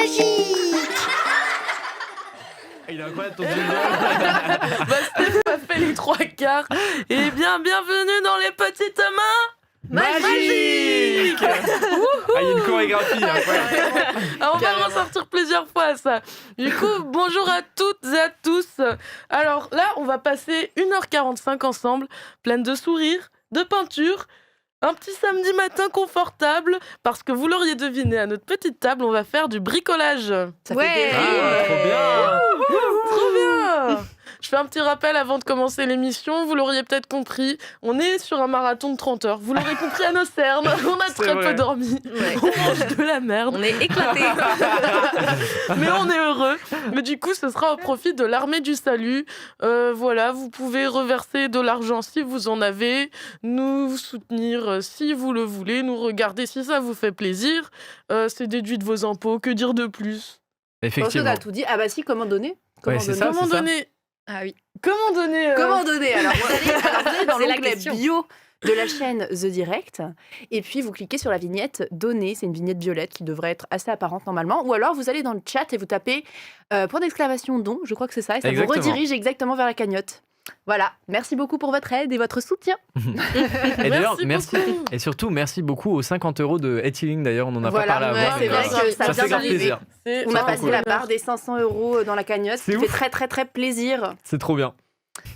magique. Il est incroyable ton jingle. Steph a fait les 3/4. Eh bien, bienvenue dans les petites mains magiques. Ah, il y a une chorégraphie incroyable. Ah, on va ressortir plusieurs fois ça. Du coup, bonjour à toutes et à tous. Alors là, on va passer 1h45 ensemble, pleine de sourires, de peinture. Un petit samedi matin confortable, parce que vous l'auriez deviné, à notre petite table, on va faire du bricolage. Ça fait des Ah, trop bien. Trop bien. Je fais un petit rappel avant de commencer l'émission, vous l'auriez peut-être compris, on est sur un marathon de 30 heures. Vous l'aurez compris à nos cernes, on a très vrai. peu dormi, Ouais. on mange de la merde. On est éclatés. Mais on est heureux. Mais du coup, ce sera au profit de l'armée du salut. Voilà, vous pouvez reverser de l'argent si vous en avez, nous soutenir si vous le voulez, nous regarder si ça vous fait plaisir. C'est déduit de vos impôts, que dire de plus? Effectivement. T'as tout dit. Ah bah si, comment donner c'est ça. Comment donner? Ah oui. Comment donner Comment donner Alors vous allez dans C'est la l'onglet question. bio de la chaîne The Direct et puis vous cliquez sur la vignette donner, c'est une vignette violette qui devrait être assez apparente normalement, ou alors vous allez dans le chat et vous tapez point d'exclamation don, je crois que c'est ça, et ça Exactement. vous redirige exactement vers la cagnotte. Voilà, merci beaucoup pour votre aide et votre soutien. Et d'ailleurs, Merci merci. beaucoup. Et surtout, merci beaucoup aux 50 € de Healing. D'ailleurs, on en a Voilà, pas parlé ouais, avant. c'est mais, vrai que ça ça vient fait grave d'arriver. plaisir. C'est On a trop passé cool. la barre des 500 € dans la cagnotte, ce C'est qui ouf. fait très très très plaisir. C'est trop bien.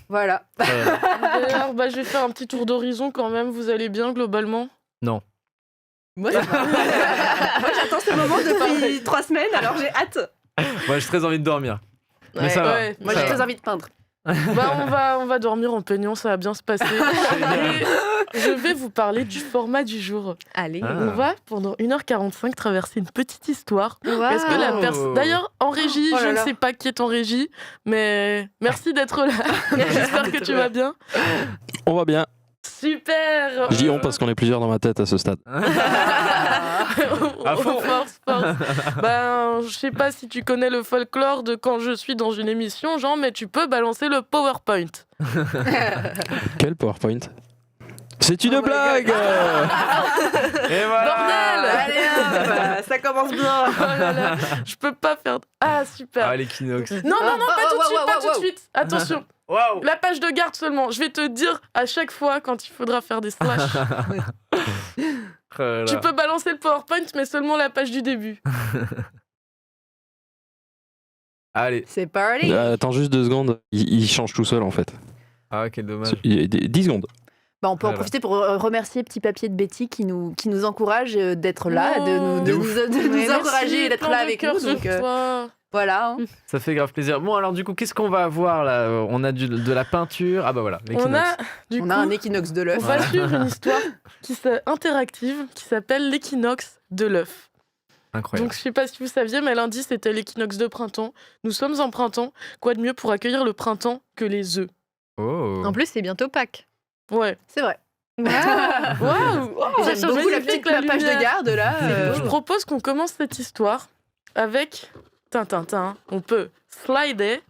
Voilà. D'ailleurs, je vais faire un petit tour d'horizon quand même. Vous allez bien globalement? Moi j'attends ce moment depuis 3 semaines, alors j'ai hâte. Moi, j'ai très envie de dormir. Mais ça va. Ouais. Moi Ça j'ai va. très envie de peindre. On va dormir en peignant, ça va bien se passer. Et je vais vous parler du format du jour. Allez. Ah. On va, pendant 1h45, traverser une petite histoire. Wow. Est-ce que la Oh. personne... D'ailleurs, en régie, Oh là je ne là. sais pas qui est en régie, mais merci d'être là. J'espère que tu vas bien. On va bien. Super. Je dis on parce qu'on est plusieurs dans ma tête à ce stade. À fond. Force. Je sais pas si tu connais le folklore de quand je suis dans une émission, Jean, mais tu peux balancer le PowerPoint. Quel PowerPoint? C'est une Oh my blague. Et voilà. Bordel. Allez hop, ça commence bien. Oh là là, je peux pas faire... Ah, super. Ah, l'équinoxe. Non, pas tout de suite, pas tout de wow. suite. Attention, Waouh. la page de garde seulement. Je vais te dire à chaque fois quand il faudra faire des slash. Tu peux balancer le PowerPoint, mais seulement la page du début. Allez. C'est party. Attends juste 2 secondes. Il change tout seul en fait. Ah, quel dommage. 10 secondes. Bah, on peut en Voilà. profiter pour remercier Petit Papier de Betty qui nous encourage d'être là, Oh. de nous De ouf. encourager et d'être Plein là de avec cœur nous. sur Donc toi. voilà. hein. Ça fait grave plaisir. Bon, alors du coup, qu'est-ce qu'on va avoir là? On a de la peinture. Ah bah voilà, On l'équinoxe. a, du On coup, a un équinoxe de on l'œuf. va suivre une histoire interactive qui s'appelle l'équinoxe de l'œuf. Incroyable. Donc, je sais pas si vous saviez, mais lundi, c'était l'équinoxe de printemps. Nous sommes en printemps. Quoi de mieux pour accueillir le printemps que les œufs? Oh. En plus, c'est bientôt Pâques. Ouais. C'est vrai. Waouh. Oh, J'aime beaucoup la magnifique, petite page lumière. de garde là. Je propose qu'on commence cette histoire avec Tintin. On peut slider.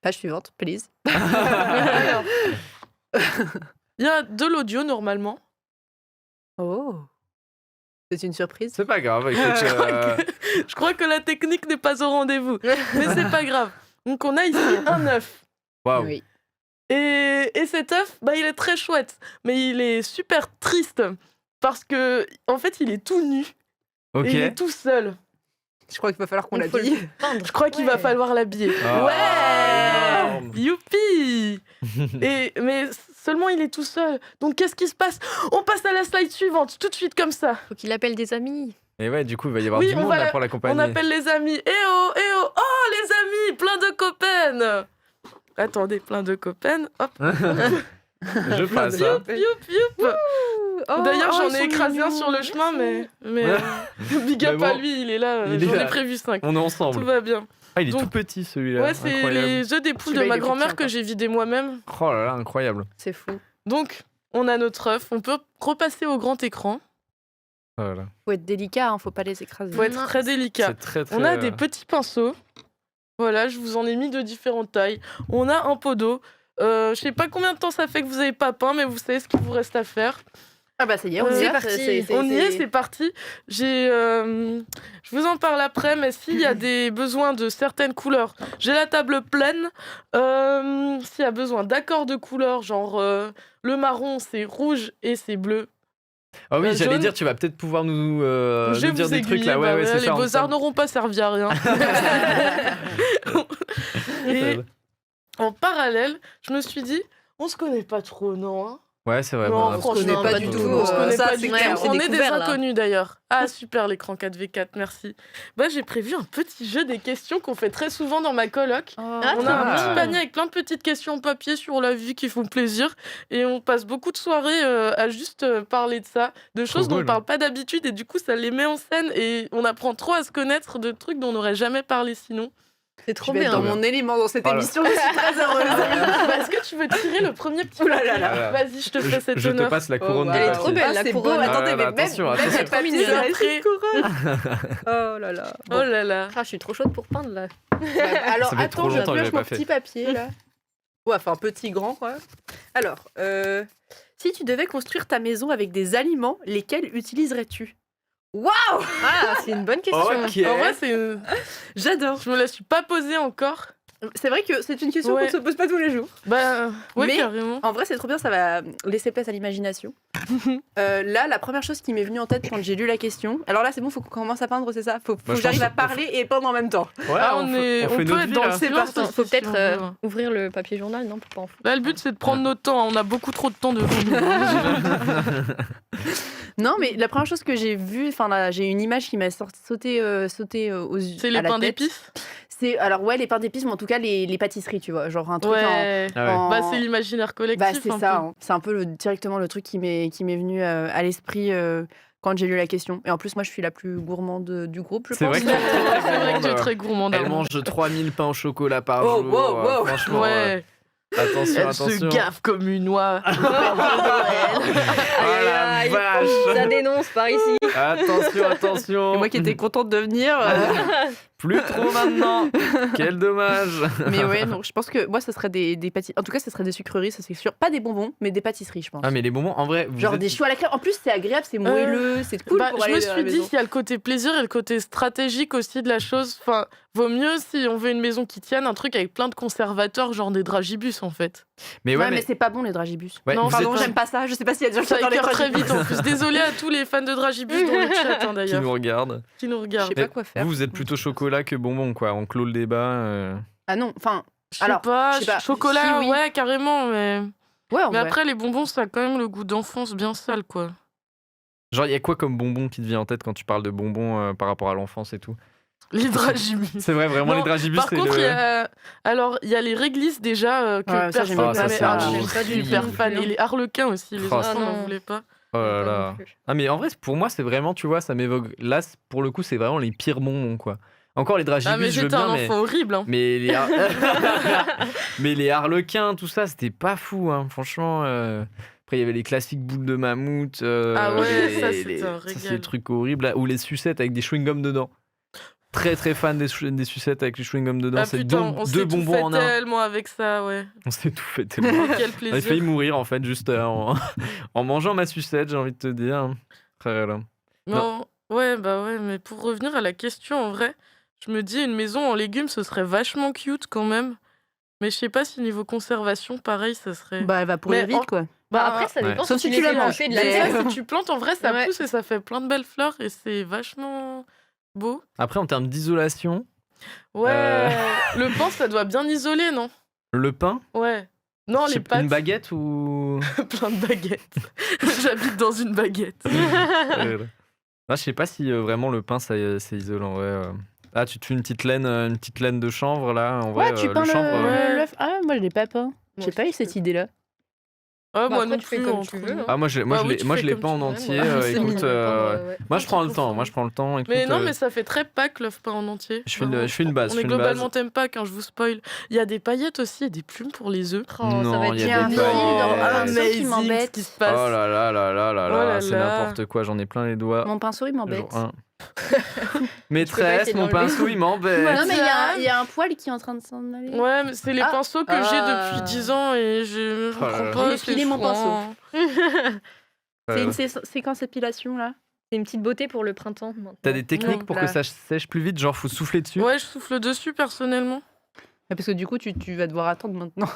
Page suivante, please. Alors, il y a de l'audio normalement. Oh. C'est une surprise. C'est pas grave. Écoute, Je crois que la technique n'est pas au rendez-vous, mais c'est pas grave. Donc on a ici un œuf. Waouh. Oui. Et cet œuf, il est très chouette, mais il est super triste parce que en fait il est tout nu Ok. et il est tout seul. Je crois qu'il va falloir qu'on Il faut l'habille. Je crois qu'il va falloir l'habiller. Ah, Ouais, énorme. youpi. Mais seulement il est tout seul. Donc qu'est-ce qui se passe? On passe à la slide suivante, tout de suite comme ça. Faut qu'il appelle des amis. Et ouais, du coup, il va y avoir Oui, du on monde va là la- pour l'accompagner. On appelle les amis. Eh oh, les amis, plein de copains. Attendez, plein de copains. Hop, Je passe. Hein. youp. Oh, D'ailleurs, j'en ils ai sont écrasé un mignons. sur le chemin, mais big up Mais à bon, lui, il est là. il est J'en ai là. prévu 5. On est Tout ensemble. va bien. Ah, il est Donc- tout petit celui-là. Ouais, c'est Incroyable. les œufs des poules de Celui-là, ma il est grand-mère petit que encore. j'ai vidé moi-même. Oh là là, incroyable. C'est fou. Donc, on a notre œuf. On peut repasser au grand écran. Oh là là. Faut être délicat, hein, faut pas les écraser. Faut être très délicat. C'est très très. On a des petits pinceaux. Voilà, je vous en ai mis de différentes tailles. On a un pot d'eau. Je sais pas combien de temps ça fait que vous avez pas peint, mais vous savez ce qu'il vous reste à faire. Ah bah ça y est, on y C'est est. parti. On y est, c'est parti. Je vous en parle après, mais s'il y a des besoins de certaines couleurs, j'ai la table pleine. S'il y a besoin d'accords de couleurs, genre le marron, c'est rouge et c'est bleu. Ah oui, j'allais jaune. dire, tu vas peut-être pouvoir nous Je vais dire vous des trucs aiguiller, là. Ouais, bah ouais, ouais, c'est les ça. beaux-arts n'auront pas servi à rien. Et en parallèle, je me suis dit, on se connaît pas trop, non hein. Ouais, c'est vrai. Non, bon, franchement, On se connaît pas du tout. On se connaît Ça, pas c'est du clair, tout. c'est On est des découvert, là. inconnus d'ailleurs. Ah super l'écran 4v4, merci. Bah j'ai prévu un petit jeu des questions qu'on fait très souvent dans ma coloc. Oh. On a un Ah. petit panier avec plein de petites questions en papier sur la vie qui font plaisir et on passe beaucoup de soirées à juste parler de ça, de choses dont on cool. parle pas d'habitude et du coup ça les met en scène et on apprend trop à se connaître de trucs dont on n'aurait jamais parlé sinon. C'est Je trop vais être bien. dans mon élément dans cette Voilà. émission, je suis très heureuse. Bah, est-ce que tu veux tirer le premier petit Ouh là là là. papier Vas-y, je te fais cet Je te honneur. passe la couronne wow. de Elle est papier. trop belle, la c'est couronne. beau. Attendez, Ah, mais attention, même attention. les papiers, C'est ça après. reste une couronne. Oh là là. Oh là là. Ah, je suis trop chaude pour peindre là. Alors Ça fait trop attends, je longtemps que pioche j'avais mon pas fait. petit papier là. Ouais, enfin petit, grand quoi. Alors, si tu devais construire ta maison avec des aliments, lesquels utiliserais-tu? Waouh, Ah, c'est une bonne question. Ok. En vrai, j'adore. je me la suis pas posée encore. C'est vrai que c'est une question Ouais. qu'on ne se pose pas tous les jours. Bah, ouais, Mais- carrément. En vrai, c'est trop bien, ça va laisser place à l'imagination. Là, la première chose qui m'est venue en tête quand j'ai lu la question. Alors là, c'est bon, faut qu'on commence à peindre, c'est ça? Faut Bah, que je j'arrive pense à parler et peindre en même temps. Ouais, Ah, on on fait peut notre être vie, dans le là. silence parti. aussi, Faut si peut-être on veut. ouvrir le papier journal, non, pour pas en foutre. Là, le but, c'est de prendre notre temps. On a beaucoup trop de temps devant nous. Non, mais la première chose que j'ai vue, enfin là, j'ai une image qui m'a sauté aux yeux. C'est les pains d'épices. C'est alors ouais, les pains d'épices, mais en tout cas les pâtisseries, tu vois, genre un truc Ouais. Ah ouais. en- Bah, c'est l'imaginaire collectif. Bah, c'est un ça, peu. hein. C'est un peu directement le truc qui m'est venu à l'esprit quand j'ai lu la question. Et en plus, moi, je suis la plus gourmande du groupe, je C'est pense. vrai que tu es très C'est vrai que tu es gourmande. très gourmande. Elle mange 3000 pains au chocolat par Oh, jour. wow, wow. Franchement, Ouais. attention, Elle attention. se gaffe comme une oie. Oh la vache. Ça dénonce par ici. Attention, Et attention. moi qui étais contente de venir. Plus trop maintenant. Quel dommage. Mais ouais, donc je pense que moi, ça serait des pâtisseries. En tout cas, ça serait des sucreries, ça c'est sûr. Pas des bonbons, mais des pâtisseries, je pense. Ah mais les bonbons, en vrai, vous Genre êtes- des choux à la crème. En plus, c'est agréable, c'est moelleux, c'est cool Bah, pour je aller me dans la suis dit, maison. il y a le côté plaisir et le côté stratégique aussi de la chose. Enfin, vaut mieux si on veut une maison qui tienne, un truc avec plein de conservateurs, genre des dragibus en fait. Mais ouais, Ouais, mais c'est pas bon les dragibus. ouais, Non, vous Pardon, êtes- j'aime pas ça. Je sais pas s'il y a des gens qui Ça adorent les écœure très dragibus. vite en plus. Désolée à tous les fans de dragibus dans le chat hein, qui d'ailleurs, nous regardent. qui nous Je regardent. sais pas quoi faire. Vous êtes plutôt chocolat que bonbons, quoi. On clôt le débat. Ah non, enfin, Je sais alors, pas, je sais pas. chocolat, Si, oui. ouais, carrément, mais... ouais, en Mais vrai. après, les bonbons, ça a quand même le goût d'enfance bien sale, quoi. Genre, il y a quoi comme bonbons qui te vient en tête quand tu parles de bonbons par rapport à l'enfance et tout? Les dragibus. C'est vrai, vraiment, Non, les dragibus, Par c'est contre, le... il y a les réglisses déjà que Ouais, ça, j'aime personne pas. Ah, ça, n'aimait. c'est Ah, un je bon suis pas du super tout. fan. Et les harlequins aussi, les Oh, enfants ça. n'en non. voulaient pas. Oh là Pas là. non plus. Ah mais en vrai, pour moi, c'est vraiment, tu vois, ça m'évoque... Là, pour le coup, c'est vraiment les pires bonbons, quoi. Encore les dragibus, Ah, mais je veux j'étais bien, un mais... enfant horrible. Hein. Mais les, mais les harlequins, tout ça, c'était pas fou, hein. Franchement. Après, il y avait les classiques boules de mammouth. Ah ouais, ça, c'était les... un ça, c'est régal. des trucs horribles. Là, ou les sucettes avec des chewing-gums dedans. Très très fan des sucettes avec les chewing-gums dedans. Ah c'est putain, on deux s'est tout bonbons fait en un. tellement avec ça, ouais. On s'est tout fait tellement. Quel J'ai failli plaisir. mourir en fait, juste en mangeant ma sucette, j'ai envie de te dire. Voilà. Non, ouais, bah ouais, mais pour revenir à la question, en vrai, je me dis, une maison en légumes, ce serait vachement cute quand même. Mais je sais pas si niveau conservation, pareil, ça serait... Bah, elle va pourrir Mais vite, quoi. Bah, après, ça Ouais. dépend Sauf si si tu tu la les manges. fais de la Mais- terre. Ça, si tu plantes, en vrai, ça Ouais. pousse et ça fait plein de belles fleurs et c'est vachement beau. Après, en termes d'isolation, Ouais, le pain, ça doit bien isoler, non? le pain, Ouais. Non, je les sais pas, pâtes, une baguette ou. plein de baguettes. J'habite dans une baguette. Ah, je sais pas si vraiment le pain c'est isolant. Ouais. Ah, tu te fais une petite laine de chanvre là. En vrai, Ouais, tu le peins chanvre. ouais. l'œuf. Ah, moi, je l'ai pas peint. Moi J'ai pas eu aussi, cette je- idée-là. Ouais, Bah, moi après, non tu fais plus. comme entre tu veux, nous. hein. Ah, moi je Bah oui, l'ai tu moi fais je l'ai comme pas en tu veux, entier. moi. C'est Écoute, mignon. moi je prends le temps. Moi je prends le temps. Écoute, Mais non, mais ça fait très Pâques, l'œuf peint en entier. je fais une Vraiment. base. On je est fais une base. globalement thème Pâques, hein, je vous spoil. Il y a des paillettes aussi et des plumes pour les œufs. Oh, ça Non, va être il y a bien. des Non, paillettes. un pinceau qui m'embête. ce qui se passe. Oh là là là là là Oh là, là c'est là. n'importe quoi. J'en ai plein les doigts. Mon pinceau, il m'embête. Jour un. pas Maîtresse, essayer de mon l'enlever. pinceau il m'embête. Non, mais il y a un poil qui est en train de s'en aller. Ouais, mais c'est les Ah. pinceaux que j'ai depuis 10 ans et je Oh là comprends là. pas. J'ai c'est filé mon chiant. C'est une séquence épilation là. C'est une petite beauté pour le printemps. Maintenant. T'as des techniques Non, pour là. que ça sèche plus vite, genre faut souffler dessus. Ouais, je souffle dessus personnellement. Parce que du coup, tu vas devoir attendre maintenant.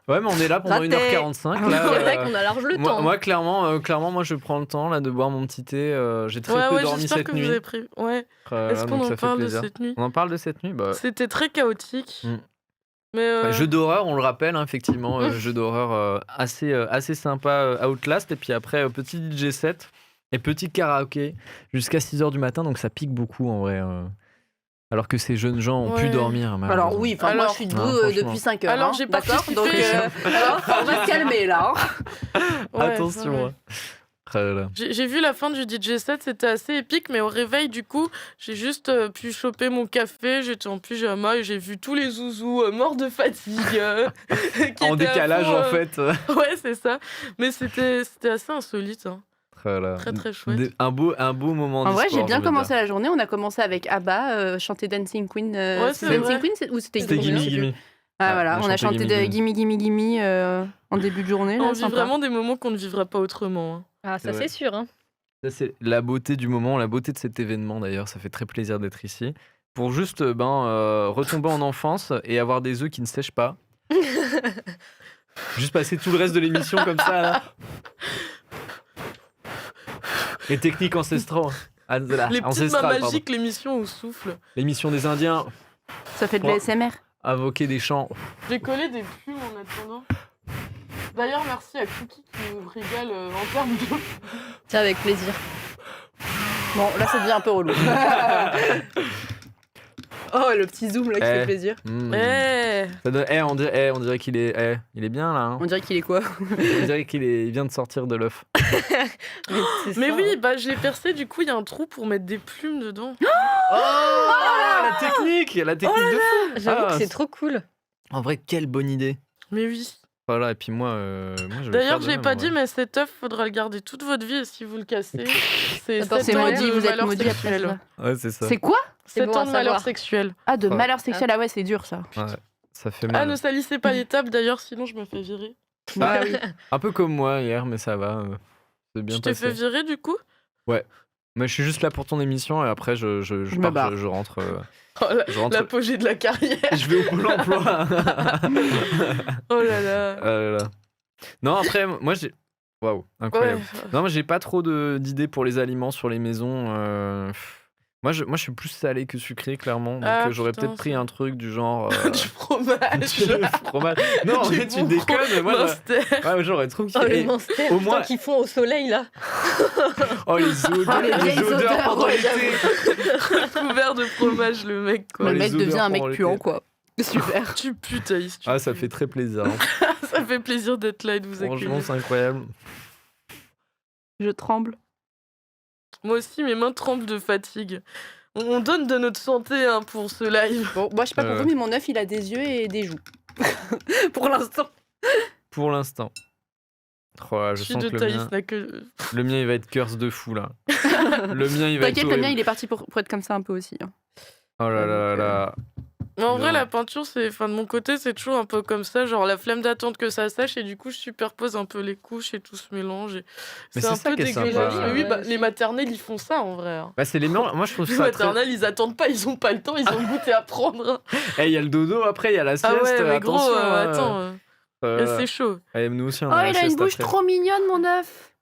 Ouais, mais on est là pendant Raté. 1h45. Là, C'est vrai qu'on a large le temps. moi, clairement, moi je prends le temps là de boire mon petit thé. J'ai très peu Ouais, dormi j'espère cette que nuit. vous avez pris. Ouais. Là, Est-ce qu'on donc en ça fait parle de plaisir. cette nuit? On en parle de cette nuit. Bah, C'était très chaotique. Mm. Mais jeu d'horreur, on le rappelle, hein, effectivement, jeu d'horreur assez sympa, Outlast, et puis après petit DJ set et petit karaoké jusqu'à 6h du matin, donc ça pique beaucoup en vrai. Alors que ces jeunes gens ont pu Ouais. dormir. Alors malheureusement. oui, moi Alors, je suis debout non, franchement. depuis 5 heures. Alors, hein, j'ai d'accord. participé. Donc alors, on va se calmer là. hein. ouais, Attention. ouais. hein. Ah là là. J'ai vu la fin du DJ set, c'était assez épique, mais au réveil, du coup, j'ai juste pu choper mon café, j'étais en pyjama et j'ai vu tous les zouzous morts de fatigue. Qui En étaient à décalage fond, en fait. Ouais, c'est ça. Mais c'était assez insolite. Hein. Ah là. Très, très chouette. Un beau moment En vrai, d'e-sport, j'ai bien envie de commencé dire. la journée. On a commencé avec ABBA, chanter Dancing Queen. Ouais, c'est c'est Dancing vrai. Queen ou c'était C'était Gimme, Gimme je sais plus. Gimme. Ah Ouais, voilà, on a chanté de Gimme Gimme Gimme en début de journée. Là, On vit sympa. vraiment des moments qu'on ne vivra pas autrement. Hein. Ah, ça, Ouais. c'est sûr. Hein. Ça, c'est la beauté du moment, la beauté de cet événement d'ailleurs. Ça fait très plaisir d'être ici. Pour juste retomber en enfance et avoir des œufs qui ne sèchent pas. Juste passer tout le reste de l'émission comme ça là. Les techniques ancestrales. Les petites mains Ancestrales, pardon. magiques, l'émission au souffle. L'émission des Indiens, Ça fait de Ouais. l'ASMR. invoquer des chants. J'ai collé des plumes en attendant. D'ailleurs, merci à Cookie qui nous régale en termes de. C'est avec plaisir. Bon, là, ça devient un peu relou. Oh, le petit zoom là qui Eh. fait plaisir. Mmh. Eh Ça donne- on dirait qu'il est, il est bien là. hein. On dirait qu'il est quoi? On dirait il vient de sortir de l'œuf. Mais oui, bah je l'ai percé, du coup il y a un trou pour mettre des plumes dedans. Oh, la technique de fou. J'avoue Ah, que c'est trop cool. En vrai, quelle bonne idée. Mais oui. Voilà, et puis moi je vais D'ailleurs, faire de j'ai même, pas en dit, vrai. mais cet œuf, faudra le garder toute votre vie et si vous le cassez, c'est Attends, 7 C'est ans maudit, de vous êtes malheur maudit après sexuel. ça. Ouais, c'est ça. C'est quoi? C'est 7 bon à ans de malheur savoir. sexuel. Ah, de Ouais. malheur sexuel. Ah ouais, c'est dur ça. Ouais, ça fait Ah, mal. ne salissez pas les tables d'ailleurs, sinon je me fais virer. Ah oui. Un peu comme moi hier, mais ça va. C'est bien Tu t'es passé. fait virer du coup? Mais je suis juste là pour ton émission et après je me pars, barre. je rentre. Oh, Je rentre. l'apogée de la carrière. Je vais au Pôle emploi. Oh là là. Ah là là. Non, après, moi j'ai. Waouh, incroyable. Ouais. Non, moi j'ai pas trop d'idées pour les aliments sur les maisons. Moi, je suis plus salé que sucré, clairement. Donc Ah, j'aurais putain, peut-être pris ça- un truc du genre. Du fromage. du fromage. Non, en Du fait, tu bon déconnes. Moi, Monster. j'aurais trop kiffé. Oh, le Et- monster, au moins- tant qu'ils font au soleil là. Oh, les odeurs, les vieilles odeurs, pendant ouais, l'été. Couvert de fromage, le mec, quoi. Le les mec odeurs devient un mec pendant puant l'été. quoi. Super. Tu pues, Thaïs. tu Ah, ça pues. fait très plaisir. hein. Ça fait plaisir d'être là et de vous Franchement, accueillir. c'est incroyable. Je tremble. Moi aussi, mes mains tremblent de fatigue. On donne de notre santé hein, pour ce live. Bon, moi je sais pas pour Ouais. vous, mais mon œuf il a des yeux et des joues. Pour l'instant. Pour l'instant. Oh, là, je Je suis sens de que le Thaïs mien, n'a que. le mien, il va être curse de fou là. Le mien, il va être T'inquiète, le mien horrible. il est parti pour être comme ça un peu aussi. hein. Oh là là là. Mais en vrai, Non. la peinture, c'est, enfin, de mon côté, c'est toujours un peu comme ça, genre la flemme d'attendre que ça sèche et du coup, je superpose un peu les couches et tout se mélange. Et Mais c'est un c'est ça peu qui est dégueulasse. sympa, Mais oui, ouais, bah, aussi. les maternelles, ils font ça en vrai. hein. Bah, c'est les meilleurs. Moi, je trouve Les ça très. maternelles, ils attendent pas, ils ont pas le temps, ils ont le goûter à prendre. hein. Eh, il y a le dodo après, il y a la sieste. Ah ouais, mais gros, attention. attends, c'est chaud. Allez, nous aussi, on Oh, a la il a une sieste bouche après. trop mignonne, mon œuf.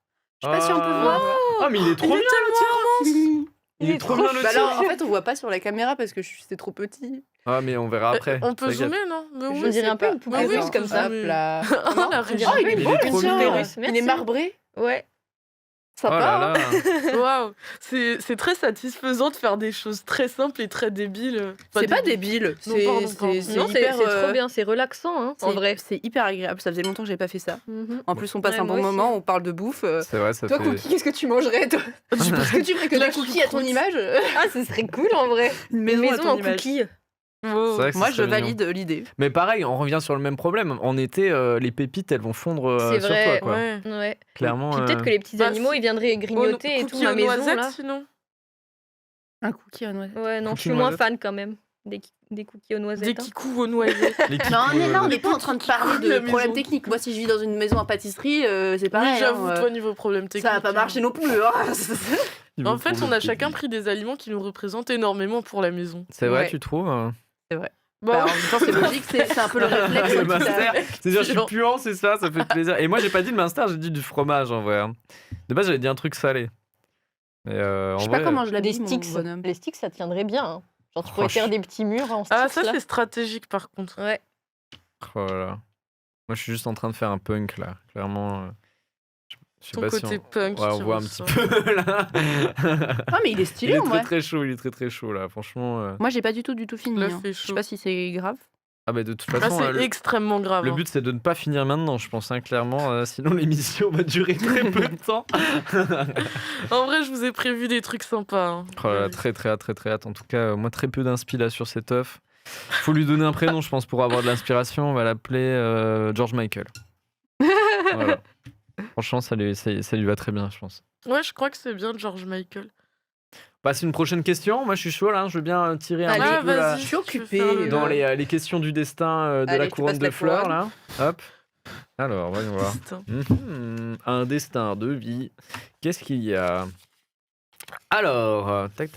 Je sais pas si on peut Ah. voir. Ah, mais il est trop bien le tien. Il est trop bien le Bah tien. alors, en fait, on voit pas sur la caméra parce que c'est trop petit. Ah, mais on verra après. On peut t'inquiète. zoomer, non? Mais Je oui. dirais un peu une poupée Ah oui, russe on comme peut ça. zoomer. Hop là. Oh, la Oh, régie. il est Il beau est le trop tien. mignon. Russe, Il est merci. marbré. Ouais. Oh Sympa. là hein. là. Waouh, c'est très satisfaisant de faire des choses très simples et très débiles. Enfin, C'est pas débile. Non, C'est pardon, pardon. c'est Non, c'est hyper. trop bien, c'est relaxant hein, en vrai. C'est hyper agréable. Ça faisait longtemps que j'ai pas fait ça. Mhm. En plus, on passe Ouais, un bon moi aussi. moment, on parle de bouffe. C'est vrai, ça Toi, fait. Cookie, qu'est-ce que tu mangerais toi Est-ce que tu ferais que La des cookies à ton choucroute. image Ah, ce serait cool en vrai. Une Une maison, à maison ton en image. cookies. Wow. C'est vrai que Moi, ce je serait mignon. valide l'idée. Mais pareil, on revient sur le même problème. En été, les pépites, elles vont fondre C'est sur vrai, toi, quoi. Ouais. Ouais. Clairement. Puis peut-être que les petits Bah, animaux, ils viendraient grignoter et tout cookies ma aux maison noisettes, là. sinon. Un cookie à noisette. Ouais, non, je Cookies suis moins noisettes. fan quand même Des cookies aux noisettes. Des kikous aux noisettes. Non, là, on les n'est pas en train de parler de la de problèmes maison. techniques. Moi, si je vis dans une maison en pâtisserie, c'est pareil. Oui, j'avoue, hein, toi, niveau problème technique. ça va pas marcher non plus. Hein. En fait, on a chacun pris des aliments qui nous représentent énormément pour la maison. C'est vrai, Ouais. tu trouves Bon, Bah, en même temps, c'est logique, c'est un peu le réflexe. Le qui t'a- Munster, c'est-à-dire je suis Genre. puant, c'est ça fait plaisir. Et moi j'ai pas dit le Munster, j'ai dit du fromage en vrai. hein. De base j'avais dit un truc salé. Mais Je en sais vrai, pas comment je Des l'habille, mon sticks. bonhomme. Les sticks, ça tiendrait bien. Hein. Genre, tu pourrais Oh, faire des petits murs en sticks. Ah, ça, là. c'est stratégique, par contre. Ouais. oh là là. Moi je suis juste en train de faire un punk là, clairement. Je sais Ton pas si côté on... punk. Ouais, on qui voit un petit ressort. peu là. Ah, mais il est Il stylé est en vrai. très chaud, il est très chaud là, franchement. Moi, j'ai pas du tout fini. Là, hein. fait Je sais chaud. pas si c'est grave. Ah bah de toute Là, façon, c'est extrêmement grave. le hein. but c'est de ne pas finir maintenant, je pense, hein, clairement. Sinon l'émission va durer très peu de temps. En vrai, je vous ai prévu des trucs sympas. hein. Oh là là, très hâte. En tout cas, moi très peu d'inspi là sur cette œuf. Faut lui donner un prénom, je pense, pour avoir de l'inspiration. On va l'appeler George Michael. Voilà. Franchement, ça lui va très bien, je pense. Ouais, je crois que c'est bien George Michael. Passe une prochaine question. Moi, je suis chaud là. Je veux bien tirer un Allez, petit Ah, peu la- vas-y. Je suis tu peux occupée. faire le- dans les questions du destin de Allez, la tu couronne passes de la fleurs couronne. là. Hop. Alors, voyons voir. Putain. Un destin de vie. Qu'est-ce qu'il y a? Alors, tac.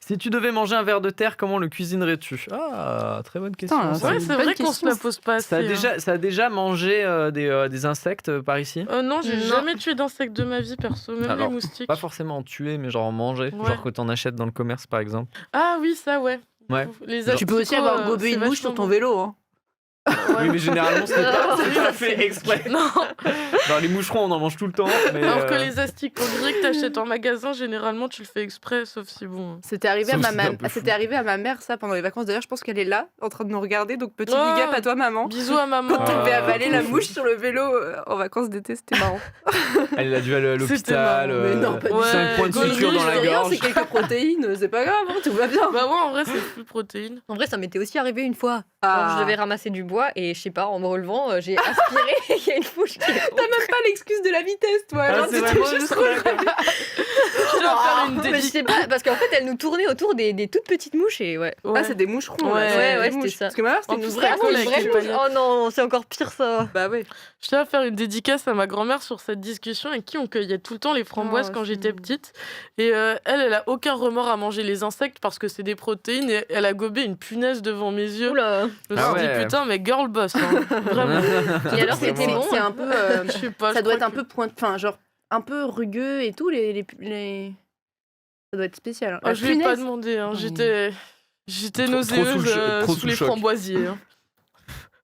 Si tu devais manger un ver de terre, comment le cuisinerais-tu? Ah, très bonne question. Putain, ça. Ouais, une c'est bonne vrai qu'on se question. la pose pas assez. Ça a déjà mangé des insectes par ici? Non, j'ai Non. jamais tué d'insectes de ma vie, perso. Même Alors, les moustiques. Pas forcément en tuer, mais genre en manger. Ouais. Genre que t'en achètes dans le commerce par exemple. Ah oui, ça, ouais. Ouais. Les Tu peux aussi asticots, avoir gobé c'est une mouche sur vachement ton vélo. Hein. Oui, mais généralement, c'est pas Oui, fait exprès. bon. Non, Genre, les moucherons, on en mange tout le temps. Mais alors que les asticots gris que t'achètes en magasin, généralement, tu le fais exprès, sauf si bon. C'était arrivé, Ça aussi, c'est un peu fou. C'était arrivé à ma mère, ça, pendant les vacances. D'ailleurs, je pense qu'elle est là, en train de nous regarder. Donc, petit Oh. big up à toi, maman. Bisous à maman. Quand tu devais Ah, avaler la trop mouche sur le vélo en vacances d'été, c'était marrant. Elle a dû aller à C'était l'hôpital. marrant. Mais non, pas du tout. 5 points de Gaulerie, suture dans la C'est rien, gorge. c'est quelques protéines, c'est pas grave, hein, tout va bien. Bah ouais, en vrai, c'est plus protéines. En vrai, ça m'était aussi arrivé une fois. Ah. Genre, je devais ramasser du bois et je sais pas, en me relevant, j'ai aspiré et il y a une mouche qui est T'as même pas l'excuse de la vitesse, toi. Ah, genre, c'est tu vraiment t'es juste juste relevé. Je dois faire une Mais je dédicace. sais pas, parce qu'en fait, elle nous tournait autour des toutes petites mouches et ouais. Ah, c'est des moucherons. Ouais, là, ouais, des c'était mouches. ça. Parce que ma mère, En c'était une plus, vraie la mouche. colle une avec vraie les mouche. Oh non, c'est encore pire ça. Bah ouais. Je tiens à faire une dédicace à ma grand-mère sur cette discussion avec qui on cueillait tout le temps les framboises Oh, quand c'est j'étais mignon. petite. Et elle a aucun remords à manger les insectes parce que c'est des protéines et elle a gobé une punaise devant mes yeux. Oula. Je me Ah suis dit, ouais. putain, mais girl boss, hein. Vraiment. Et alors, c'était Vraiment. bon. C'est un peu. Je sais pas. Ça je doit crois être un peu enfin, genre, un peu rugueux et tout, ça doit être spécial. Oh, La je lui ai pas punaise. demandé. Hein. Oh. J'étais Trop nauséeuse trop sous sous les le choc. framboisiers. hein.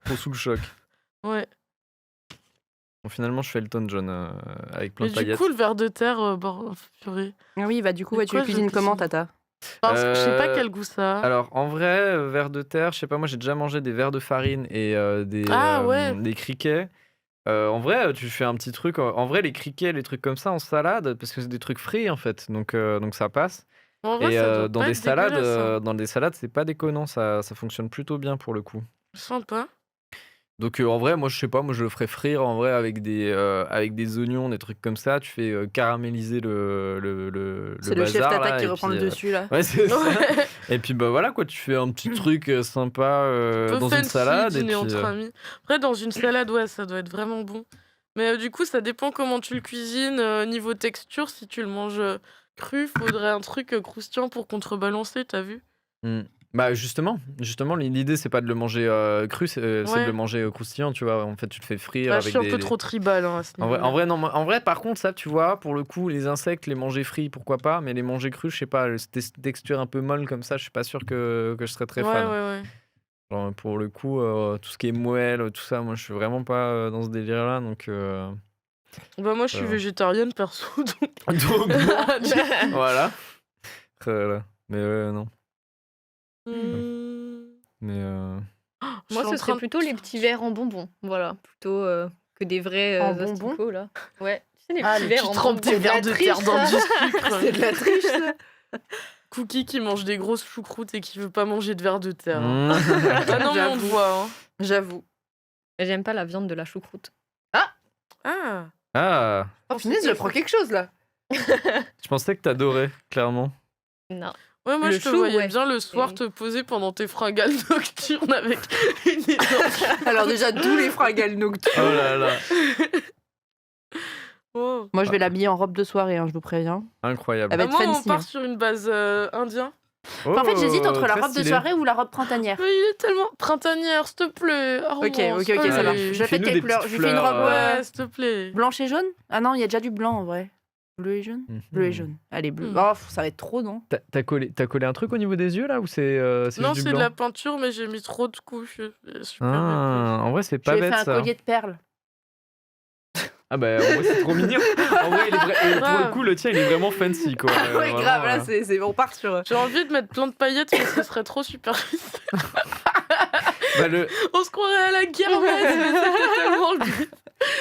Trop sous le choc. Ouais. Bon, finalement, je fais Elton John avec plein Mais de du paillettes. coup, le ver de terre, purée. Ah oui, bah du coup, Mais ouais, tu quoi, le cuisines je comment, cuisine Tata? Parce que je sais pas Euh, quel goût ça a. Alors, en vrai, vers de terre, je sais pas, moi j'ai déjà mangé des vers de farine et Ah, ouais. des criquets. En vrai, tu fais un petit truc. En vrai, les criquets, les trucs comme ça en salade, parce que c'est des trucs frits en fait, donc ça passe. En vrai, Et ça doit dans pas des être salades, dégueulasse, hein. dans des salades, c'est pas déconnant, ça fonctionne plutôt bien pour le coup. Sympa. Donc en vrai, moi je sais pas, moi je le ferais frire en vrai avec des oignons, des trucs comme ça. Tu fais caraméliser le C'est le chef bazar, Tata là, qui et reprend puis, le dessus, là. Ouais, c'est ça. Ouais. Et puis bah voilà quoi, tu fais un petit truc sympa Peu dans une fancy, salade. Et dîner puis, entre amis. Après, dans une salade, ouais, ça doit être vraiment bon. Mais du coup, ça dépend comment tu le cuisines. Niveau texture, si tu le manges cru, faudrait un truc croustillant pour contrebalancer, t'as vu? Bah justement, l'idée c'est pas de le manger cru, c'est de Ouais. le manger croustillant, tu vois. En fait, tu le fais frire Bah, je avec suis un des. peu trop tribal hein, à ce En vrai, niveau-là. en vrai, non, en vrai, par contre, ça, tu vois, pour le coup, les insectes, les manger frits, pourquoi pas, mais les manger crus, je sais pas, cette texture un peu molle comme ça, je suis pas sûr que je serais très ouais, fan. ouais. Genre, pour le coup, tout ce qui est moelle, tout ça, moi, je suis vraiment pas dans ce délire-là, donc. Bah, moi, je suis Ça va. végétarienne, perso. Donc... Donc, voilà. Voilà. Mais non. Hmm. Mais. Je Moi, suis en ce train serait de- plutôt les petits verres en bonbons. Voilà, plutôt que des vrais En bonbons asticots, là. Ouais, tu sais, les Ah, petits les verres Tu en trempes bonbons. tes verres de terre dans du sucre. C'est de la triche, ça. Cookie qui mange des grosses choucroutes et qui veut pas manger de verre de terre. hein. Mmh. Ah non, mais on le J'avoue. voit. Hein. J'avoue. J'aime pas la viande de la choucroute. Ah. Ah, Oh, punaise, je prends quelque chose, là. je pensais que t'adorais, clairement. Non. Ouais, moi Le je te chou, voyais ouais. bien le soir Et- te poser pendant tes fringales nocturnes avec une énorme... Alors déjà, d'où les fringales nocturnes. Oh là là, Oh. Moi, je vais l'habiller en robe de soirée, hein, je vous préviens. incroyable. Elle va être Moi, on fancy. part hein. sur une base indien. En fait, j'hésite entre la très robe de stylé. soirée ou la robe printanière. Mais il est tellement printanière, s'il te plaît. Ok, ça marche. Je vais Fais-nous quelle des couleur Je petites lui fais une fleurs, robe Ouais, s'il te plaît. blanche et jaune. Ah non, il y a déjà du blanc en vrai. Bleu et jaune. Bleu et jaune. Allez, bleu. Hmm. Oh, ça va être trop, non? T'as collé un truc au niveau des yeux là ou c'est Non, juste du c'est de blanc la peinture, mais j'ai mis trop de couches. Super Ah, en vrai c'est Je pas lui ai fait bête un ça. collier de perles. Ah bah en vrai c'est trop mignon. En vrai pour le coup le tien il est vraiment fancy quoi. Ouais, Vraiment, grave, là, on part sur. J'ai envie de mettre plein de paillettes, mais ce serait trop super. Bah, On se croirait à la guerre, mais c'était tellement le but.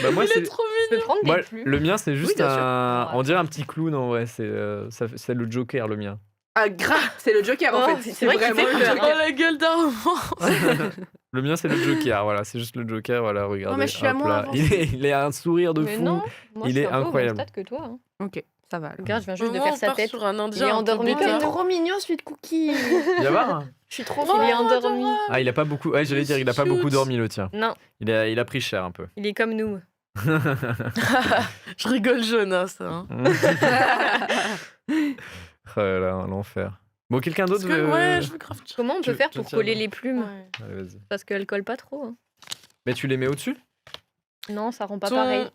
bah, moi Il est c'est trop Tu peux prendre moi, des plumes. le mien c'est juste bien sûr. on dirait un petit clown en vrai, c'est le Joker le mien. Ah, grave, c'est le Joker en Oh, fait. c'est vrai qu'il vraiment fait le peur, Joker. Oh, la gueule d'un roman. Le mien c'est le Joker, voilà, c'est juste le Joker, voilà, regardez. mais je suis à hop moins là. avancée. Il est un sourire de Mais fou. non, moi il je est suis un peu au même incroyable. stade que toi. Hein. Ok, ça va. alors. Regarde, je viens juste de Moi, faire on sa part tête. sur un Il est indien un peu endormi bêta. comme nous. Trop mignon celui de Cookie. Yavar Je suis trop Il est fière. endormi. Ah, il a pas beaucoup. Ouais, j'allais dire, il a pas Cute. beaucoup dormi le tien. Non, Il a pris cher un peu. il est comme nous. Je rigole jeune, hein, ça. Hein. Oh là là, l'enfer. Bon, quelqu'un Parce d'autre que, veut- ouais, je veux grave. Comment on peut Tu- faire tu pour tiens, coller non les plumes Ouais. Allez, vas-y. Parce qu'elles collent pas trop. Hein. Mais tu les mets au-dessus Non, ça rend pas Ton, pareil.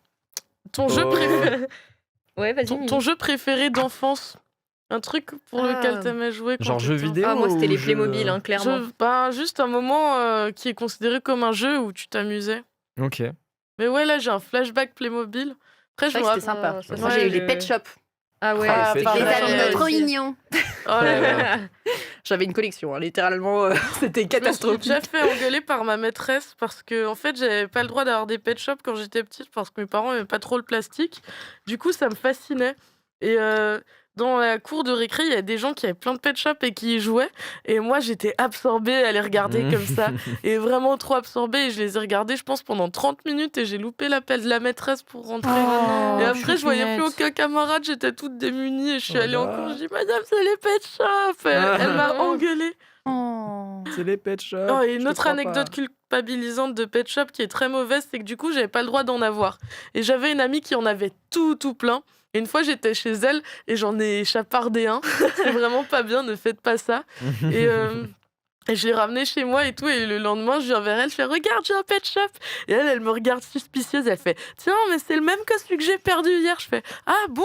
ton jeu Oh. préféré, Ouais, vas-y. ton jeu préféré d'enfance. Un truc pour Ah. lequel t'aimais jouer quand Genre jeu t'étais vidéo Ah, moi c'était ou les jeu- Playmobil, hein, clairement. Juste un moment qui est considéré comme un jeu où tu t'amusais. Ok. Mais ouais, là, j'ai un flashback Playmobil. Après, je C'est me vrai que c'était rappelle... sympa. ça, Moi, c'est j'ai eu le- les pet shops. Ah ouais, Ah, c'était pareil. Les Ouais, animaux ouais, trop aussi. mignons. Oh là là. J'avais une collection, hein, littéralement, c'était Je me suis catastrophique. déjà fait engueuler par ma maîtresse parce que en fait j'avais pas le droit d'avoir des pet shops quand j'étais petite parce que mes parents aimaient pas trop le plastique. Du coup ça me fascinait. Et dans la cour de récré il y a des gens qui avaient plein de pet shops et qui y jouaient. Et moi j'étais absorbée à les regarder comme ça. Et vraiment trop absorbée. Et je les ai regardés je pense pendant 30 minutes et j'ai loupé l'appel de la maîtresse pour rentrer. Oh, Et après, je voyais plus choupinette. aucun camarade, j'étais toute démunie et je suis Oh allée en là. cours. Je dis, Madame, c'est les pet shops. Elle m'a engueulée. Oh. C'est les pet shops. Oh, et je une te autre crois anecdote pas. culpabilisante de pet shop qui est très mauvaise, c'est que du coup, j'avais pas le droit d'en avoir. Et j'avais une amie qui en avait tout plein. Et une fois, j'étais chez elle et j'en ai chapardé un. C'est vraiment pas bien, ne faites pas ça. Et je l'ai ramené chez moi et tout, et le lendemain, je viens vers elle, je fais « Regarde, j'ai un pet shop !» Et elle me regarde suspicieuse, elle fait « Tiens, mais c'est le même que celui que j'ai perdu hier !» Je fais « Ah bon,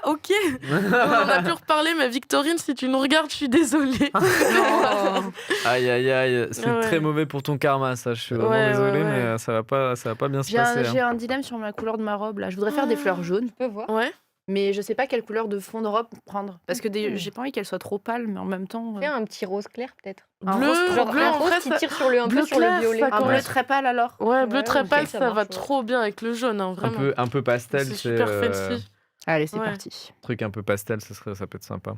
ok !» On en a plus reparlé, mais Victorine, si tu nous regardes, je suis désolée. Non. Aïe aïe aïe, c'est Ouais. très mauvais pour ton karma ça. Je suis vraiment Ouais, désolé, ouais, mais ouais. ça va pas bien se J'ai passer. un dilemme sur la couleur de ma robe là. Je voudrais faire des fleurs jaunes, Tu peux voir. Ouais. mais je sais pas quelle couleur de fond de robe prendre. Parce que j'ai pas envie qu'elle soit trop pâle, mais en même temps. Fais un petit rose clair peut-être. Un Bleu, rose trop Genre bleu, un en rose vrai, qui ça- tire sur le, un bleu peu sur le clair, violet. ça Un commence- bleu très pâle alors. Ouais, bleu Ouais, très ok, pâle, ça ça va marche, ouais. trop bien avec le jaune, hein, vraiment. Un peu pastel, C'est c'est super fancy. Allez, c'est Ouais. parti. truc un peu pastel, ça peut être sympa.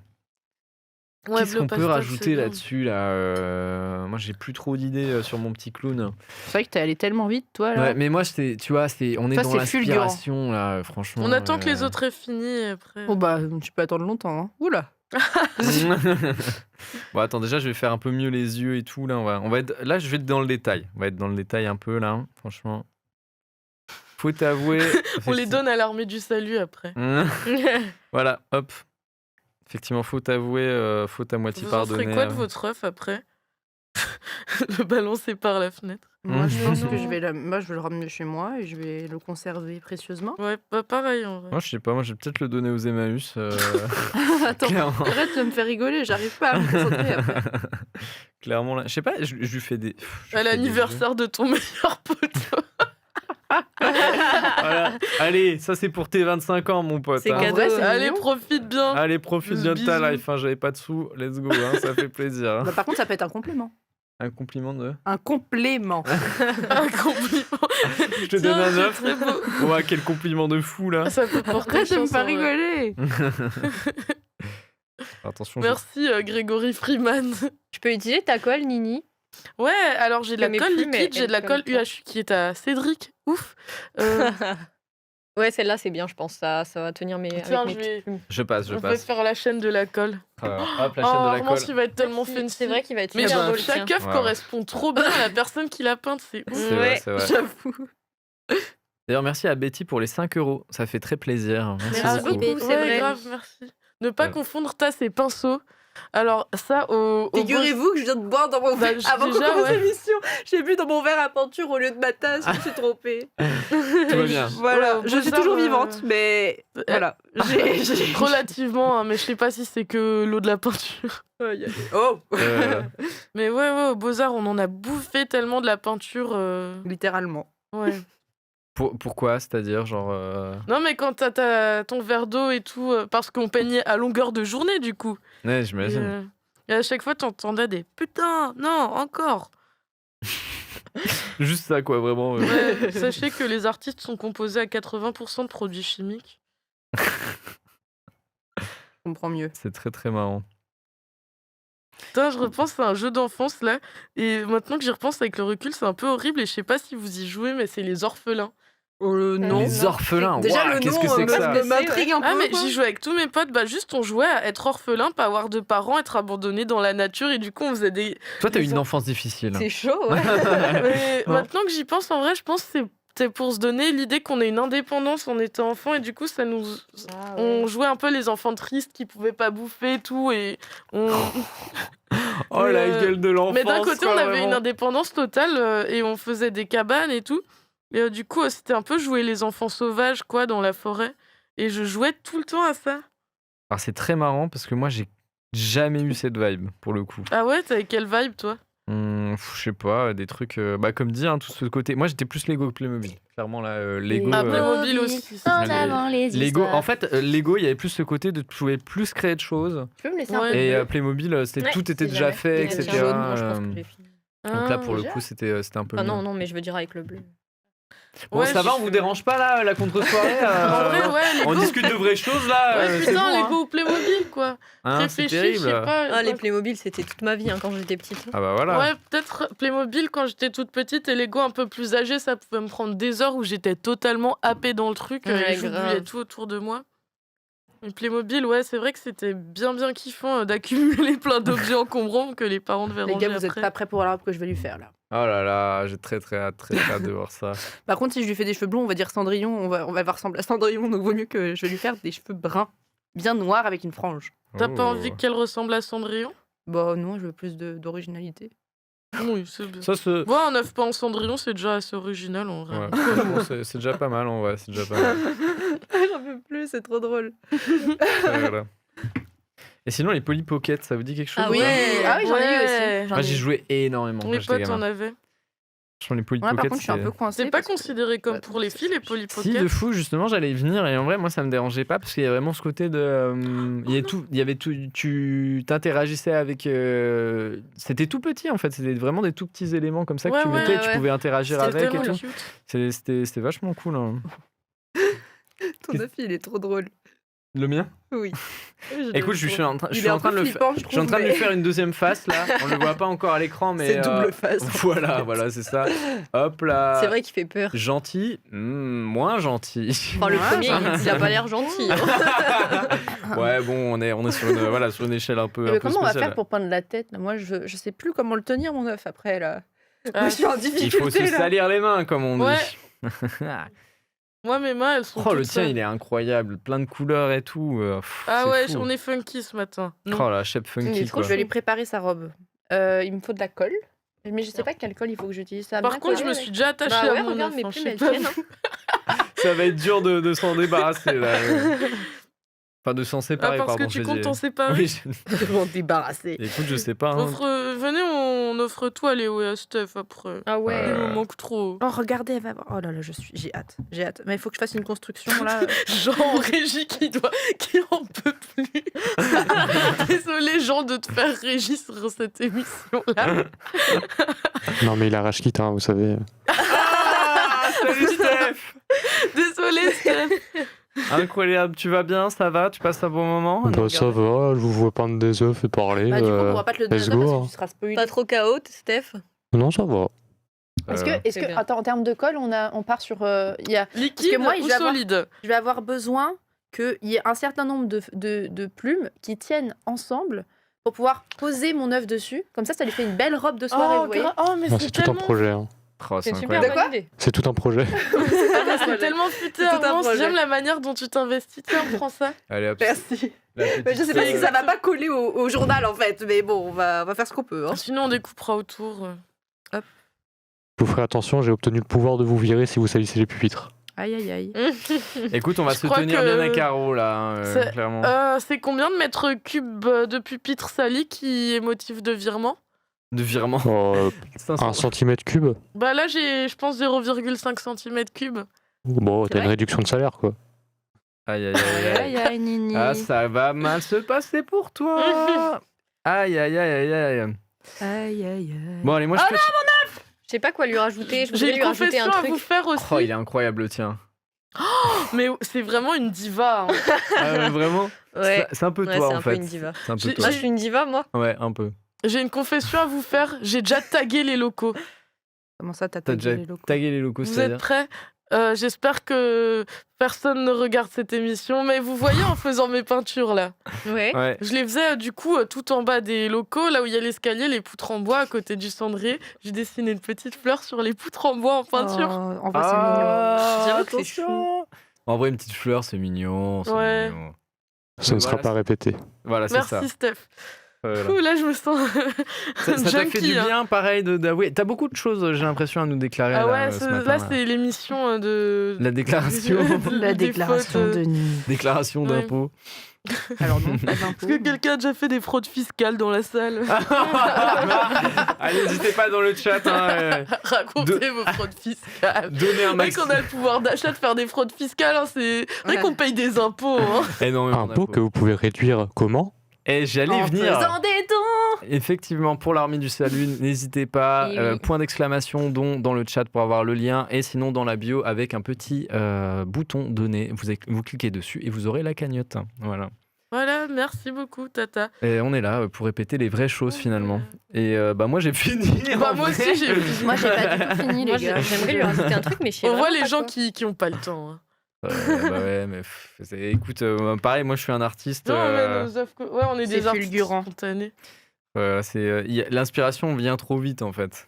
Ouais, Qu'est-ce bleu qu'on peut pastel, rajouter c'est bien. là-dessus là Moi j'ai plus trop d'idées sur mon petit clown. C'est vrai que t'es allé tellement vite, toi là. Ouais, mais moi tu vois, on est Toi, dans c'est fulgurant. l'inspiration là, franchement. On attend que les autres aient fini et après. Oh bah, tu peux attendre longtemps. Hein. Oula. Bon attends, déjà je vais faire un peu mieux les yeux et tout là. On va être là, je vais être dans le détail. On va être dans le détail un peu là, franchement. Faut t'avouer. On les donne à l'armée du salut après. Voilà, hop. Effectivement, faut t'avouer, faut à moitié Vous en pardonner. ferez quoi de votre œuf après? Le balancer par la fenêtre. Moi, je pense Non. que je vais le ramener chez moi et je vais le conserver précieusement. Ouais, pas pareil en vrai. Moi je sais pas, moi je vais peut-être le donner aux Emmaüs. Attends, Clairement. arrête de me faire rigoler, j'arrive pas à me concentrer après. Clairement là. Je sais pas, je lui fais des. je lui À fais des l'anniversaire de ton meilleur pote. Voilà. Allez, ça c'est pour tes 25 ans, mon pote. C'est hein. cadeau. vrai, c'est Allez, mignon. profite bien. Allez, profite bien de ta Bisous. life. Hein. J'avais pas de sous, let's go. Hein. Ça fait plaisir. Hein. Bah, par contre, ça peut être un complément. Un compliment de. Un complément. Un compliment. Je te Tiens, donne un c'est œuf. très beau. Ouais, quel compliment de fou là. Ça peut porter Arrête de me chance, faire en vrai. rigoler. Attention. Merci Grégory Freeman. Tu peux utiliser ta colle, Nini. Ouais, alors j'ai de la Mais colle plus, mais liquide, j'ai de la elle colle colle pas. UHU qui est à Cédric. Ouf. Ouais, celle-là, c'est bien, je pense. Ça va tenir Tiens, avec mes je vais- petites plumes. Je passe, je On va passe. faire la chaîne de la colle. Hop, la Oh, chaîne de la Armand, colle. il va être tellement Merci. fancy. C'est vrai qu'il va être Mais super beau, le chaque tien. œuf Ouais. correspond trop bien à la personne qui l'a peinte, c'est ouf. C'est vrai, c'est vrai. J'avoue. D'ailleurs, merci à Betty pour les 5 €. Ça fait très plaisir. Merci Merci beaucoup. beaucoup. c'est Ouais, vrai. grave, merci. Ne pas Ouais. confondre tasse et pinceau. Alors, ça, au Figurez-vous que je viens de boire dans mon Bah, verre avant qu'on déjà, commence ouais. l'émission. J'ai bu dans mon verre à peinture au lieu de ma tasse, je me suis trompée. Tout va bien. Voilà, Ouais, je suis Beaux-Arts, toujours vivante, mais voilà. J'ai- relativement, hein, mais je sais pas si c'est que l'eau de la peinture. Oh Mais ouais, aux Beaux-Arts, on en a bouffé tellement de la peinture. Littéralement. Ouais. Pourquoi? C'est-à-dire, genre. Non, mais quand t'as ton verre d'eau et tout, parce qu'on peignait à longueur de journée, du coup. Ouais, Et, j'imagine. et à chaque fois, t'entendais des putain, non, encore. Juste ça, quoi, vraiment. Ouais, sachez que les artistes sont composés à 80% de produits chimiques. Je comprends mieux. C'est très, très marrant. Putain, je repense à un jeu d'enfance là, et maintenant que j'y repense avec le recul, c'est un peu horrible, et je sais pas si vous y jouez, mais c'est les orphelins. Non. Les orphelins, Déjà, waouh, le qu'est-ce nom que c'est que ça? m'intrigue un peu. Ah, mais quoi. j'y jouais avec tous mes potes, bah juste on jouait à être orphelin, pas avoir de parents, être abandonné dans la nature, et du coup on faisait des. Toi, t'as eu les une en- enfance difficile. C'est chaud, ouais. Mais Non. maintenant que j'y pense, en vrai, je pense que c'est pour se donner l'idée qu'on ait une indépendance en étant enfant, et du coup ça nous. Ah, ouais. On jouait un peu les enfants tristes qui pouvaient pas bouffer et tout, et on. Oh Mais, la gueule de l'enfance. Mais d'un côté, quoi, on avait vraiment. une indépendance totale et on faisait des cabanes et tout. Et du coup, c'était un peu jouer les enfants sauvages, quoi, dans la forêt. Et je jouais tout le temps à ça. Alors, c'est très marrant parce que moi, j'ai jamais eu cette vibe, pour le coup. Ah ouais, t'avais quelle vibe, toi? Je sais pas, des trucs. Bah, comme dit, hein, tout ce côté. Moi, j'étais plus Lego que Playmobil. Clairement, là, Lego. Ah, Playmobil aussi. Oh, en avant Lego, en fait, Lego, il y avait plus ce côté de tu pouvais plus créer de choses. Tu peux me laisser un Ouais. peu Et de Playmobil, c'était Ouais, tout était si déjà jamais. fait, Il y a etc. le jaune, moi, je pense que j'ai fini. Donc là, Ah. pour le déjà coup, c'était un peu Enfin, mieux. non, mais je veux dire avec le bleu. Bon, Ouais, ça va, j'ai on vous fait- dérange pas là, la contre-soirée En vrai, ouais, On Lego. discute de vraies choses là. Ouais, c'est putain, bon, hein. Lego ou Playmobil, quoi. Hein, c'est Réfléchis, je sais terrible. pas. Ah, les Playmobil, c'était toute ma vie hein, quand j'étais petite. Ah bah voilà. Ouais, peut-être Playmobil quand j'étais toute petite et Lego un peu plus âgé, ça pouvait me prendre des heures où j'étais totalement happée dans le truc Ouais, et j'oubliais grave. tout autour de moi. Et Playmobil, ouais, c'est vrai que c'était bien kiffant d'accumuler plein d'objets encombrants que les parents devaient Les ranger gars, vous êtes après. pas prêts pour l'arbre que je vais lui faire là. Oh là là, j'ai très hâte de voir ça. Par contre, si je lui fais des cheveux blonds, on va dire Cendrillon, on va ressembler à Cendrillon, donc vaut mieux que je vais lui faire des cheveux bruns, bien noirs avec une frange. T'as pas Oh. envie qu'elle ressemble à Cendrillon? Bah non, je veux plus d'originalité. Oui, c'est bien. Ça se. Ouais, un œuf pas en Cendrillon, c'est déjà assez original en vrai. Ouais. Bon, c'est déjà pas mal en vrai, c'est déjà pas mal. J'en peux plus, c'est trop drôle. Voilà. Et sinon, les Polly Pocket, ça vous dit quelque chose Ah ou oui. pas Ah oui, j'en ai eu aussi. Ouais. J'en Moi, ai j'y eu. jouais énormément quand Mes j'étais potes gamin. en avaient. Franchement, les Polly Ouais, par Pocket, contre, je suis un peu coincée. C'est pas parce que- considéré comme Ouais, pour les filles, les Polly Si, Pocket. de fou, justement, j'allais y venir et en vrai, moi, ça me dérangeait pas parce qu'il y a vraiment ce côté de. Il y avait tout. Tu t'interagissais avec. C'était tout petit en fait, c'était vraiment des tout petits éléments comme ça que Ouais, tu ouais, mettais, tu ouais. pouvais interagir C'était avec et tellement tout. cute. C'était vachement cool. Hein. Ton œuf, il est trop drôle. Le mien Oui. Écoute, je suis en train, je Il suis est en un train peu de le faire. flippant, je Je suis en trouve, train de lui mais- faire une deuxième face là. On le voit pas encore à l'écran, mais. C'est double face. Voilà, c'est ça. Hop là. C'est vrai qu'il fait peur. Gentil, moins gentil. Enfin, le Ouais, premier, ça- il a pas l'air gentil. hein. Ouais, bon, on est sur une, voilà, sur une échelle un peu, Mais un peu comment on va spéciale. faire pour peindre la tête là? Moi, je sais plus comment le tenir, mon œuf, après, là. Ah, je suis en Il difficulté, faut se là. salir les mains, comme on Ouais. dit. Moi, mes mains, elles sont. Oh, le toutes tien, seules. il est incroyable. Plein de couleurs et tout. Ah c'est ouais, fou. on est funky ce matin. Non. Oh la chef Il funky, est trop quoi. Je vais lui préparer sa robe. Il me faut de la colle. Mais je sais pas quelle colle il faut que j'utilise. Ça a Par bien contre, je collé me avec- suis déjà attachée Bah ouais, à mon regarde, œuf, mes hein, je plumes, sais elles pas tiennent. vous. Ça va être dur de s'en débarrasser, là. Enfin, de s'en Ah, séparer, parce pardon. que tu j'ai comptes dit. t'en séparer. Oui, Je vais m'en débarrasser. écoute, je sais pas. hein. Venez, on offre tout à Léo et à Steph après. Ah ouais. Il nous manque trop. Oh, regardez, elle va voir. Oh là là, j'ai hâte. J'ai hâte. Mais il faut que je fasse une construction, là. Jean en régie qui en peut plus. Désolé Jean de te faire régie sur cette émission-là. Non, mais il arrache quitte, hein, vous savez. Ah, salut Steph. Désolé Steph. Incroyable, tu vas bien, ça va, tu passes un bon moment. Bah, ça va, je vous vois peindre des œufs et parler. Bah, du coup, on pourra pas te le donner let's parce go, que hein. tu seras spoilé. Pas trop chaos, Steph. Non, ça va. Est-ce que, C'est bien. attends, en termes de colle, on part sur. Liquide moi, ou je vais avoir- solide? Je vais avoir besoin qu'il y ait un certain nombre de plumes qui tiennent ensemble pour pouvoir poser mon œuf dessus. Comme ça lui fait une belle robe de soirée, vous voyez. Mais Non, c'est c'est tout un tellement... projet. Hein. Oh, C'est c'est une super incroyable. quoi bonne idée. C'est tout un projet. c'est tellement futé, C'est tout un Armand. projet. J'aime la manière dont tu t'investis. Tiens, prends ça. Allez, hop. Merci. la petite Je sais pas C'est si ça va pas coller au journal en fait, mais bon, on va faire ce qu'on peut. Hein. Sinon, on découpera autour. Vous ferez attention, j'ai obtenu le pouvoir de vous virer si vous salissez les pupitres. Aïe aïe aïe. Écoute, on va Je se crois tenir que bien à carreau là, hein, c'est- clairement. C'est combien de mètres cubes de pupitre sali qui est motif de virement? De virement. Oh, 500. 1 centimètre cube. Bah là, j'ai, je pense, 0,5 cm3. Bon, t'as une vrai réduction de salaire, quoi. Aïe, aïe, aïe, aïe. Aïe aïe nini. Ah, ça va mal se passer pour toi. Aïe, aïe, aïe, aïe, aïe. Aïe aïe aïe. Bon, allez, moi je peux. Je sais pas quoi lui rajouter. Je J'ai voudrais une lui rajouter confession un à truc. vous faire aussi. Oh, il est incroyable le tien. Mais c'est vraiment une diva. Hein. Ah, vraiment Ouais. C'est un peu Ouais, toi c'est en un peu fait. une diva. C'est un peu J'ai- toi. Moi, je suis une diva, moi. Ouais, un peu. J'ai une confession à vous faire. J'ai déjà tagué les locaux. Comment ça t'as T'as tagué déjà les locaux tagué les locaux, Vous êtes c'est-à-dire prêts? J'espère que personne ne regarde cette émission, mais vous voyez en faisant mes peintures là. Ouais. Ouais. Je les faisais du coup tout en bas des locaux, là où il y a l'escalier, les poutres en bois à côté du cendrier. J'ai dessiné une petite fleur sur les poutres en bois en peinture. Oh, en vrai, c'est mignon. J'avoue que c'est attention. En vrai, une petite fleur, c'est mignon. C'est Ouais. mignon. Ça ne Voilà, sera pas répété. Voilà, c'est ça. Merci Steph. Voilà. Ouh, là je me sens Ça t'a fait junkie, du hein. bien, pareil, d'avouer. T'as beaucoup de choses, j'ai l'impression, à nous déclarer. Ah là, ouais, ce là matin, c'est l'émission de... La déclaration. La des déclaration fautes, de Nini. Déclaration Ouais. d'impôt. Alors non, pas d'impôt. Est-ce que quelqu'un a déjà fait des fraudes fiscales dans la salle? Allez, n'hésitez pas dans le chat. Hein, Racontez vos fraudes fiscales. donnez un C'est vrai max. qu'on a le pouvoir d'achat de faire des fraudes fiscales, hein, c'est vrai Ouais. qu'on paye des impôts. Hein. Énormément Impôt d'impôts. que vous pouvez réduire comment? Et j'allais En venir. faisant des dons. Effectivement, pour l'armée du salut, n'hésitez pas. Et oui. Point d'exclamation, don dans le chat pour avoir le lien. Et sinon, dans la bio, avec un petit bouton donner, vous cliquez dessus et vous aurez la cagnotte. Voilà. Voilà, merci beaucoup, Tata. Et on est là pour répéter les vraies choses finalement. Et bah moi j'ai fini. Bah, en moi vrai. aussi, j'ai fini. Moi, j'ai pas du tout fini, Moi, les gars. j'aimerais lui rajouter un truc, mais je sais On voit vraiment les pas gens quoi. qui ont pas le temps. Hein. Bah ouais, mais écoute, pareil, moi je suis un artiste. Non, mais nos œuvres ouais, on est c'est des artistes fulgurant. spontanés. L'inspiration vient trop vite en fait.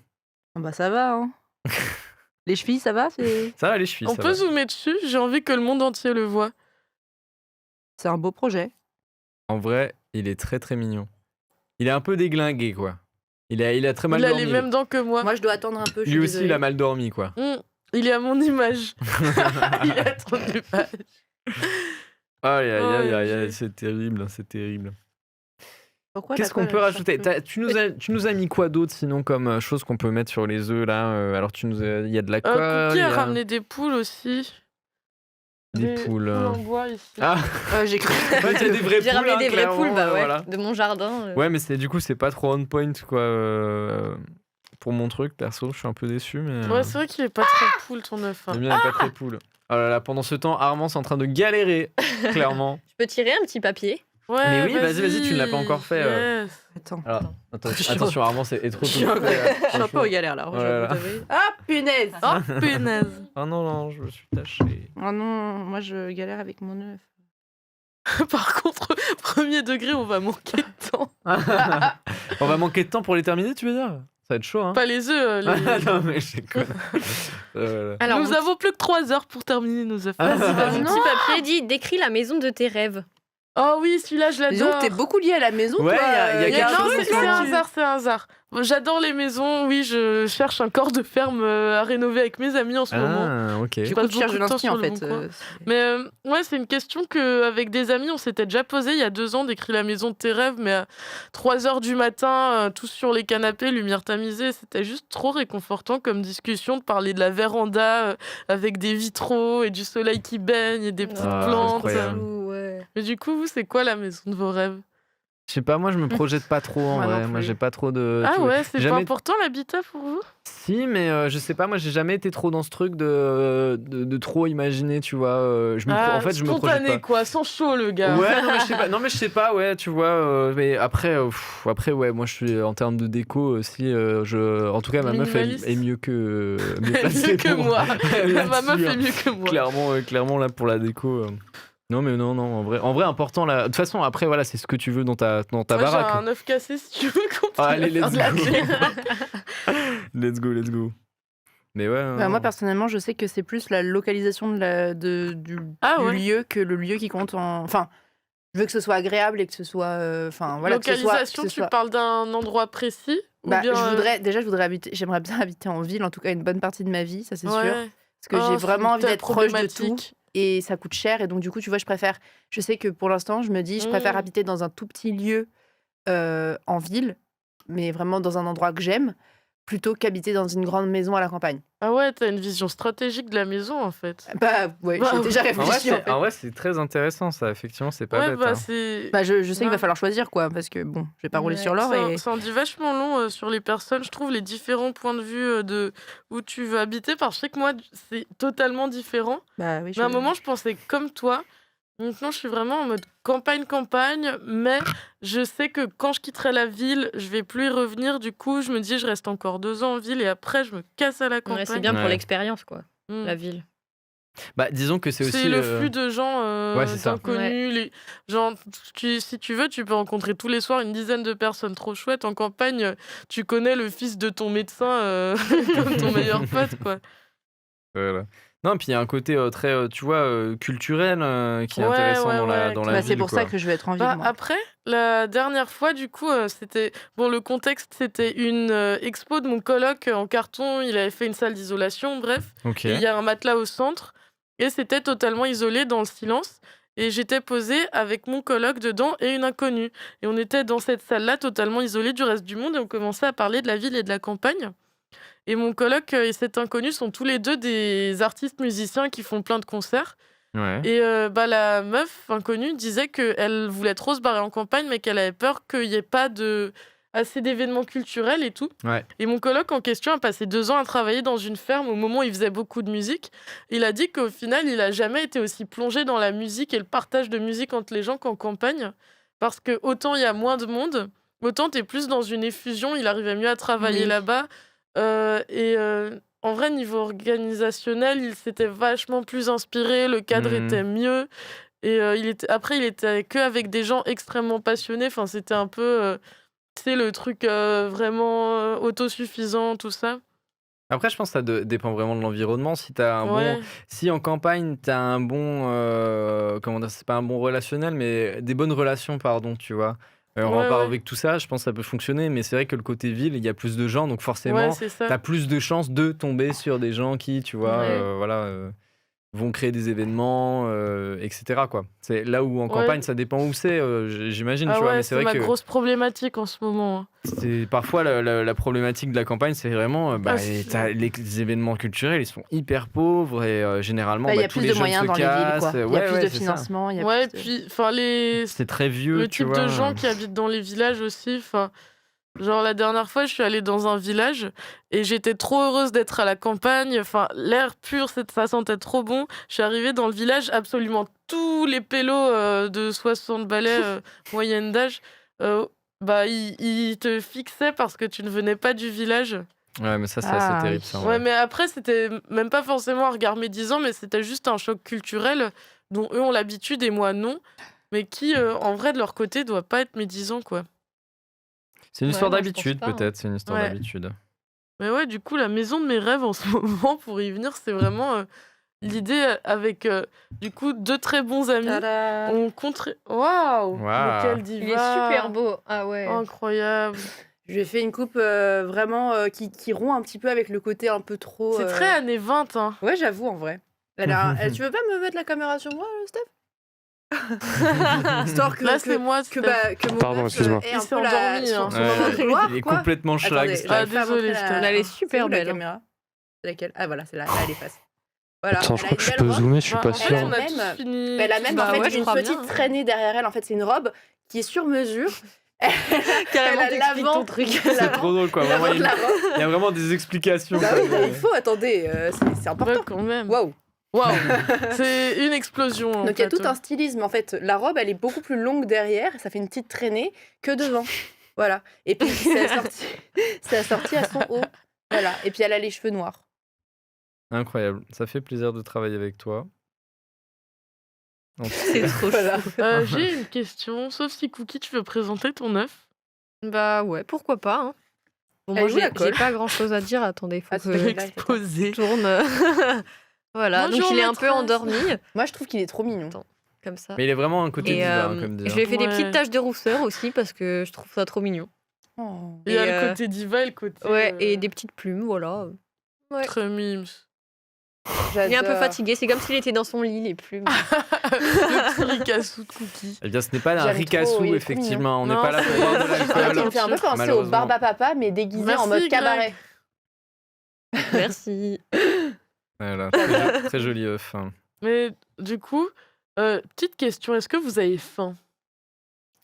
Ah bah ça va, hein. Les chevilles, ça va Ça va les chevilles. On ça peut va. zoomer dessus, j'ai envie que le monde entier le voit. C'est un beau projet. En vrai, il est très très mignon. Il est un peu déglingué quoi. Il a très mal Il a dormi. les mêmes dents que moi. Moi, je dois attendre un peu. je Lui suis aussi, désolée. il a mal dormi quoi. Il est à mon image. Il a 32 pages. Aïe aïe aïe aïe, aïe, OMG. c'est terrible, c'est terrible. Pourquoi Qu'est-ce qu'on peut rajouter Tu nous as mis quoi d'autre sinon comme chose qu'on peut mettre sur les œufs là Alors il y a de la colle, Cookie il y a a ramené des poules aussi. des poules. en bois ici. Ah, J'ai cru. ouais, il y a des vraies J'ai poules. ramené hein, des vraies clairement, poules, bah ouais, voilà. de mon jardin. Ouais, mais du coup, c'est pas trop on point quoi. Pour mon truc, perso, je suis un peu déçu, mais. Ouais, c'est vrai qu'il est pas très poule ton œuf. le Hein. mien est pas très poule. Oh là là, pendant ce temps, Armand est en train de galérer, clairement. Je peux tirer un petit papier. Ouais, Mais oui, vas-y, tu ne l'as pas encore fait, Yes. Attends. Alors, Je suis attention, Armand, c'est trop Je suis un peu- je suis un peu en galère là. Oh là là. Ah punaise. Oh, punaise. Oh non, non, je me suis taché. Oh non, moi je galère avec mon œuf. Par contre, premier degré, on va manquer de temps. On va manquer de temps pour les terminer, tu veux dire? Ça va être chaud, hein? Pas les œufs. Non, mais je déconne. Voilà. Alors, Nous avons plus que 3 heures pour terminer nos œufs. Ah. Vas-y, vas-y. mon non. petit papier dit décris la maison de tes rêves. Oh oui, celui-là, je Disons l'adore. que t'es beaucoup lié à la maison. Ouais, toi. il y a Il y a- quelque non, chose, c'est un hasard, c'est un hasard. Bon, j'adore les maisons, oui, je cherche un corps de ferme à rénover avec mes amis en ce moment. Ah, ok. Du passe coup, tu cherches de beaucoup de temps l'inspi en sur le fait. bon coin. c'est- Mais ouais, c'est une question qu'avec des amis, on s'était déjà posé il y a 2 ans d'écrire la maison de tes rêves, mais à 3h du matin, tous sur les canapés, lumière tamisée, c'était juste trop réconfortant comme discussion de parler de la véranda avec des vitraux et du soleil qui baigne et des petites Ah, plantes. incroyable. Ouais. Mais du coup, vous, c'est quoi la maison de vos rêves? Je sais pas, moi je me projette pas trop en Moi non vrai. Moi plus. j'ai pas trop de. Ah tu vois, ouais, c'est pas jamais. important l'habitat pour vous? Si, mais je sais pas, moi j'ai jamais été trop dans ce truc de trop imaginer, tu vois. En fait, je me projette Spontané pas. quoi, sans chaud le gars. Ouais, non mais je sais pas, non, mais je sais pas, ouais, tu vois. Mais après, ouais, moi je suis en termes de déco aussi. En tout cas, ma meuf Minimaliste. est mieux que mieux Mieux placée que pour- moi. Ma là-dessus, meuf hein. est mieux que moi. Clairement là pour la déco. Non mais non, en vrai important là. De toute façon, après voilà, c'est ce que tu veux dans ta Moi, baraque. j'ai un œuf cassé si tu veux qu'on Ah, allez, faire let's de la go. thé. Let's go. Mais ouais. Bah, moi, non. personnellement, je sais que c'est plus la localisation du Ah ouais. lieu que le lieu qui compte en. Enfin, je veux que ce soit agréable et que ce soit. Enfin, voilà. que ce soit- Localisation, que ce tu soit- parles d'un endroit précis ou Bah, bien, je voudrais habiter. J'aimerais bien habiter en ville, en tout cas une bonne partie de ma vie, ça c'est sûr. ouais. Parce que Oh, j'ai c'est vraiment une envie telle d'être proche de tout. problématique. Et ça coûte cher. Et donc, du coup, tu vois, je préfère. Je sais que pour l'instant, je me dis, je préfère Mm. habiter dans un tout petit lieu en ville, mais vraiment dans un endroit que j'aime, plutôt qu'habiter dans une grande maison à la campagne. Ah ouais, t'as une vision stratégique de la maison en fait. Bah, ouais, Bah, j'ai déjà En vrai, réfléchi en fait. en vrai, c'est très intéressant ça. Effectivement, c'est pas Ouais, bête. bah hein. c'est. Bah, je sais qu'il Ouais. va falloir choisir, quoi, parce que bon, je vais pas rouler Ouais. sur l'or et. Ça en dit vachement long sur les personnes, je trouve, les différents points de vue de où tu veux habiter. Parce que je sais que moi, c'est totalement différent. Bah oui, Mais à un moment, je pensais comme toi. Maintenant, je suis vraiment en mode campagne, mais je sais que quand je quitterai la ville, je vais plus y revenir. Du coup, je me dis, je reste encore 2 ans en ville et après, je me casse à la Ouais, campagne. c'est bien pour Ouais. l'expérience, quoi, Mm. la ville. Bah, disons que c'est aussi. C'est le flux de gens ouais, c'est ça. d'inconnus. Genre, si tu veux, tu peux rencontrer tous les soirs une dizaine de personnes trop chouettes. En campagne, tu connais le fils de ton médecin comme ton meilleur pote, quoi. Voilà. Non, puis il y a un côté très, tu vois, culturel qui est Ouais, intéressant ouais, dans ouais, la Bah, c'est ville. pour quoi. ça que je vais être en ville, Bah, moi. après, la dernière fois, du coup, c'était. Bon, le contexte, c'était une expo de mon coloc en carton. Il avait fait une salle d'isolation, bref. Ok. Et il y a un matelas au centre. Et c'était totalement isolé dans le silence. Et j'étais posée avec mon coloc dedans et une inconnue. Et on était dans cette salle-là, totalement isolée du reste du monde. Et on commençait à parler de la ville et de la campagne. Et mon coloc et cet inconnu sont tous les deux des artistes musiciens qui font plein de concerts. Ouais. Et bah, la meuf inconnue disait qu'elle voulait trop se barrer en campagne, mais qu'elle avait peur qu'il n'y ait pas assez d'événements culturels et tout. Ouais. Et mon coloc en question a passé 2 ans à travailler dans une ferme au moment où il faisait beaucoup de musique. Il a dit qu'au final, il a jamais été aussi plongé dans la musique et le partage de musique entre les gens qu'en campagne. Parce que autant il y a moins de monde, autant tu es plus dans une effusion. Il arrivait mieux à travailler Oui. là-bas. En vrai, niveau organisationnel, il s'était vachement plus inspiré. Le cadre Mhm. était mieux. Et après, il était que avec des gens extrêmement passionnés. Enfin, c'était un peu... tu sais, le truc vraiment autosuffisant, tout ça. Après, je pense que ça dépend vraiment de l'environnement. Si t'as un Ouais. bon, si en campagne t'as un bon, comment dire, c'est pas un bon relationnel, mais des bonnes relations, pardon, tu vois. On Ouais, repart ouais. avec tout ça, je pense que ça peut fonctionner, mais c'est vrai que le côté ville, il y a plus de gens, donc Ouais, forcément, c'est ça. t'as plus de chances de tomber sur des gens qui, tu vois, Ouais. voilà, vont créer des événements, etc. quoi. C'est là où en Ouais. campagne, ça dépend où c'est, j'imagine, Ah tu vois, ouais, mais c'est c'est vrai ma que grosse problématique en ce moment. c'est parfois la problématique de la campagne, c'est vraiment Ah, c'est- t'as les événements culturels, ils sont hyper pauvres et généralement Bah, il y a tous plus les de jeunes moyens se dans les villes, quoi. cassent. Il y a Ouais, plus ouais, de c'est ça. financement, il y a Ouais, plus de- puis enfin C'est très vieux, le tu type vois. de gens qui habitent dans les villages aussi. Enfin, genre la dernière fois, je suis allée dans un village et j'étais trop heureuse d'être à la campagne. Enfin, l'air pur, ça sentait trop bon. Je suis arrivée dans le village, absolument tous les pélos de 60 balais moyenne d'âge, bah ils te fixaient parce que tu ne venais pas du village. Ouais, mais ça, c'est Ah, assez terrible, oui. ça. en Ouais, vrai. mais après, c'était même pas forcément un regard médisant, mais c'était juste un choc culturel dont eux ont l'habitude et moi non, mais qui, en vrai, de leur côté, doit pas être médisant, quoi. C'est une Ouais, histoire non, je pense d'habitude, pas, hein. peut-être. C'est une histoire Ouais. d'habitude. Mais ouais, du coup, la maison de mes rêves en ce moment, pour y venir, c'est vraiment l'idée avec, du coup, 2 très bons amis. Tada. On compte... Waouh! Waouh. Mais quel Il est diva! super beau. Ah ouais. Incroyable! Je lui ai fait une coupe vraiment qui rompt un petit peu avec le côté un peu trop. C'est très années 20, hein. Ouais, j'avoue, en vrai. Tu veux pas me mettre la caméra sur moi, Steph? Histoire que, Là, que, c'est moi. que, bah, que mon Pardon, meuf, excuse-moi. ait Il un s'est peu endormi, son, hein. son moment de gloire, Il est quoi. complètement schlag. Attendez, Steph. Ah, j'arrive pas à désolée, montrer je la- t'ai- Elle est C'est super où, la belle, hein. caméra? C'est laquelle? Ah voilà, c'est là, elle est face. Voilà. Attends, je Elle a crois que une je belle peux robe. zoomer, je suis Bah, pas en fait, sûr. on a Même- tous fini. Elle a même Bah en fait ouais, je une crois petite bien. traînée derrière elle. En fait, c'est une robe qui est sur mesure. Carrément, Elle a t'expliques l'avant. ton truc. C'est trop drôle quoi. L'avant Vraiment, de la robe. il y a vraiment des explications. Bah quoi. oui, il faut, attendez, c'est important. Ouais, quand même. Waouh. Waouh. C'est une explosion. en Donc il y a fait. tout un stylisme. En fait, la robe, elle est beaucoup plus longue derrière, ça fait une petite traînée que devant. Voilà. Et puis c'est assorti à son haut. Voilà. Et puis elle a les cheveux noirs. Incroyable. Ça fait plaisir de travailler avec toi. En tout C'est cas. trop Voilà. chou. J'ai une question. Sauf si Cookie, tu veux présenter ton œuf. Bah ouais, pourquoi pas. Hein. Bon, Elle moi, joue la j'ai colle. pas grand-chose à dire. Attendez, faut Ah, que c'est je vrai. Exposé. tourne. Voilà, donc Bonjour, il est un peu maîtresse. endormi, Moi, je trouve qu'il est trop mignon. Attends. Comme ça. Mais il est vraiment un côté Et diva, hein, comme je dire. lui ai fait des Ouais. petites taches de rousseur aussi parce que je trouve ça trop mignon. Oh. Il y a Et, le côté diva et le côté. Ouais, et des petites plumes, voilà. Ouais. Très mimes. Il est un peu J'adore. fatigué, c'est comme s'il était dans son lit, les plumes. Le petit ricassou de Cookie. Eh bien, ce n'est pas un J'aime trop, ricassou, il est trop effectivement. On n'est Non, pas là pour c'est- boire de C'est vrai qu'il l'alcool. me fait un peu penser au Malheureusement. Barbe à Papa, mais déguisé Merci, en mode Greg. cabaret. Merci. Voilà, très joli œuf. hein. Mais du coup, petite question. Est-ce que vous avez faim?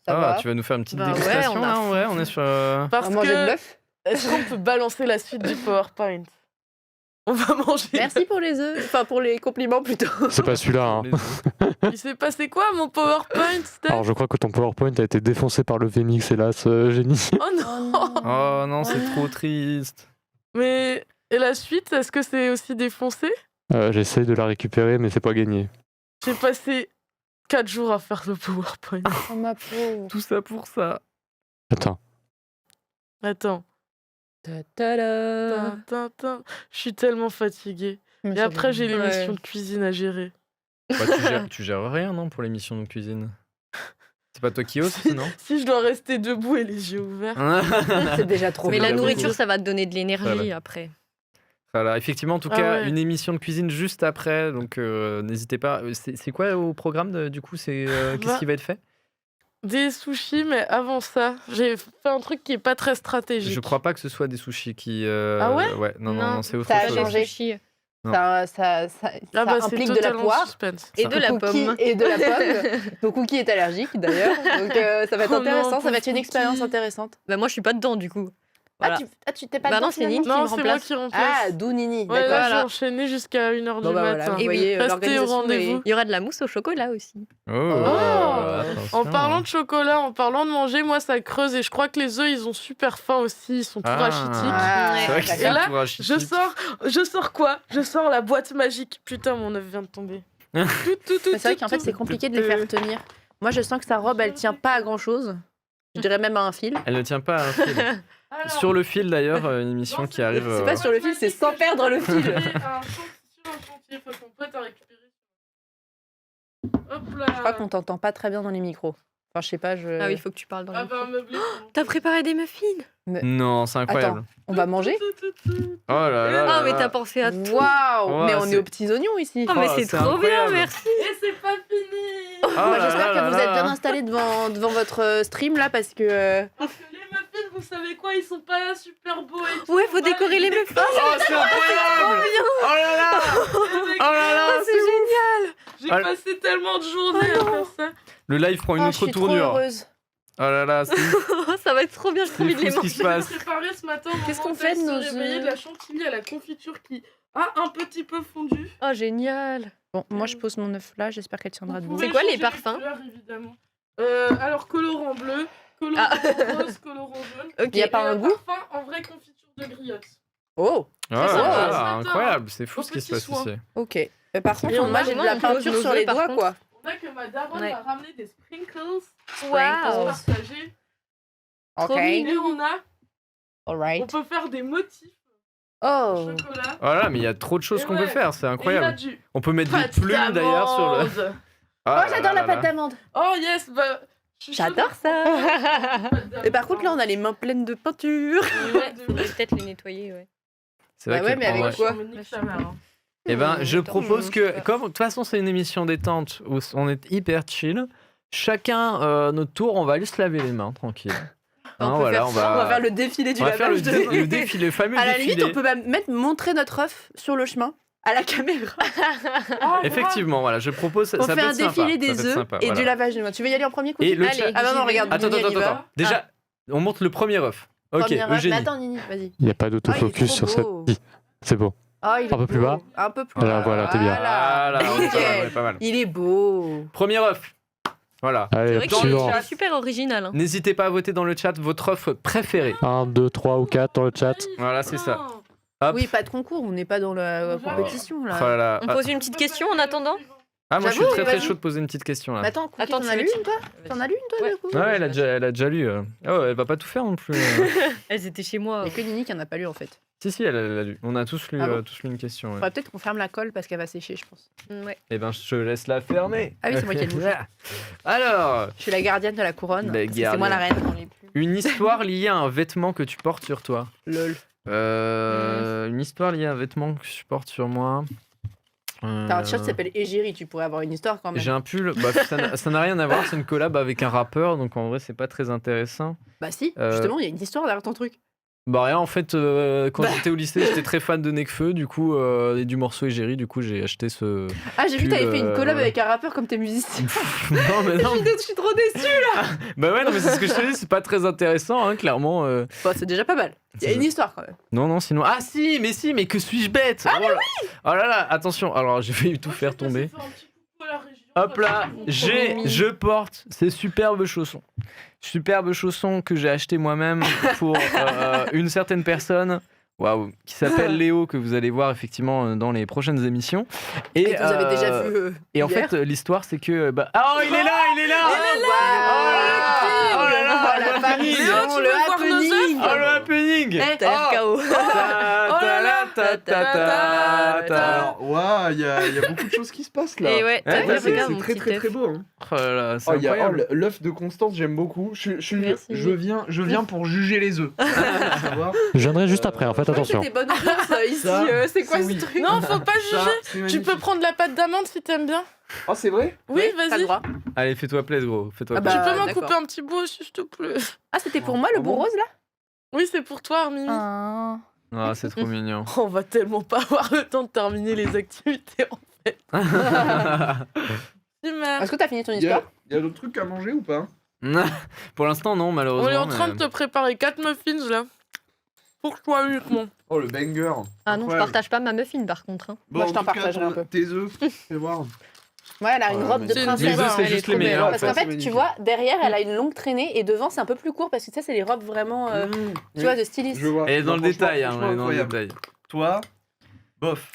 Ça Ah, va. tu vas nous faire une petite Bah ouais, dégustation on a là, en vrai. On est sur. Parce On va manger de que. l'œuf. Est-ce qu'on peut balancer la suite du PowerPoint? On va manger. Merci pour les œufs. Enfin, pour les compliments plutôt. C'est pas celui-là. Hein. les œufs. Il s'est passé quoi, mon PowerPoint, Steph? Alors, je crois que ton PowerPoint a été défoncé par le VMix, hélas, génie. Oh non! Oh non, c'est trop triste. Mais. Et la suite, est-ce que c'est aussi défoncé? J'essaye de la récupérer, mais c'est pas gagné. J'ai passé 4 jours à faire le PowerPoint. Oh ma pauvre. Tout ça pour ça. Attends. Attends. Ta-ta-da. Je suis tellement fatiguée. Et après, j'ai l'émission de cuisine à gérer. Bah, tu gères rien, non, pour l'émission de cuisine? C'est pas toi qui oses, non? Si je dois rester debout et les yeux ouverts. C'est déjà trop Mais bien. la beaucoup. nourriture, ça va te donner de l'énergie Voilà. après. Voilà, effectivement, en tout Ah cas, ouais. une émission de cuisine juste après, donc n'hésitez pas. C'est quoi au programme du coup? C'est qu'est-ce Bah, qui va être fait? Des sushis, mais avant ça, j'ai fait un truc qui est pas très stratégique. Je crois pas que ce soit des sushis qui. Ah ouais? Ouais, non, c'est autre Ça a chose. changé. Sushi. Ça Ah ça bah, c'est implique de la totalement poire. suspense. Et Ça. de la Cookie pomme. Et de la pomme. Donc Cookie est allergique d'ailleurs. Donc ça va être Oh non, intéressant. Ça va être pauvre une expérience Cookie. intéressante. Bah moi, je suis pas dedans du coup. Voilà. Tu t'es pas Bah dedans, non, c'est finalement Nini. Non, me c'est moi remplace. qui remplace. Ah, d'où Nini. Ouais, D'accord. là, j'ai Voilà. enchaîné jusqu'à 1h Bon, du bah, matin. voilà, vous Et oui. voyez, Restez au l'organisation rendez-vous. Il y aura de la mousse au chocolat aussi. Oh, En attention. parlant de chocolat, en parlant de manger, moi ça creuse et je crois que les œufs ils ont super faim aussi, ils sont tout Ah. rachitiques. C'est vrai que d'accord. c'est Et là, tout rachitique. Je sors quoi? Je sors la boîte magique. Putain, mon œuf vient de tomber. Tout, Mais c'est vrai qu'en fait, c'est compliqué de les faire tenir. Moi, je sens que sa robe, elle tient pas à grand chose. Je dirais même à un fil. Elle ne tient pas à un fil. Alors, Sur le fil d'ailleurs, une émission non, qui arrive. C'est pas sur le fil, c'est sans perdre le fil. Sur un chantier, faut qu'on prête à récupérer. Hop là. Je crois qu'on t'entend pas très bien dans les micros. Enfin, je sais pas, Ah oui, il faut que tu parles dans Ah le bah, un meublé. T'as préparé des muffins? Non, c'est incroyable. on va manger. Oh là là. Ah, là mais là. t'as pensé à tout. Waouh Ouais, Mais on c'est- est aux petits oignons ici. Oh, mais Oh, c'est c'est trop bien, incroyable. merci. Et c'est pas fini. Oh Moi, là j'espère là que vous là êtes bien là. installés devant votre stream là parce que. Parce que les muffins, vous savez quoi, ils sont pas super beaux et tout. Ouais, faut On va décorer les muffins. Oh, c'est incroyable. Oh là là. Avec- Oh là là. Oh, c'est génial. J'ai Ah, passé tellement de journées à faire ça. Le live prend une Ah, je autre suis trop tournure. heureuse. Oh là là, c'est Ça va être trop bien, j'ai trop c'est envie de les fou ce qui manger. se passe. J'ai préparé ce matin. Qu'est-ce maman, qu'on fait de elle nos se réveillait œufs de la chantilly à la confiture qui a un petit peu fondu. Oh, génial. Bon, moi je pose mon œuf là, j'espère qu'elle tiendra Vous debout. pouvez C'est quoi les changer parfums couleurs, évidemment. Alors, colorant bleu, colorant rose, colorant jaune. Ok. Il y a pas Et un goût parfum en vraie confiture de griotte. Oh, Oh là sympa, là, ce matin. incroyable, c'est fou Au ce qui se petit passe soin. ici. ok. Par contre, Et on moi a j'ai de vraiment la on pose peinture nos sur œufs, les par doigts contre. quoi. On a que ma daronne Ouais. m'a ramené des sprinkles Waouh. partagés. Ok, Trop mignon. Et on on alright. peut faire des motifs Oh, chocolat. Oh là, mais il y a trop de choses Et qu'on ouais. peut faire, c'est Et il y a incroyable. du On peut mettre des pâte plumes d'ailleurs sur le. d'amande. Oh, oh j'adore la pâte d'amande. Oh yes, bah. je suis chaude J'adore ça. pour pâte d'amande. Et par contre là on a les mains pleines de peinture. Ouais, de Faudrait ouf. peut-être les nettoyer, ouais. C'est vrai Bah ouais, que- mais en avec vrai- quoi Je me nique sa mère, hein. Eh ben, je Attends, propose que, super. comme de toute façon c'est une émission détente où on est hyper chill, chacun notre tour, on va aller se laver les mains tranquille. Hein, On peut voilà, faire on ça, on va faire le défilé du on va faire lavage de mains. le défilé, le fameux À la défilé. limite, on peut même montrer notre œuf sur le chemin. à la caméra. Effectivement, voilà, je propose. On ça fait peut un être sympa, défilé ça peut des être œufs sympa, et voilà. du lavage de mains. Tu veux y aller en premier coup Et le Allez, chat. Ah non, j'y vais. regarde. Attends, Nini, elle y va. attends. Déjà, on montre le premier œuf. Ok, Première œuf. Mais Eugénie. attends, Nini, vas-y. Il n'y a pas Ah, il est d'autofocus trop sur cette. beau. Si, c'est beau. Oh, il est Un peu plus beau. bas. Un peu plus Voilà, bas. voilà, t'es bien. Voilà, on est pas mal, on est pas mal. Il est beau. Premier œuf. Voilà. C'est Allez, vrai que suivant. c'est super original. Hein. N'hésitez pas à voter dans le chat votre œuf préféré. 1, 2, 3 ou 4 dans le chat. Voilà, c'est ça. Hop. Oui, pas de concours, on n'est pas dans la compétition là. Voilà. On pose une petite question en attendant. Ah, moi je suis J'avoue, très très vas-y. chaud de poser une petite question là. Mais attends, Cookie, Attends, t'en tu as veux lu que- une toi T'en as lu une toi Ouais. du coup Ouais, elle a déjà lu. Oh, elle va pas tout faire non plus. Elles étaient chez moi. Il y a que Nini qui en a pas lu en fait. Si, elle a lu. On a tous lu, Ah bon tous lu une question. Ouais. Faudrait peut-être qu'on ferme la colle parce qu'elle va sécher, je pense. Ouais. Eh ben, je te laisse la fermer. Ah oui, c'est moi qui ai le bouche. Alors, Je suis la gardienne de la couronne. La parce que c'est moi la gardienne. reine. une histoire liée à un vêtement que tu portes sur toi. Lol. Une histoire liée à un vêtement que je porte sur moi. T'as un t-shirt qui s'appelle Égérie, tu pourrais avoir une histoire quand même. J'ai un pull, bah, ça n'a rien à voir, c'est une collab avec un rappeur, donc en vrai c'est pas très intéressant. Bah si, Euh, justement, il y a une histoire derrière ton truc. Bah rien, en fait, quand j'étais au lycée, j'étais très fan de Nekfeu, du coup, et du morceau Égérie, du coup j'ai acheté ce... Ah, j'ai vu que t'avais fait une collab voilà. avec un rappeur comme t'es musicien. non mais non, Je suis trop déçue. bah ouais, non mais c'est ce que je te dis, c'est pas très intéressant, hein, clairement. Bon, c'est déjà pas mal. Il y a une histoire quand même. Non, sinon... Ah si, mais que suis-je bête oh, là... oh là là, attention, alors j'ai failli tout faire tomber. Hop là, je porte ces superbes chaussons. Superbes chaussons que j'ai acheté moi-même pour une certaine personne. Waouh, qui s'appelle Léo, que vous allez voir effectivement dans les prochaines émissions. Et que vous avez déjà vu. Et en hier. fait, l'histoire, c'est que. Bah... Oh, il est là. Oh là là, la Léo, tu veux voir nos happening. Oh, le happening. Eh, T'as l'air KO. Alors, waouh, il y a beaucoup de choses qui se passent là. Et ouais, t'as Ouais, vu, c'est regarde c'est mon très petit très œuf. très beau. Hein. Oh là là, c'est Oh, il y a incroyable. l'œuf de Constance, j'aime beaucoup. Merci. Je viens pour juger les œufs. Savoir. Je viendrai juste après, en fait, attention. C'était bonne ambiance ici. Ça, C'est quoi ça, ce oui. truc Non, faut pas Ça, juger. c'est Tu magnifique. peux prendre la pâte d'amande si t'aimes bien. Oh, c'est vrai? Oui, T'as le vas-y. droit. Allez, fais-toi plaisir, gros. Fais-toi Ah bah, plaisir. Tu peux m'en d'accord. couper un petit bout aussi, s'il te plaît. Ah, c'était pour moi le Ah beau bon rose là Oui, c'est pour toi, Armini. Ah. Ah, c'est trop mignon. On va tellement pas avoir le temps de terminer les activités en fait. Super. Est-ce que t'as fini ton Il y a, histoire il y a d'autres trucs à manger ou pas? Pour l'instant, non, malheureusement. On est en train mais- de te préparer 4 muffins là. Pour toi uniquement. Oh, le banger. Ah non, je Incroyable. partage pas ma muffin par contre. Hein. Bon, Moi, je en t'en tout cas, partagerai un peu. Tes œufs, fais voir. Ouais, elle a une Ouais, robe mais de c'est une princesse. Les œufs, c'est Elle est juste trop les belle. meilleurs. Parce Ouais, qu'en c'est fait, tu magnifique. vois, derrière, elle a une longue traînée et devant, c'est un peu plus court parce que ça, c'est les robes vraiment, tu vois, de styliste. Je vois. Elle est dans Non, le franchement, détail, hein, franchement elle est dans le incroyable. détail. Toi, bof.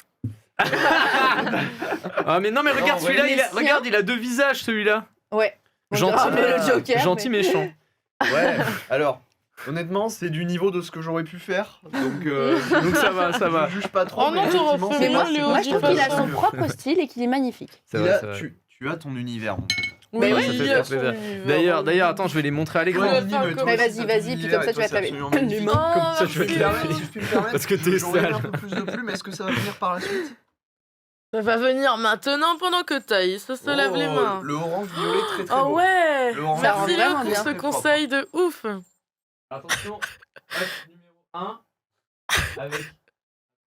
Ah, mais non, mais regarde Non, celui-là, ouais. regarde, il a deux visages, celui-là. Ouais. On Gentil, dirait un peu le Joker. gentil, mais- méchant. Ouais, alors, honnêtement, c'est du niveau de ce que j'aurais pu faire. Donc, Donc ça va, ça va. je juge pas trop. Oh non, mais t'aurais effectivement, fait c'est Mais moi, mieux, Léo, moi, je dis trouve pas qu'il a ça. son propre style et qu'il est magnifique. C'est Il vrai, a- c'est vrai. tu as ton univers, mon pote. Mais Oui, ouais, ça fait il plaisir, a son plaisir. univers. D'ailleurs, attends, je vais les montrer à l'écran. Ouais, Nini, enfin, mais comme- toi Mais aussi, vas-y, t'as vas-y, ton puis univers, comme ça, et tu vas toi, te c'est laver. absolument magnifique. Oh, Comme ça, tu vas te merci. laver. Si je puis me permettre, Parce que t'es j'aurais sale. un peu plus de plumes, est-ce que ça va venir par la suite? Ça va venir maintenant pendant que t'ailles. Ça se lave les mains. Le orange violet très très Oh beau. ouais. Le orange Ça rend Merci vraiment Léo pour bien. ce Très propre. conseil de ouf. Attention, œuf numéro 1 avec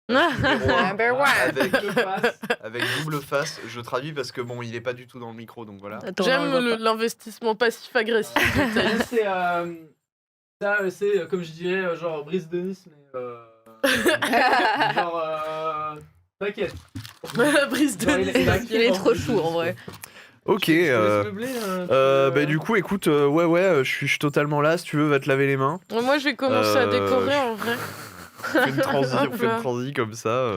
Number one. Avec, deux faces. avec double face, je traduis parce que bon, il est pas du tout dans le micro, donc voilà. Attends, on J'aime le voit pas. l'investissement passif-agressif de Thaïs. C'est comme je dirais genre Brice de Nice mais genre t'inquiète. Brise de Genre, il a- Nice. Il est trop chou en vrai. Ok, du coup, écoute, je suis totalement là. Si tu veux, va te laver les mains. Moi, je vais commencer à décorer en vrai. On fait une transi, Hop là. comme ça.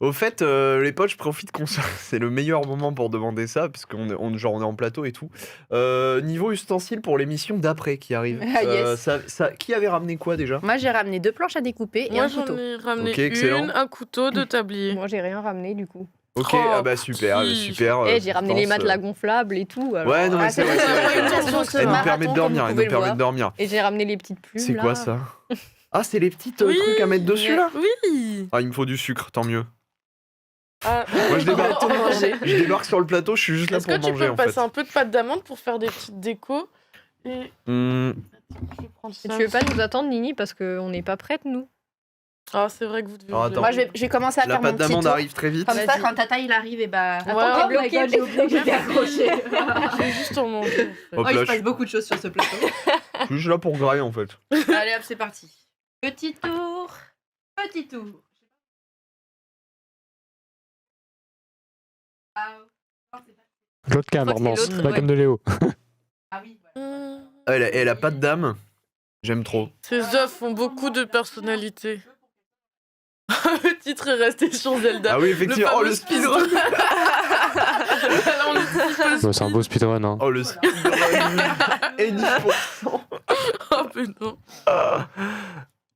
Au fait, les potes, je profite qu'on soit. C'est le meilleur moment pour demander ça, parce qu'on est, on est en plateau et tout. Niveau ustensile pour l'émission d'après qui arrive. Ah, yes. Qui avait ramené quoi déjà? Moi, j'ai ramené 2 planches à découper et Moi, un j'en couteau. ai ramené Ok, excellent. un couteau, 2 tabliers. Moi j'ai rien ramené du coup. Ok, Oh, ah bah super, petit. super. Eh, j'ai ramené les Florence, matelas gonflables et tout. alors. Ouais, non, mais Ah, c'est vrai, c'est c'est vrai. vrai, c'est vrai. attention, ce Elle nous marathon, permet de comme dormir, vous elle pouvez nous le permet voir. de dormir. Et j'ai ramené les petites plumes. C'est quoi là. ça? Ah, c'est les petites Oui. trucs à mettre dessus là? Oui. Ah, il me faut du sucre, tant mieux. Ah. Moi, je débarque, Tout manger. je débarque sur le plateau, je suis juste là Est-ce pour que tu manger peux en passer fait. un peu de pâte d'amande pour faire des petites décos et Hmm, je vais prendre Et ça. tu veux pas nous attendre Nini parce qu'on n'est pas prête nous. Ah, c'est vrai que vous devez. Alors, ouvrir. attends. Moi, je vais commencer à La faire mon pâte petit d'amande tour. arrive très vite. Comme ça, Vas-y. quand Tata il arrive, et bah. Ouais, Attends, ouais. oh my God, j'ai oublié que j'étais accrochée. Je vais juste en manger. Hop Oh, il là, se passe beaucoup de choses sur ce plateau. je suis juste là pour grailler en fait. Allez, hop, c'est parti. Petit tour. Petit tour. Ah, non, c'est pas- L'autre cam, Je crois que c'est Normance, l'autre, pas ouais. comme de Léo. Ah oui, ouais. Elle a pas de dame. J'aime trop. Ces œufs ont beaucoup de personnalité. Le titre est resté sur Zelda. Ah oui, effectivement. Oh, le fameux speedrun. Alors, on utilise le Bah, c'est un beau speedrun. Hein. Oh, le speedrun. Et 10%. Oh putain.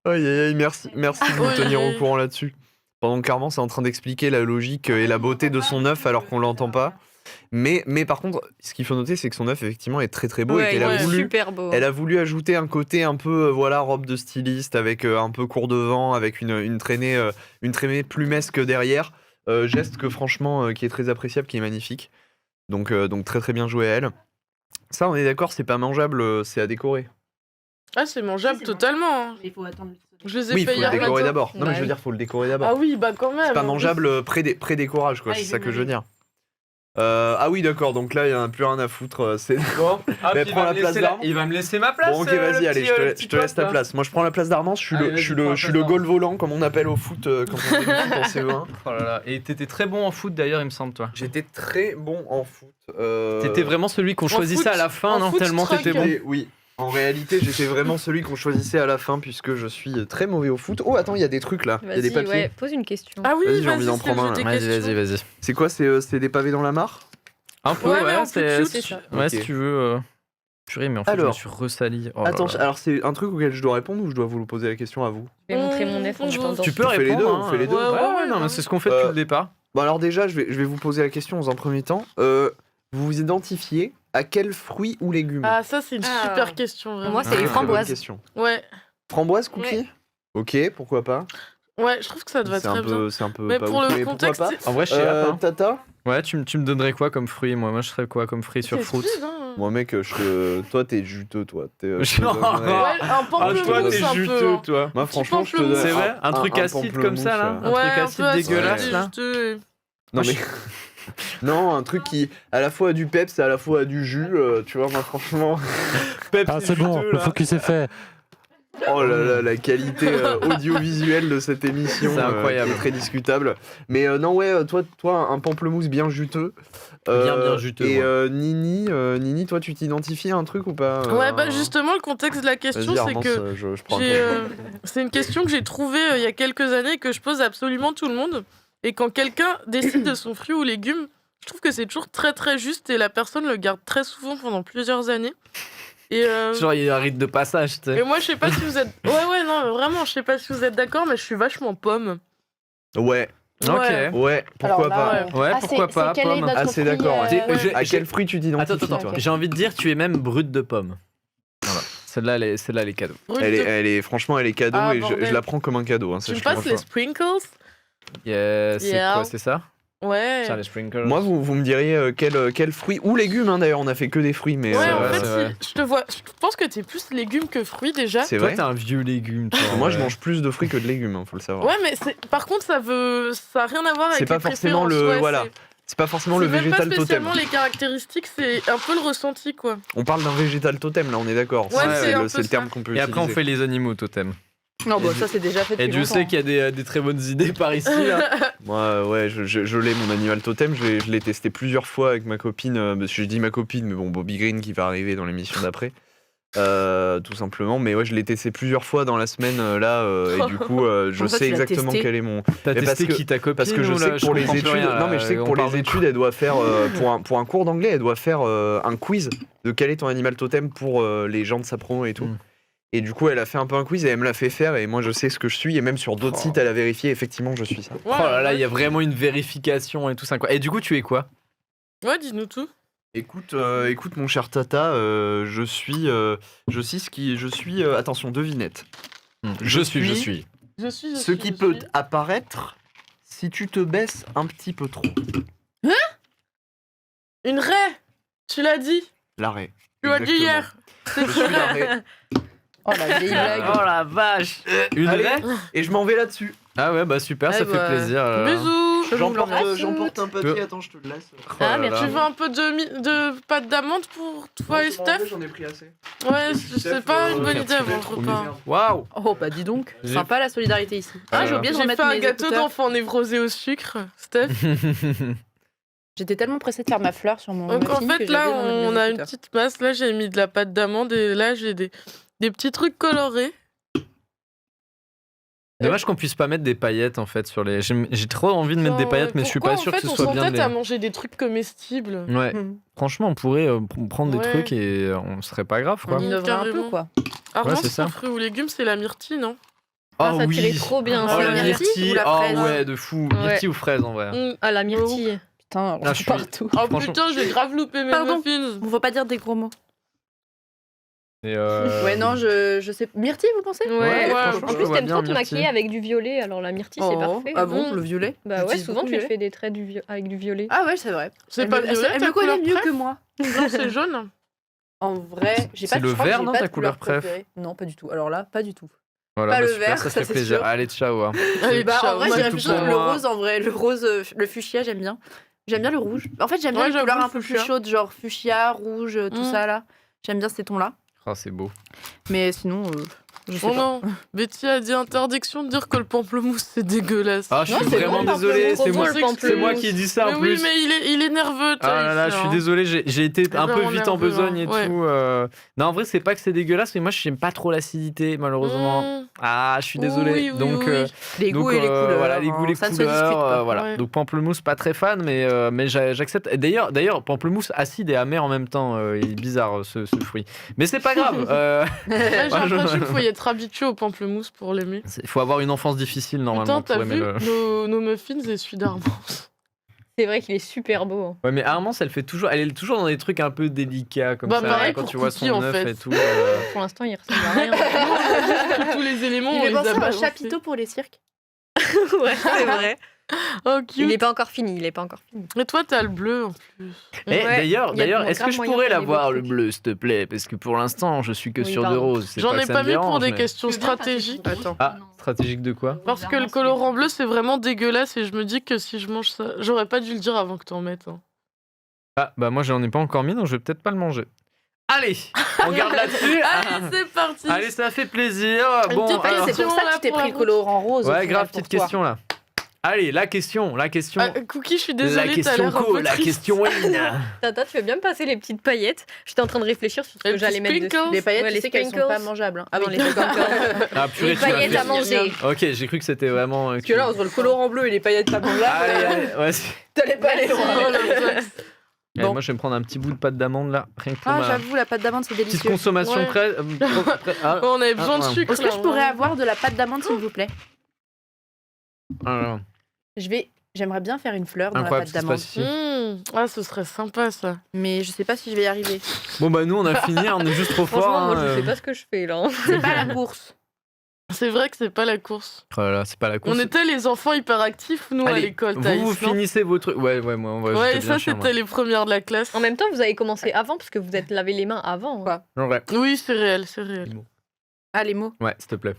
Aïe, aïe, aïe, merci de me Oui. tenir au courant là-dessus. Pendant que Carmen, c'est en train d'expliquer la logique et la beauté de son œuf alors qu'on l'entend pas. Mais par contre, ce qu'il faut noter, c'est que son œuf, effectivement, est très très beau et Ouais, qu'elle il a est voulu. super beau. Elle a voulu ajouter un côté un peu voilà robe de styliste avec un peu court devant, avec une traînée plumesque derrière. Geste que franchement qui est très appréciable, qui est magnifique. Donc très très bien joué à elle. Ça on est d'accord, c'est pas mangeable, c'est à décorer. Ah, c'est mangeable C'est totalement. hein. Il faut attendre. Je les ai Oui, il fait faut le hier décorer matin. d'abord. Non mais je veux Ouais. dire, faut le décorer d'abord. Ah oui, bah quand même. C'est pas mangeable pré-décorage quoi, Ah, c'est il ça veut que je veux manger. dire. Ah oui d'accord, donc là il y en a plus rien à foutre. C'est Bon, Mais prends la place d'Armand. Il va me laisser ma place. Bon ok vas-y, allez, je te laisse ta place. Moi je prends la place d'Armand, je suis Allez, le, vas-y, je suis prends le, la je suis place le goal d'Armand. volant comme on appelle au foot quand on fait du foot en CE1. Oh là là. Et t'étais très bon en foot d'ailleurs, il me semble, toi. J'étais très bon en foot. T'étais vraiment celui qu'on en choisissait foot- à la fin, en non? foot Tellement truck. t'étais bon. Oui. En réalité, j'étais vraiment celui qu'on choisissait à la fin puisque je suis très mauvais au foot. Oh, attends, il y a des trucs là. Il y a des Vas-y, papiers. ouais, pose une question. Ah oui, Vas-y, j'ai vas-y, envie d'en c'est le prendre jeu un. des Vas-y, questions. vas-y. C'est quoi c'est des pavés dans la mare Un peu, Ouais, mais ouais. en plus cute, c'est ça. Ouais, Ok. si tu veux. Purée, mais en fait, je me Alors. suis ressali. Oh là Attends, là. alors c'est un truc auquel je dois répondre ou je dois vous poser la question à vous Je vais montrer mon œuf en Tu attendant. Tu peux On fait les répondre. deux, hein. on fait les deux. Ouais, ouais, non, mais c'est ce qu'on fait depuis le départ. Bon alors déjà, je vais vous poser la question dans un premier temps. Vous vous identifiez à quel fruit ou légume Ah, ça, c'est une Ah. super question. Vraiment. Moi, c'est Ah, les très bonne framboises. question. Ouais. Framboise, cookie Ok, pourquoi pas Ouais, je trouve que ça te va C'est très un bien. peu, c'est un peu Mais pas pour ouf, le mais contexte, pourquoi c'est- En vrai, je sais pas pas. Tata Ouais, tu me donnerais quoi comme fruit, moi? Moi, je serais quoi comme fruit sur c'est fruits? speed, hein. Moi mec, toi t'es juteux toi. je te Genre, donnerais- Ouais, un Ah, pamplemousse toi, t'es un peu. juteux, hein. toi. Moi franchement, je te donne pamplemousse. C'est vrai? Un truc acide comme ça, là? pamplemousse, Un Ouais, truc un acide peu acide, dégueulasse, là? juteux. Non mais non, un truc qui à la fois a du peps et à la fois a du jus, tu vois, moi franchement. Peps Ah, et c'est bon, juteux, le là. focus est fait. Oh là là, la qualité audiovisuelle de cette émission, C'est incroyable. qui est très discutable. Mais non ouais, toi un pamplemousse bien juteux. Bien juteux, Et moi. Nini, toi tu t'identifies à un truc ou pas Ouais, bah justement, le contexte de la question, Vas-y, c'est Armance, que je prends un j'ai, peu. c'est une question que j'ai trouvée il y a quelques années que je pose à absolument tout le monde. Et quand quelqu'un décide de son fruit ou légume, je trouve que c'est toujours très très juste et la personne le garde très souvent pendant plusieurs années. Et, Genre, il y a un rite de passage, tu sais. et moi, je sais pas si vous êtes. Ouais, non, vraiment, je sais pas si vous êtes d'accord, mais je suis vachement pomme. Ouais, Ouais. ouais, pourquoi Alors là, pas. Ouais, Ah, pourquoi c'est pas, quel est pomme. notre Ah, c'est fruit, d'accord, ouais. ouais. À quel fruit tu t'identifies Attends, toi j'ai envie de dire, tu es même brute de pomme. Voilà. Celle-là, elle est cadeau. Brut Elle de- est franchement, elle est cadeau Ah, et je bordel. la prends comme un cadeau. Hein, Tu ça, me je te passes le les dis. sprinkles Yeah, c'est Yeah. quoi, c'est ça? Ouais. Tiens, les sprinkles. Moi, vous me diriez quel fruit ou légume, hein, d'ailleurs, on a fait que des fruits, mais Ouais, en vrai, fait, c'est vrai. je te vois. Je pense que t'es plus légumes que fruits déjà. c'est Toi, vrai. t'es un vieux légume, toi. Moi, je ouais. mange plus de fruits que de légumes, hein, faut le savoir. Ouais, mais par contre, ça a rien à voir avec C'est pas les forcément préférences, ouais, voilà. C'est pas forcément le c'est même pas végétal totem. spécialement les caractéristiques, c'est un peu le ressenti, quoi. On parle d'un végétal totem, là, on est d'accord. Ouais, c'est c'est un le, peu c'est le ça. terme qu'on peut Et après, on fait les animaux totem. Non, bon, Et ça c'est déjà fait Et depuis Dieu longtemps. sait qu'il y a des très bonnes idées par ici, là. Moi, ouais, je l'ai, mon animal totem. Je l'ai testé plusieurs fois avec ma copine. Je dis ma copine, mais bon, Bobby Green qui va arriver dans l'émission d'après. Tout simplement. Mais ouais, je l'ai testé plusieurs fois dans la semaine, et du coup, je Pourquoi sais tu l'as exactement testé quel est mon. T'as Mais parce testé que- qui ta copine Parce que je ou sais là, que pour les comprends études, plus rien, non mais je sais que on pour parle les de- études, elle doit faire pour un cours d'anglais, elle doit faire un quiz de quel est ton animal totem pour les gens de sa promo et tout. Mm. Et du coup, elle a fait un peu un quiz et elle me l'a fait faire et moi je sais ce que je suis et même sur d'autres sites, elle a vérifié effectivement je suis ça. Oh là là, il y a vraiment une vérification et tout ça. Quoi. Et du coup, tu es quoi? Ouais, dis-nous tout. Écoute mon cher Tata, je suis attention devinette. Je suis. Ce qui peut apparaître si tu te baisses un petit peu trop. Une raie. Tu l'as dit. L'arrêt. Tu l'as dit Exactement. hier. C'est Je suis l'arrêt. Oh la vieille blague. Oh la vache. Une Allez. vraie Et je m'en vais là-dessus. Ah ouais, bah super, Ah ça bah, fait plaisir. Bisous. J'emporte un papier, attends, je te le laisse. Oh là là. Tu veux un peu de pâte d'amande pour toi et Steph? J'en ai pris assez. Ouais, c'est pas une bonne idée avant le trop repas. mignon. Waouh. Oh bah dis donc, J'ai- sympa la solidarité ici. Ah j'ai oublié de J'ai remettre fait un mes gâteau écouteurs. d'enfant névrosé au sucre, Steph. J'étais tellement pressée de faire ma fleur sur mon Donc en muffin fait que là j'ai oublié de remettre on mes a une écouteurs. petite masse, là j'ai mis de la pâte d'amande et là j'ai des petits trucs colorés. Dommage qu'on puisse pas mettre des paillettes en fait sur les. J'ai trop envie de mettre des paillettes, mais je suis pas sûr que ce soit bien. En fait, de on s'entête à les- manger des trucs comestibles. Ouais. Hmm. Franchement, on pourrait prendre des Ouais. trucs et on serait pas grave quoi. Mm. On devrait un peu Carrément. quoi. Armand, c'est ça. son fruit ou légumes, c'est la myrtille, non? Ah, Oh ça oui. tirait trop bien. Oh c'est la la myrtille. myrtille ou la Oh fraise ouais, de fou. Ouais. Myrtille ou fraise en vrai. Mm. Ah, la myrtille. Putain, Ah, je suis- partout. Oh Franchement. putain, j'ai grave loupé mes Pardon. muffins. On va pas dire des gros mots. Et Ouais non je sais. Myrtille vous pensez Ouais, Ouais, franchement, en je plus, vois t'aimes bien trop te myrtille. maquiller avec du violet, alors la myrtille, c'est Oh. parfait. Ah bon Mm. le violet Bah ouais, J'utilise souvent beaucoup tu le te violet. fais des traits avec du violet. Ah ouais c'est vrai. C'est Elle pas me- violet, elle ta me connaît couleur mieux préf que moi. Non, c'est jaune. En vrai, j'ai C'est pas le je crois que vert, j'ai non, pas ta de couleur préf préférée. Non, pas du tout. Alors là, pas du tout. Voilà, Pas bah le super, vert, ça ça, fait c'est plaisir. sûr. Allez, ciao. Hein. Allez, Bah, ciao. en vrai, moi, j'irais tout plutôt pour le moi. rose en vrai. Le rose, le fuchsia, j'aime bien. J'aime bien le rouge. En fait, j'aime bien Ouais, les j'avoue, couleurs le un peu plus fuchsia. chaudes, genre fuchsia, rouge, tout Mm. ça là. J'aime bien ces tons-là. Oh, c'est beau. Mais sinon, je sais Oh pas. non, Betty a dit interdiction de dire que le pamplemousse c'est dégueulasse. Ah, je Non, suis c'est vraiment bon, désolé. trop C'est bon, moi, le pamplemousse. c'est moi qui ai dit ça mais en oui, plus. mais il est nerveux, toi. Ah là là, je ici, suis hein. désolé, j'ai été un peu Vraiment vite en nerveux, besogne et hein. Ouais. tout. Non, en vrai, c'est pas que c'est dégueulasse, mais moi, j'aime pas trop l'acidité, malheureusement. Mm. Ah, je suis désolé. Oui, oui, donc, oui. Les donc, goûts et les couleurs. voilà, les hein, goûts, les ça ne se couleurs, discute pas. voilà. Ouais. Donc pamplemousse, pas très fan, mais j'accepte. Et d'ailleurs, pamplemousse acide et amer en même temps. Il est bizarre ce fruit, mais c'est pas grave. Ouais, j'ai Moi, je- l'impression qu'il faut y être habitué au pamplemousse pour l'aimer. Il faut avoir une enfance difficile normalement Putain, pour t'as aimer vu le. nos muffins et celui d'Armand. C'est vrai qu'il est super beau. hein. Ouais, mais Armance, elle est toujours dans des trucs un peu délicats comme Bah, ça. pareil Quand pour tu vois Cookie, son en œuf fait. et tout. Pour l'instant, il ressemble à rien. Tous les éléments, Il on fait les penser a à un balancés. chapiteau pour les cirques. Ouais, c'est vrai. Oh, Il cute. est pas encore fini, il est pas encore fini. Mais toi, t'as le bleu en plus. Eh, Ouais, d'ailleurs, il y a est-ce que grave je moyen pourrais qu'il y ait l'avoir des le beaux bleu, s'il te plaît? Parce que pour l'instant, je suis que Oui, sur de pardon. rose. C'est J'en pas ai que ça pas me mis pour dérange, des mais- questions stratégiques. Attends. Ah, stratégique de quoi? Parce que le colorant bleu, c'est vraiment dégueulasse et je me dis que si je mange ça, j'aurais pas dû le dire avant que t'en mettes. hein. Ah, bah moi, j'en ai pas encore mis, donc je vais peut-être pas le manger. Allez, on garde là-dessus. Allez, c'est parti. Allez, ça fait plaisir. Une Bon, petite Ouais, alors- c'est pour ça que tu t'es Pour pris la le colorant rose. au ouais, final, grave, pour petite toi. question là. Allez, la question. Ah, Cookie, je suis La désolée, t'as question l'air un co, peu la triste. question Wayne. Tata, tu veux bien me passer les petites paillettes? J'étais en train de réfléchir sur ce Les que j'allais petits mettre dessus. sprinkles. Les paillettes, Ouais, tu les sais qu'elles sont sprinkles. pas mangeables. hein. Ah oui, non, les les sprinkles. Ah, purée, Les tu m'as paillettes fait- à manger. Ok, j'ai cru que c'était vraiment. Parce que là, entre le colorant bleu et les paillettes pas mangeables, Allez, allez, ouais, t'allais pas aller loin. Oh, le Jax. Allez, Bon. moi, je vais me prendre un petit bout de pâte d'amande là, rien que pour Ah, ma j'avoue, la pâte d'amande, c'est petite délicieux. consommation Ouais. près. Ah, Oh, on avait besoin de Ah, ouais. sucre. Est-ce que là, je pourrais vraiment. avoir de la pâte d'amande, s'il vous plaît ah, J'aimerais bien faire une fleur dans incroyable la ce pâte qui se d'amande. passe ici. Ah, ce serait sympa ça. Mais je sais pas si je vais y arriver. Bon, bah, nous, on a fini, on est juste trop forts. Franchement, moi, hein, je sais pas ce que je fais là. C'est pas la course. C'est vrai que c'est pas la course. Oh là là, c'est pas la course. On était les enfants hyperactifs, nous, à Allez, l'école. vous Thaïs, non finissez vos trucs. Ouais, moi, en vrai, Ouais, j'étais bien ça, chiant, moi. c'était les premières de la classe. En même temps, vous avez commencé avant parce que vous êtes lavé les mains avant. hein. En vrai. Oui, c'est réel, c'est réel. Ah, les mots. Ouais, s'il te plaît.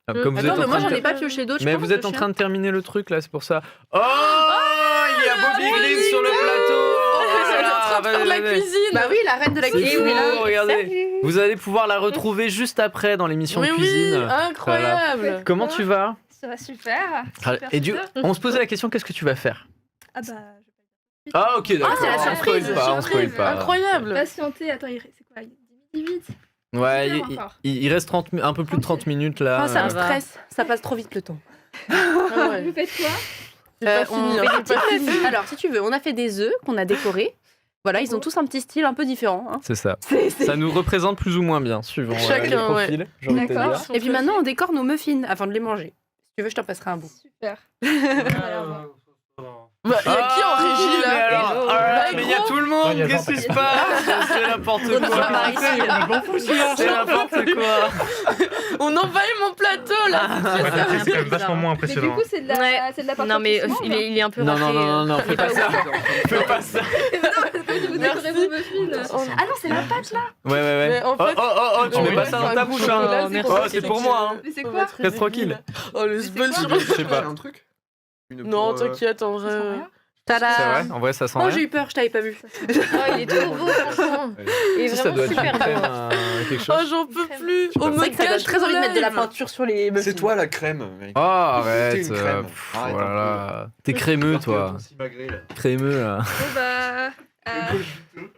Ah, Je- Comme vous Attends, êtes mais en moi, train j'en de... ai pas pioché d'autres. Mais vous êtes en train de terminer le truc là, c'est pour ça. Oh, il y a Bobby Green sur le plateau. Oh, Oh c'est là en train de là, faire de la vas-y. cuisine. Bah oui, la reine de la C'est cuisine fou, est là. regardez. Vous allez pouvoir la retrouver juste après dans l'émission Mais oui, cuisine. incroyable. Comment tu vas? Ça va super. Et on se posait la question, qu'est-ce que tu vas faire? Ah bah, Ah ok, d'accord. c'est la On surprise. spoil pas, on spoil pas. Incroyable. patienter. Attends, c'est quoi 18. Ouais, Super encore. il reste un peu plus de 30 minutes là. Ah, ça me va. stresse. Ça passe trop vite le temps. Ah ouais. Vous faites quoi? C'est pas On fini, fait hein, des c'est pas petites- fini. Alors, si tu veux, on a fait des œufs qu'on a décorés. Voilà, ils ont tous un petit style un peu différent. hein. C'est ça. C'est- Ça nous représente plus ou moins bien, suivant les Chacun, ouais. profils. j'ai envie de te D'accord. dire. Et puis maintenant, on décore nos muffins avant de les manger. Si tu veux, je t'en passerai un bout. Super. Bah, il y a qui en régie là alors, Bah, mais il y a gros. tout le monde, Ouais, il y a qu'est-ce qui se Jean- passe? C'est n'importe On quoi. par ici. C'est n'importe quoi. On envahit mon plateau là. C'est quand même vachement moins Mais du impressionnant. coup, c'est de la, Ouais. c'est de la peinture Non, mais qui se il vend, est, il est un peu Non, raté. non, fais pas ça. Fais pas ça. Vous décorez vos muffins. Ah non, c'est la pâte là. Ouais. Mais en fait- Tu Oh, mets oui. pas ça dans ta bouche, Chocolat, hein. c'est Oh, pour c'est ça pour que moi, hein. Mais c'est On quoi va Reste tranquille. Oh le spell sur Je sais pas. Un truc Non, t'inquiète, en vrai. C'est vrai, en vrai, ça sent Oh, rien. j'ai eu peur, je t'avais pas vu. Oh, il est trop beau, franchement. Il est Si, ça vraiment doit être super une crème, beau. quelque Oh, chose. j'en peux plus. sais pas. On C'est me vrai que ça donne cache très envie de mettre de la live. peinture sur les muffins. C'est toi la crème, mec. Oh, arrête. T'es une crème. Pff, Arrête un voilà. T'es crémeux, toi. Crémeux, là. Bon bah.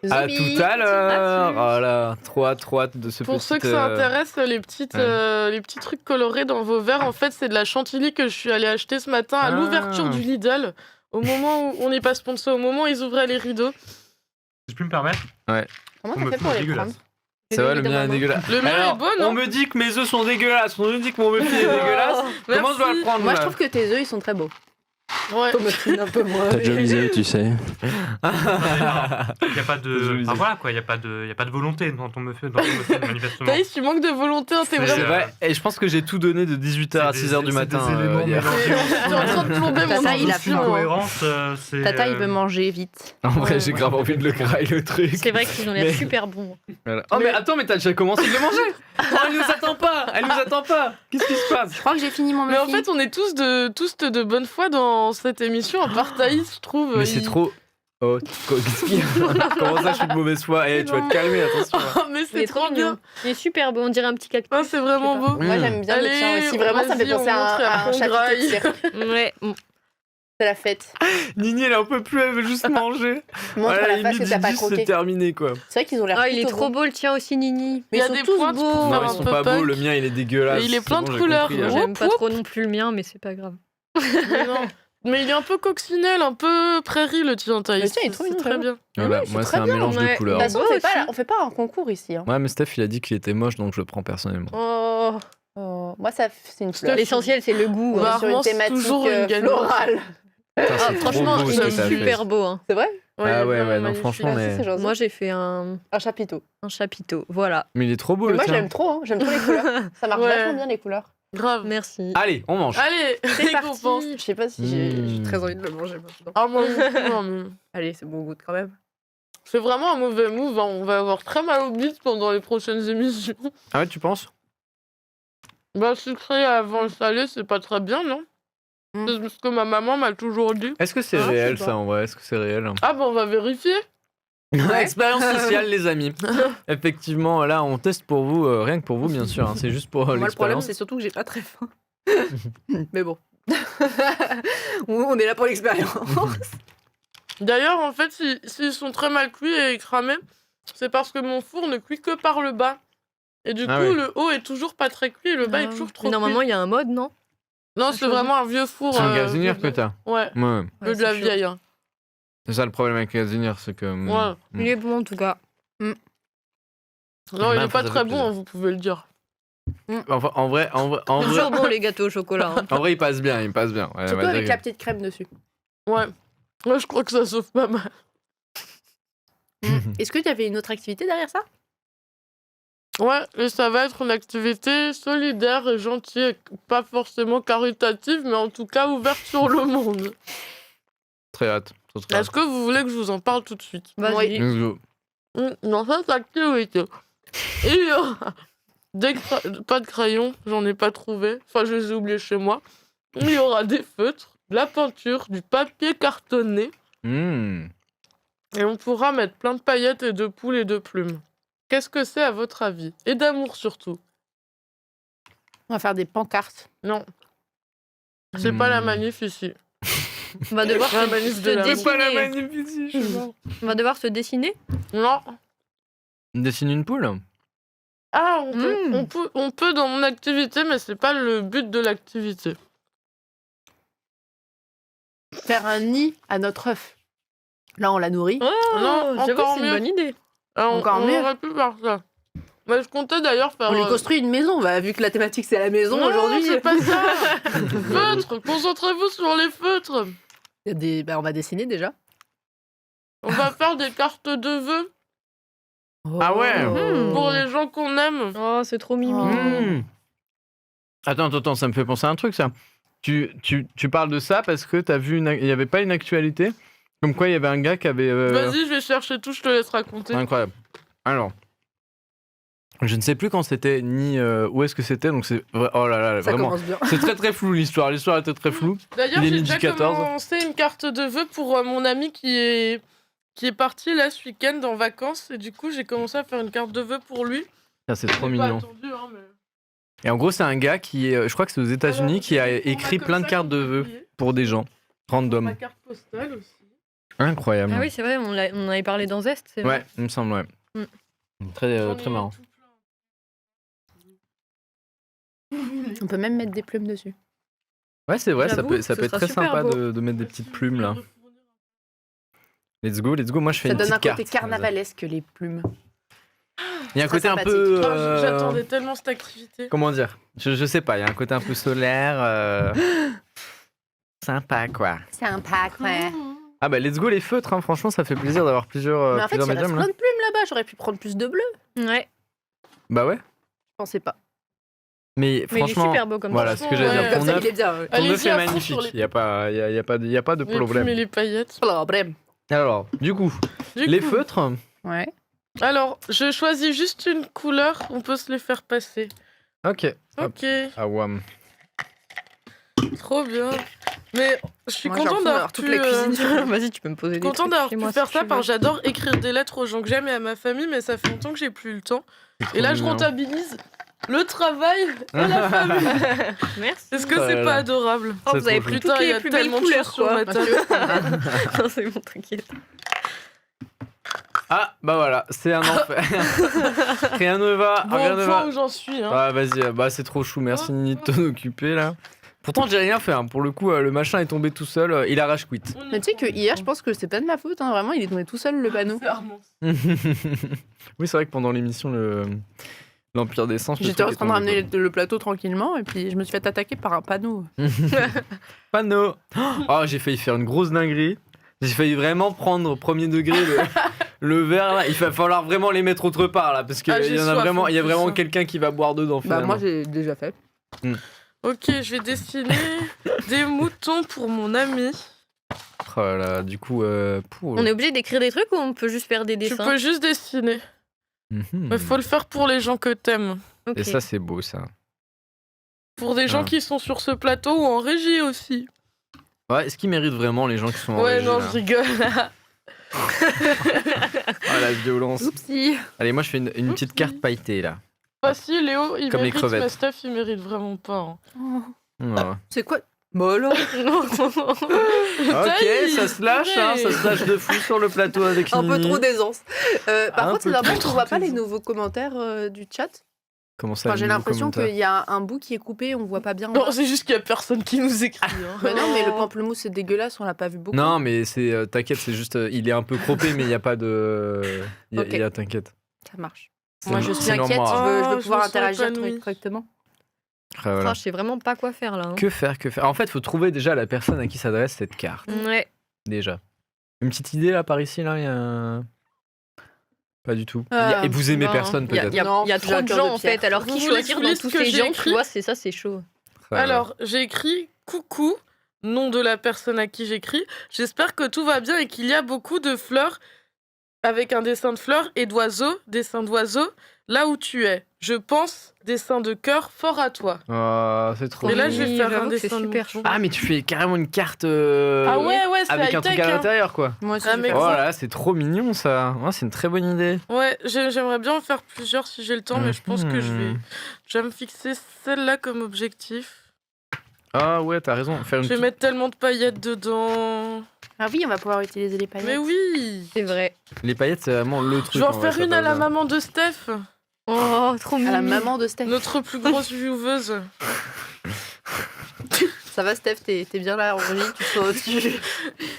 À Zombie. tout à l'heure. Voilà. Trop hâte de ce Pour petit... ceux que ça intéresse, les petits trucs colorés dans vos verres, en fait, c'est de la chantilly que je suis allée acheter ce matin à Ah. l'ouverture du Lidl. Au moment où on n'est pas sponsor, au moment où ils ouvraient les rideaux. Si je puis me permettre, Comment on me t'as fait pour fait les dégueulasse. prendre C'est vrai, le mien est dégueulasse. Le mien Alors, est beau, non on me dit que mes œufs sont dégueulasses. On me dit que mon muffin est dégueulasse. Comment je dois le prendre Moi, là je trouve que tes œufs, ils sont très beaux. Ouais. Un peu moins. T'as déjà misé, tu sais. il n'y a pas Je de. le Enfin dis. voilà quoi, il n'y a pas de volonté dans ton muffin, manifestement. Thaïs, tu manques de volonté, hein, t'es C'est C'est vraiment. vrai. Et je pense que j'ai tout donné de 18h à 6h du matin. C'est des éléments hier. mélangés T'es en train de plomber mon Tata, il a ambition, faim. hein. Cohérence, c'est. Tata, il veut manger vite. En vrai, Ouais. j'ai grave envie de le grailler le truc. C'est vrai qu'ils ont l'air Mais- super bons. Voilà. Oh, mais attends, mais t'as déjà commencé de le manger. Oh, elle nous attend pas. Elle nous attend pas. Qu'est-ce qui se passe? Je crois que j'ai fini mon Mais muffin. en fait, on est tous de bonne foi dans cette émission, à part Thaïs, je trouve. Mais c'est il- trop. Oh, qu'est-ce qu'il y a? Comment ça, je suis de mauvaise foi? Eh, tu vas te calmer, attention. Oh, mais Il c'est est trop trop bien. mignon. Il est super beau, on dirait un petit cactus. Ah, c'est vraiment Je sais beau. Moi, j'aime bien Allez, le tien aussi. Vraiment, ça me fait vas-y, penser on montre à un qu'on chapiteau de graille. cirque. Ouais. C'est la fête. Nini, elle en peut plus, elle veut juste manger. Montre Voilà, la face que t'as pas c'est croqué. terminé, quoi. C'est vrai qu'ils ont l'air Ah, il est plutôt trop bons. beau le tien aussi, Nini. Mais Il y a ils sont des tous pointes beaux. pour Non, faire ils un sont peu pas beaux, punk. le mien il est dégueulasse. Et il est plein C'est de bon, j'ai couleurs. compris, hein. Gros. J'aime pas Poup. trop non plus le mien, mais c'est pas grave. Mais non. Mais il est un peu coccinelle, un peu prairie le tien, Thaïs. Le tien, il est trop C'est mignon. très bien. Voilà, c'est moi très c'est un bien, mélange de ouais. couleurs. De toute façon, Beau on fait pas un concours ici. Hein. Ouais, mais Steph il a dit qu'il était moche donc je le prends personnellement. Oh. Oh, moi, ça, c'est une fleur. L'essentiel, c'est le goût. On hein. est sur une Rarement, c'est thématique toujours une gagnante. florale. Putain, Ah, c'est trop franchement, beau il ce que est t'as fait. super beau. Hein. C'est vrai Ouais, Ah il est ouais, vraiment ouais, non, magnifique. franchement, mais- Merci, c'est gentil. Moi, j'ai fait un Un chapiteau. chapiteau. Voilà. Mais il est trop beau Mais le moi, je tien. l'aime trop. Hein. J'aime trop les couleurs. Ça marche Ouais. vachement bien, les couleurs. Grave. Merci. Allez, on mange. Allez, C'est récompense. Je sais pas si j'ai très envie de le manger maintenant. Ah, moi, non, mais Allez, c'est bon goût quand même. c'est vraiment un mauvais move. Hein. On va avoir très mal au bide pendant les prochaines émissions. Ah ouais, tu penses? Bah, sucré avant le salé, c'est pas très bien, non Mm. C'est ce que ma maman m'a toujours dit. Est-ce que c'est Ah, je réel sais ça pas. en vrai? Est-ce que c'est réel? Ah, bah, on va vérifier. Expérience sociale les amis. Effectivement, là on teste pour vous, rien que pour vous bien sûr. Hein. C'est juste pour Moi, le problème, l'expérience. c'est surtout que j'ai pas très faim. Mais bon. On est là pour l'expérience. D'ailleurs, en fait, s'ils sont très mal cuits et cramés, c'est parce que mon four ne cuit que par le bas. Et du Ah coup, ouais. le haut est toujours pas très cuit et le bas est toujours trop Mais normalement, cuit. il y a un mode, non? Non, c'est vraiment un vieux four. C'est un gazinière que t'as. Ouais, Ouais. le de la c'est vieille. Hein. C'est ça le problème avec le gazinière, c'est que. Ouais. Il est bon en tout cas. Non, il Bah, est ça pas fait très plaisir. bon, hein, vous pouvez le dire. Enfin, en vrai, C'est toujours bon les gâteaux au chocolat. hein. en vrai, il passe bien, il passe bien. Ouais, on Surtout va avec dire la que- petite crème dessus. Ouais. Moi, je crois que ça sauve pas mal. Est-ce qu'il y avait une autre activité derrière ça? Ouais, et ça va être une activité solidaire et gentille, et pas forcément caritative, mais en tout cas ouverte sur le monde. Très hâte. Très hâte. Est-ce que vous voulez que je vous en parle tout de suite Vas-y. Let's go. Dans cette activité, il y aura pas de crayons, j'en ai pas trouvé, enfin je les ai oubliés chez moi. Il y aura des feutres, de la peinture, du papier cartonné, Mmh. et on pourra mettre plein de paillettes et de poules et de plumes. Qu'est-ce que c'est à votre avis? Et d'amour surtout. On va faire des pancartes. Non. C'est pas la Hmm. manif ici. On va devoir La se, manif se de la- C'est pas la dessiner. manip ici, je sais pas. On va devoir se dessiner. Non. Dessine une poule? Ah, on peut, Mm. on peut dans mon activité, mais c'est pas le but de l'activité. Faire un nid à notre œuf. Là, on l'a nourri. Oh, Non, j'avoue, encore c'est une mieux. bonne idée. Alors, Encore on mieux. aurait pu faire ça. Mais je comptais d'ailleurs faire... On lui euh, construit une maison. Bah, vu que la thématique, c'est la maison non, aujourd'hui. c'est pas ça. Feutres, concentrez-vous sur les feutres. On va dessiner déjà. On va faire des cartes de vœux Ah ouais. pour les gens qu'on aime. Oh, c'est trop mimi. Mmh. Attends, ça me fait penser à un truc, ça. Tu parles de ça parce que t'as vu il y avait pas une actualité comme quoi il y avait un gars qui avait... Vas-y, je vais chercher tout, je te laisse raconter. Incroyable. Alors, je ne sais plus quand c'était, ni où est-ce que c'était, donc c'est... Oh là là, Ça vraiment. commence bien. C'est très très flou l'histoire était très floue. D'ailleurs, Il est j'ai midi déjà 14. commencé une carte de vœux pour mon ami qui est parti là ce week-end en vacances. Et du coup, j'ai commencé à faire une carte de vœux pour lui. Ah, c'est trop J'ai pas mignon. attendu, hein, mais... Et en gros, c'est un gars qui est, je crois que c'est aux États-Unis, Alors, qui a c'est des écrit formats plein comme de ça cartes de qu'on peut vœux plier. pour des gens, Ma random. carte postale aussi. Incroyable. Ah oui, c'est vrai, on en avait parlé dans Zest, c'est vrai. Ouais, il me semble, ouais. Mm. Très, J'en ai très marrant. tout On peut même mettre des plumes dessus. Ouais, c'est vrai, ça J'avoue, peut ce être sera très super sympa beau. de mettre des petites plumes là. Let's go. Moi, je fais Ça une donne un petite côté carte. carnavalesque, les plumes. Il y a un Très côté un sympathique. peu. plein. J'attendais tellement cette activité. Comment dire je sais pas, il y a un côté un peu solaire. Sympa quoi. Sympa, quoi. Ah bah, let's go les feutres, hein. Franchement, ça fait plaisir d'avoir plusieurs, Mais en fait, il plusieurs reste médiums plein là. de plumes là-bas. J'aurais pu prendre plus de bleu. Ouais, Bah ouais. Je pensais pas. Mais mais il est franchement, super beau comme voilà ça. ce que j'allais Ouais. dire. Comme Ton ça, œuf, il est bien. ton œuf Allez-y, est à fond sur magnifique. les- Il y a pas de Les plumes problème. et les paillettes. Problème. Alors, du coup, Du les coup, feutres. Ouais. Alors, je choisis juste une couleur, on peut se les faire passer. Ok. Hop. Ok, Ah wam. trop bien. Mais je suis Moi, j'ai contente l'impression d'avoir d'avoir toute pu, la cuisine sur Vas-y, tu peux me poser des contente trucs d'avoir chez pu moi faire si ça, tu parce que veux. j'adore écrire des lettres aux gens que j'aime et à ma famille, mais ça fait longtemps que j'ai plus eu le temps. Et là, je rentabilise le travail et la famille. Merci. Est-ce que Oh là c'est là. pas adorable? Oh, C'est vous avez trop pris Putain, toutes il y les a plus belles tellement de couleurs, choses sur quoi. ma table. Non, c'est bon, t'inquiète. Ah bah voilà, c'est un enfer. Rien ne va, Bon, rien au ne point va. où j'en suis. Hein. Ah vas-y, bah c'est trop chou, merci Nini de t'en occuper là. Pourtant j'ai rien fait, hein. Pour le coup le machin est tombé tout seul, il a rage quit. Mais tu sais que hier, je pense que c'est pas de ma faute. Hein. Vraiment, il est tombé tout seul le panneau. C'est Armand. Oui c'est vrai que pendant l'émission l'Empire des Sens... le J'étais en truc est train de tombé, ramener le plateau tranquillement et puis je me suis fait attaquer par un panneau. quoi. Panneau. Oh j'ai failli faire une grosse dinguerie. J'ai failli vraiment prendre au premier degré le verre là. Il va falloir vraiment les mettre autre part là parce qu'il Ah, j'ai y en a soif, vraiment, en il y a plus, vraiment hein. quelqu'un qui va boire dedans Bah, finalement. moi, j'ai déjà fait. Ok, je vais dessiner des moutons pour mon ami. Oh là là, du coup pour... On est obligé d'écrire des trucs ou on peut juste faire des Tu dessins peux juste dessiner. Mhm. Mais faut le faire pour les gens que t'aimes. Ok. Et ça c'est beau ça. Pour des gens Ah. qui sont sur ce plateau ou en régie aussi. Ouais, est-ce qu'ils méritent vraiment les gens qui sont en Ouais, régie, non, là je rigole. Ah la violence. Oupsie. Allez, moi je fais une petite carte pailletée là. Ah si, Léo, il Comme les mérite, crevettes. mais Steph, il mérite vraiment pas. hein. Ouais. C'est quoi Bah alors. Ok, ça se lâche, hein, ça se lâche de fou sur le plateau avec Un peu Nini. trop d'aisance. Par Un contre, c'est peu normal trop qu'on voit pas les d'aisance. nouveaux commentaires du chat. Comment ça Enfin, j'ai les nouveaux l'impression commentaires qu'il y a un bout qui est coupé, on voit pas bien. en Non, bas. c'est juste qu'il y a personne qui nous écrit. hein. Bah non, mais le pamplemousse c'est dégueulasse, on l'a pas vu beaucoup. Non, mais c'est t'inquiète, c'est juste il est un peu croppé, mais il y a pas de. Ok. Il y a t'inquiète. Ça marche. C'est- Moi, je suis c'est inquiète, normal. je veux Oh, pouvoir je me sens interagir épanouie. correctement. Ah, voilà. Ah, je sais vraiment pas quoi faire là. hein. Que faire, que faire En fait, faut trouver déjà la personne à qui s'adresse cette carte. Ouais. Déjà. Une petite idée là par ici là, il y a. Pas du tout. Et vous aimez Non, personne Il y a, peut-être. il y a- Non, il y a j'ai trop un de cœur gens de en pierre. fait. Alors Vous qui voulez choisir que je dans lise tous ce que ces j'ai gens, tu écrit vois, c'est ça, c'est chaud. Alors, j'ai écrit coucou, nom de la personne à qui j'écris. J'espère que tout va bien et qu'il y a beaucoup de fleurs avec un dessin de fleurs et d'oiseaux, dessin d'oiseaux, là où tu es. Je pense, dessin de cœur, fort à toi. Oh, c'est trop Et là, mignon. je vais Oui, faire j'avoue un que c'est dessin de super mouton. chou. Ah, mais tu fais carrément une carte Ah ouais, c'est avec un truc high-tech, à hein. l'intérieur quoi. Moi aussi, Ah, je mais vais Oh faire là ça. là, c'est trop mignon ça. Ouais, c'est une très bonne idée. Ouais, j'aimerais bien en faire plusieurs si j'ai le temps, mais je pense que je vais me fixer celle-là comme objectif. Ah ouais, t'as raison. Faire une Je vais petite- mettre tellement de paillettes dedans. Ah oui, on va pouvoir utiliser les paillettes. Mais oui. C'est vrai. Les paillettes, c'est vraiment le truc. Je vais en en vrai, faire ça une à la passe bien. maman de Steph, Oh, trop À mignon. la maman de Steph. notre plus grosse vieweuse. Ça va, Steph, t'es bien là en régie,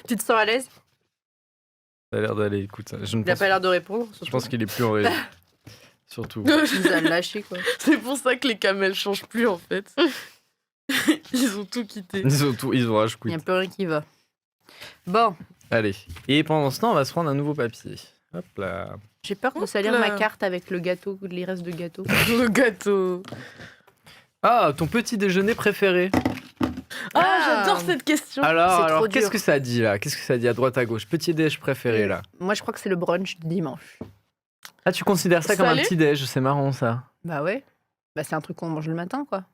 tu te sens à l'aise. Ça a l'air d'aller, écoute. Je, ne Il a pense... pas l'air de répondre. je pense qu'il est plus en régie. Surtout. Il nous a lâché quoi. C'est pour ça que les camels changent plus en fait. Ils ont tout quitté. Ils ont rage Il y quit. a plus rien qui va. Bon, Allez. Et pendant ce temps, on va se prendre un nouveau papier. Hop là. j'ai peur de Hop salir là. ma carte avec le gâteau, les restes de gâteau. Le gâteau. Ah, ton petit déjeuner préféré. Ah, j'adore cette question. C'est Alors, trop qu'est-ce dur. que ça dit là? Qu'est-ce que ça dit à droite à gauche? Petit déj préféré là. Moi, je crois que c'est le brunch du dimanche. Ah, tu considères ça comme un Salé petit déj? C'est marrant ça. Bah ouais. Bah c'est un truc qu'on mange le matin, quoi.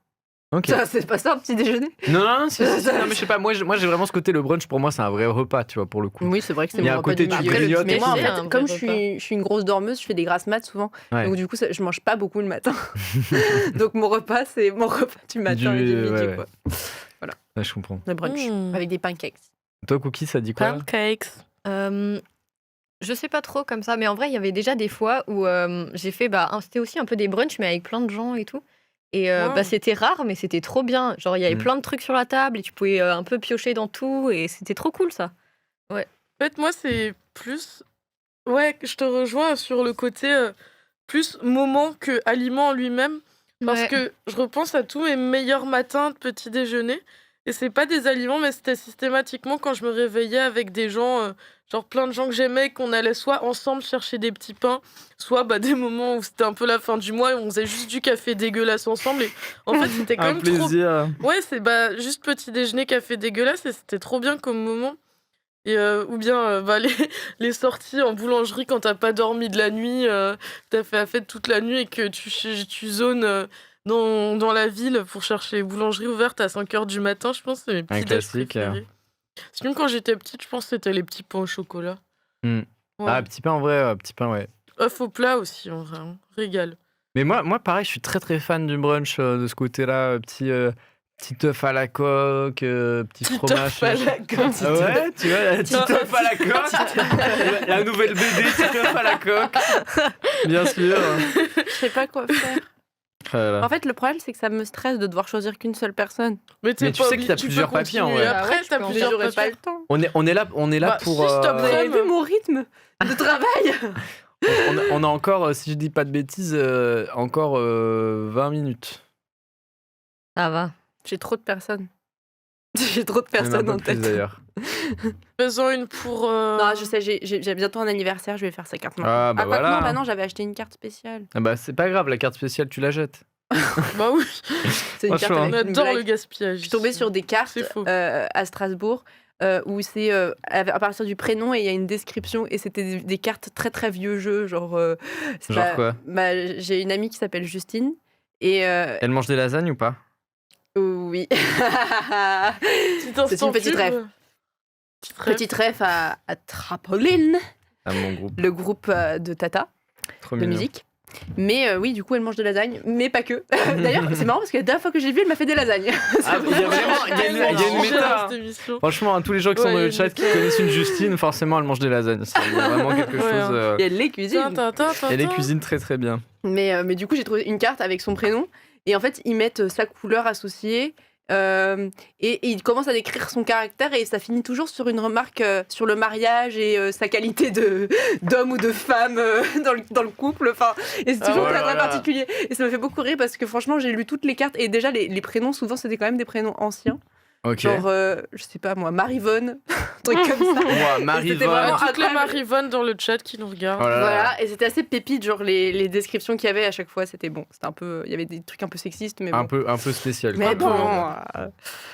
Ok. Ça, c'est pas ça, un petit déjeuner? Non, si, non, mais je sais pas. Moi, j'ai vraiment ce côté. Le brunch pour moi, c'est un vrai repas, tu vois, pour le coup. Oui, c'est vrai que c'est Il y a mon un repas côté, du tu midi. grignotes Mais et moi, en tout. fait, C'est un comme vrai je suis une grosse dormeuse, je fais des grasses maths souvent. Ouais. Donc du coup, je mange pas beaucoup le matin. Donc mon repas, c'est mon repas du matin et du midi, ouais, quoi. Ouais, je comprends. Le brunch, avec des pancakes. Toi, Cookie, ça dit quoi? Pancakes. Je sais pas trop comme ça, mais en vrai, il y avait déjà des fois où j'ai fait, c'était aussi un peu des brunchs, mais avec plein de gens et tout. Et Wow. c'était rare, mais c'était trop bien. Genre, il y avait Mm. plein de trucs sur la table et tu pouvais un peu piocher dans tout, et c'était trop cool ça. En fait, moi, c'est plus. Ouais, je te rejoins sur le côté plus moment que aliment en lui-même. Parce Ouais. que je repense à tous mes meilleurs matins de petit déjeuner. Et c'est pas des aliments, mais c'était systématiquement quand je me réveillais avec des gens, genre plein de gens que j'aimais, qu'on allait soit ensemble chercher des petits pains, soit des moments où c'était un peu la fin du mois et on faisait juste du café dégueulasse ensemble. Et en fait, c'était quand Un même trop. plaisir. Ouais, c'est juste petit déjeuner, café dégueulasse et c'était trop bien comme moment. Et, ou bien les sorties en boulangerie quand t'as pas dormi de la nuit, t'as fait la fête toute la nuit et que tu zones dans la ville pour chercher les boulangeries ouvertes à 5h du matin, je pense que c'est mes petits déj classique, préférés. Sinon, quand j'étais petite, je pense que c'était les petits pains au chocolat. Mm. Ouais. Ah, petit pain en vrai, petit pain, ouais. Œuf au plat aussi, en vrai. Hein. Régal. Mais moi, pareil, je suis très très fan du brunch de ce côté-là. Petit œuf à la coque, petit fromage. œuf à la coque. Ah ouais, tu vois, petit Non. œuf à la coque. La nouvelle BD, petit œuf à la coque. Bien sûr. Je sais pas quoi faire. Voilà. En fait, le problème, c'est que ça me stresse de devoir choisir qu'une seule personne. Mais tu sais qu'il y a plusieurs papiers, en vrai. Après, Ah ouais, tu t'as peux en plusieurs J'aurais pas papiers. le temps. On est là Bah, pour. si, stop, Vous avez Crème. vu mon rythme de travail? on a encore, si je dis pas de bêtises, encore 20 minutes. Ça va. J'ai trop de personnes. J'ai trop de Même un personnes peu en plus, tête. d'ailleurs. Faisons une pour. Non, je sais, j'ai bientôt un anniversaire, je vais faire sa carte maintenant. Ah, bah quoi que voilà. non, non, j'avais acheté une carte spéciale. Ah bah c'est pas grave, la carte spéciale, tu la jettes. Bah oui, C'est une carte Franchement. on avec une adore blague. le gaspillage. Je suis tombée sur des cartes C'est faux. à Strasbourg où c'est à partir du prénom et il y a une description et c'était des cartes très très vieux jeux. Genre, c'est Genre pas- quoi? J'ai une amie qui s'appelle Justine et Elle mange des lasagnes ou pas? oui. Petit instant C'est une petite pub. rêve. Petite rêve. Petite ref à Trapoline, À mon groupe. le groupe de Tata Trop de mignon. musique. Mais oui, du coup, elle mange de lasagne, mais pas que. D'ailleurs, c'est marrant parce que la dernière fois que j'ai vu, elle m'a fait des lasagnes. Ah, il y a vraiment il y a une méta. Cette émission. Franchement, hein, tous les gens qui sont Ouais, dans il y a le une chat qui méta. connaissent une Justine, forcément, elle mange des lasagnes. Il y a vraiment quelque Ouais, chose. hein. Et elle les cuisine. Elle les cuisine très très bien. Mais du coup, j'ai trouvé une carte avec son prénom. Et en fait, ils mettent sa couleur associée. Et ils commencent à décrire son caractère. Et ça finit toujours sur une remarque sur le mariage et sa qualité d'homme ou de femme dans le couple. Enfin, et c'est toujours Ah, très, oh là très là. particulier. Et ça me fait beaucoup rire parce que franchement, j'ai lu toutes les cartes. Et déjà, les prénoms, souvent, c'était quand même des prénoms anciens. Ok. Genre, je sais pas moi, Marivonne, un truc comme ça. Moi, c'était Marie-Vonne. vraiment- Toutes les incroyable. Marivonne dans le chat qui nous regardent. Oh là là. Voilà, et c'était assez pépite, genre les descriptions qu'il y avait à chaque fois, c'était bon. C'était un peu, il y avait des trucs un peu sexistes, mais bon. Un peu spécial. Mais quoi. bon,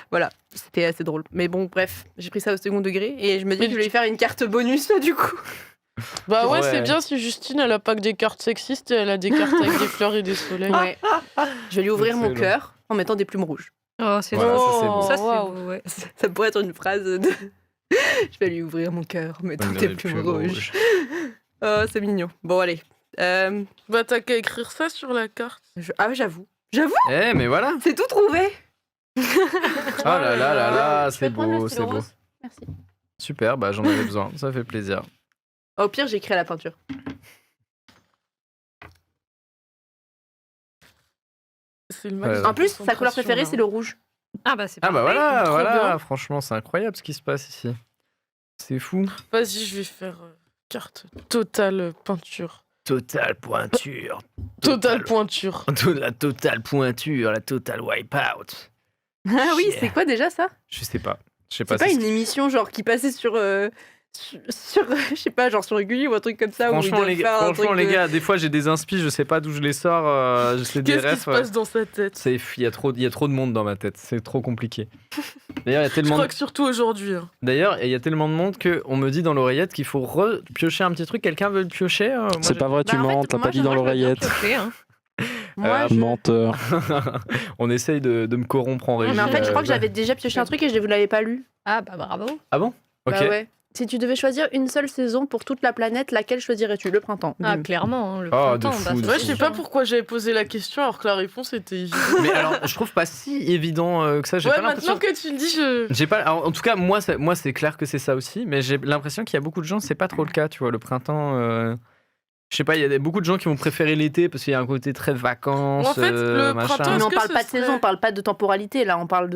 voilà, c'était assez drôle. Mais bon, bref, j'ai pris ça au second degré et je me dis Mais que je vais faire une carte bonus du coup. Bah ouais, Ouais. c'est bien si Justine, elle a pas que des cartes sexistes, elle a des cartes avec des fleurs et des soleils. Ouais. Je vais lui ouvrir mon Excellent. cœur en mettant des plumes rouges. Oh, c'est Voilà, ça, c'est beau. Ça, c'est Waouh. beau, ouais. Ça pourrait être une phrase de. Je vais lui ouvrir mon cœur en mettant des plumes rouges. Oh, c'est mignon. Bon, allez. Bah t'as qu'à écrire ça sur la carte. Ah, j'avoue. Eh, mais voilà. C'est tout trouvé. Oh là là là là, Je vais c'est prendre le beau, c'est stylo beau. rose. Merci. Super, bah j'en avais besoin, ça fait plaisir. Au pire, j'écris à la peinture. C'est le Ouais. max. En plus, sa couleur préférée, c'est le rouge. Ah bah c'est Ah bah parfait. voilà, trop voilà, bien. franchement, c'est incroyable ce qui se passe ici. C'est fou. Vas-y, je vais faire carte totale peinture. Totale pointure. Totale pointure. La totale pointure, la totale wipeout. Ah oui, Yeah. c'est quoi déjà ça? Je sais pas. Je sais pas. C'est pas c'est- une émission genre qui passait sur je sais pas, genre sur Gulli ou un truc comme ça. où ils Franchement, doivent les, faire un franchement, truc les de- gars, des fois j'ai des inspi, je sais pas d'où je les sors. C'est des Qu'est-ce qui refs. se passe dans sa tête? Il y a trop de monde dans ma tête. C'est trop compliqué. D'ailleurs, il y a Je tellement. crois que surtout aujourd'hui. hein. D'ailleurs, il y a tellement de monde qu'on me dit dans l'oreillette qu'il faut piocher un petit truc. Quelqu'un veut le piocher moi, C'est j'ai- pas vrai, tu Bah, en fait, mens, t'as moi, pas dit dans Moi, je veux bien l'oreillette. piocher, hein. Moi, je- Menteur. On essaye de me corrompre en régie. Mais en fait, je crois que bah. j'avais déjà pioché un truc et je ne l'avais pas lu. Ah bah bravo. Ah bon? Ok. Bah ouais. Si tu devais choisir une seule saison pour toute la planète, laquelle choisirais-tu? Le printemps. Ah Bim. clairement, hein, le Oh, de printemps. fou, bah, de c'est Ouais, je sais sûr. pas pourquoi j'avais posé la question alors que la réponse était évidente. Mais alors, je trouve pas si évident que ça. J'ai Ouais, pas l'impression. maintenant que tu le dis, je. J'ai pas. Alors, en tout cas, moi, c'est clair que c'est ça aussi. Mais j'ai l'impression qu'il y a beaucoup de gens, c'est pas trop le cas. Tu vois, le printemps. Je sais pas, il y a beaucoup de gens qui vont préférer l'été parce qu'il y a un côté très vacances. En fait, le machin. printemps, Mais Est-ce on que parle ce pas de serait- saison, on parle pas de temporalité. Là, on parle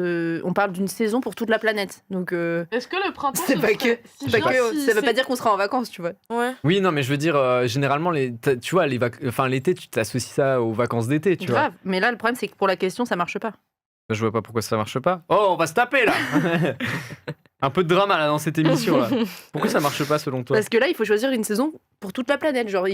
d'une saison pour toute la planète. Donc, Est-ce que le printemps. c'est ce pas serait- que, si c'est pas bien que- si ça veut pas c'est- dire qu'on sera en vacances, tu vois. Ouais. Oui, non, mais je veux dire, généralement, tu vois, l'été, tu t'associes ça aux vacances d'été, tu vois. Grave. Mais là, le problème, c'est que pour la question, ça marche pas. Je vois pas pourquoi ça marche pas. Oh, on va se taper là. Un peu de drama là dans cette émission là. Pourquoi ça marche pas selon toi? Parce que là, il faut choisir une saison pour toute la planète. Genre,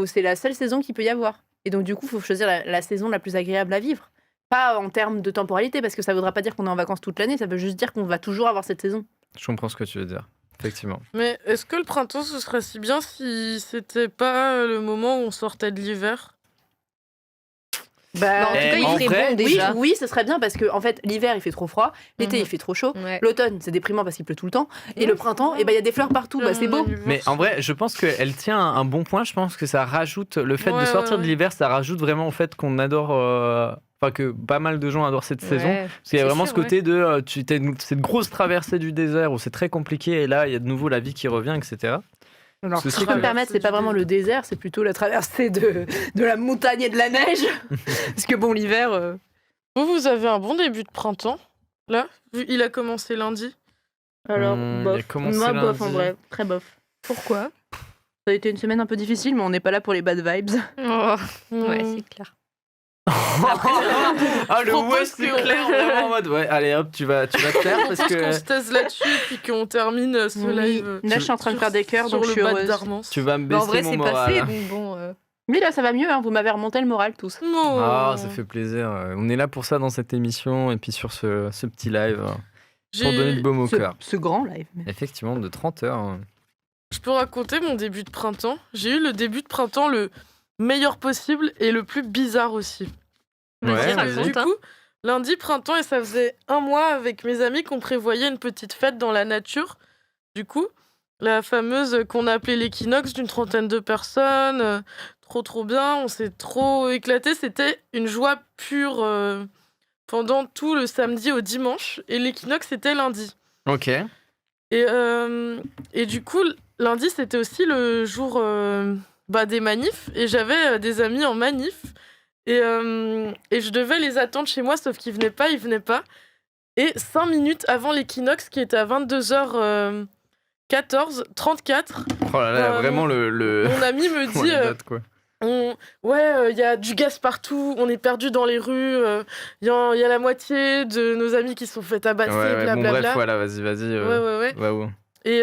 c'est la seule saison qu'il peut y avoir. Et donc, du coup, il faut choisir la saison la plus agréable à vivre. Pas en termes de temporalité, parce que ça voudra pas dire qu'on est en vacances toute l'année, ça veut juste dire qu'on va toujours avoir cette saison. Je comprends ce que tu veux dire. Effectivement. Mais est-ce que le printemps, ce serait si bien si c'était pas le moment où on sortait de l'hiver? Bah, en tout Eh, cas, il en ferait vrai, bon Oui, déjà. oui, ce serait bien parce que en fait, l'hiver il fait trop froid, l'été Mhm. il fait trop chaud, Ouais. l'automne c'est déprimant parce qu'il pleut tout le temps, et le printemps, et ben il y a des fleurs partout, bah c'est beau. Mais en vrai, je pense qu'elle tient un bon point. Je pense que ça rajoute le fait de Ouais, sortir ouais, de l'hiver, ça rajoute vraiment au fait qu'on adore. Enfin, que pas mal de gens adorent cette saison. Ouais, Parce qu'il y a c'est vraiment sûr, ce côté de. Cette grosse traversée du désert où c'est très compliqué et là, il y a de nouveau la vie qui revient, etc. Alors, C'est si je peux super. me permettre, c'est pas vraiment le désert, c'est plutôt la traversée de la montagne et de la neige. Parce que bon, l'hiver. Vous avez un bon début de printemps, là? Il a commencé lundi. Alors, Il a bof. commencé Moi, bof en lundi. vrai, très bof. Pourquoi? Ça a été une semaine un peu difficile, mais on n'est pas là pour les bad vibes. Oh, ouais, Hmm. c'est clair. Ah, le propose ouais, c'est que- clair, vraiment en mode. Ouais, allez hop, tu vas te taire Je parce pense qu'on que se taise là-dessus puis qu'on termine ce Oui. live. Là, je suis en train de faire des cœurs, sur donc je suis le bas de heureuse. Darmance. tu vas me Bah, en baisser vrai, mon c'est moral. passé, donc bon. Mais là, ça va mieux, hein, vous m'avez remonté le moral tous. Non. Ah, ça fait plaisir. On est là pour ça dans cette émission et puis sur ce petit live pour donner le baume au cœur. Ce grand live. Effectivement, de 30 heures. Je peux raconter mon début de printemps. J'ai eu le début de printemps le meilleur possible et le plus bizarre aussi. Ouais, Vas-y, Parce que vas-y. du raconte, hein. coup, lundi printemps et ça faisait un mois avec mes amis qu'on prévoyait une petite fête dans la nature. Du coup, la fameuse qu'on appelait l'équinoxe d'une 30aine de personnes. Trop bien, on s'est trop éclaté. C'était une joie pure pendant tout le samedi au dimanche. Et l'équinoxe, c'était lundi. Ok. Et du coup, lundi, c'était aussi le jour des manifs. Et j'avais des amis en manif. Et je devais les attendre chez moi, sauf qu'ils venaient pas. Et 5 minutes avant l'équinoxe, qui était à 22h14, 34, Oh là là, Euh, vraiment le. mon ami me Ouais, dit la date, quoi. il y a du gaz partout, on est perdu dans les rues, il y a la moitié de nos amis qui se sont fait tabasser, Ouais, bon, blablabla. bref, voilà, vas-y. Ouais. Va où Et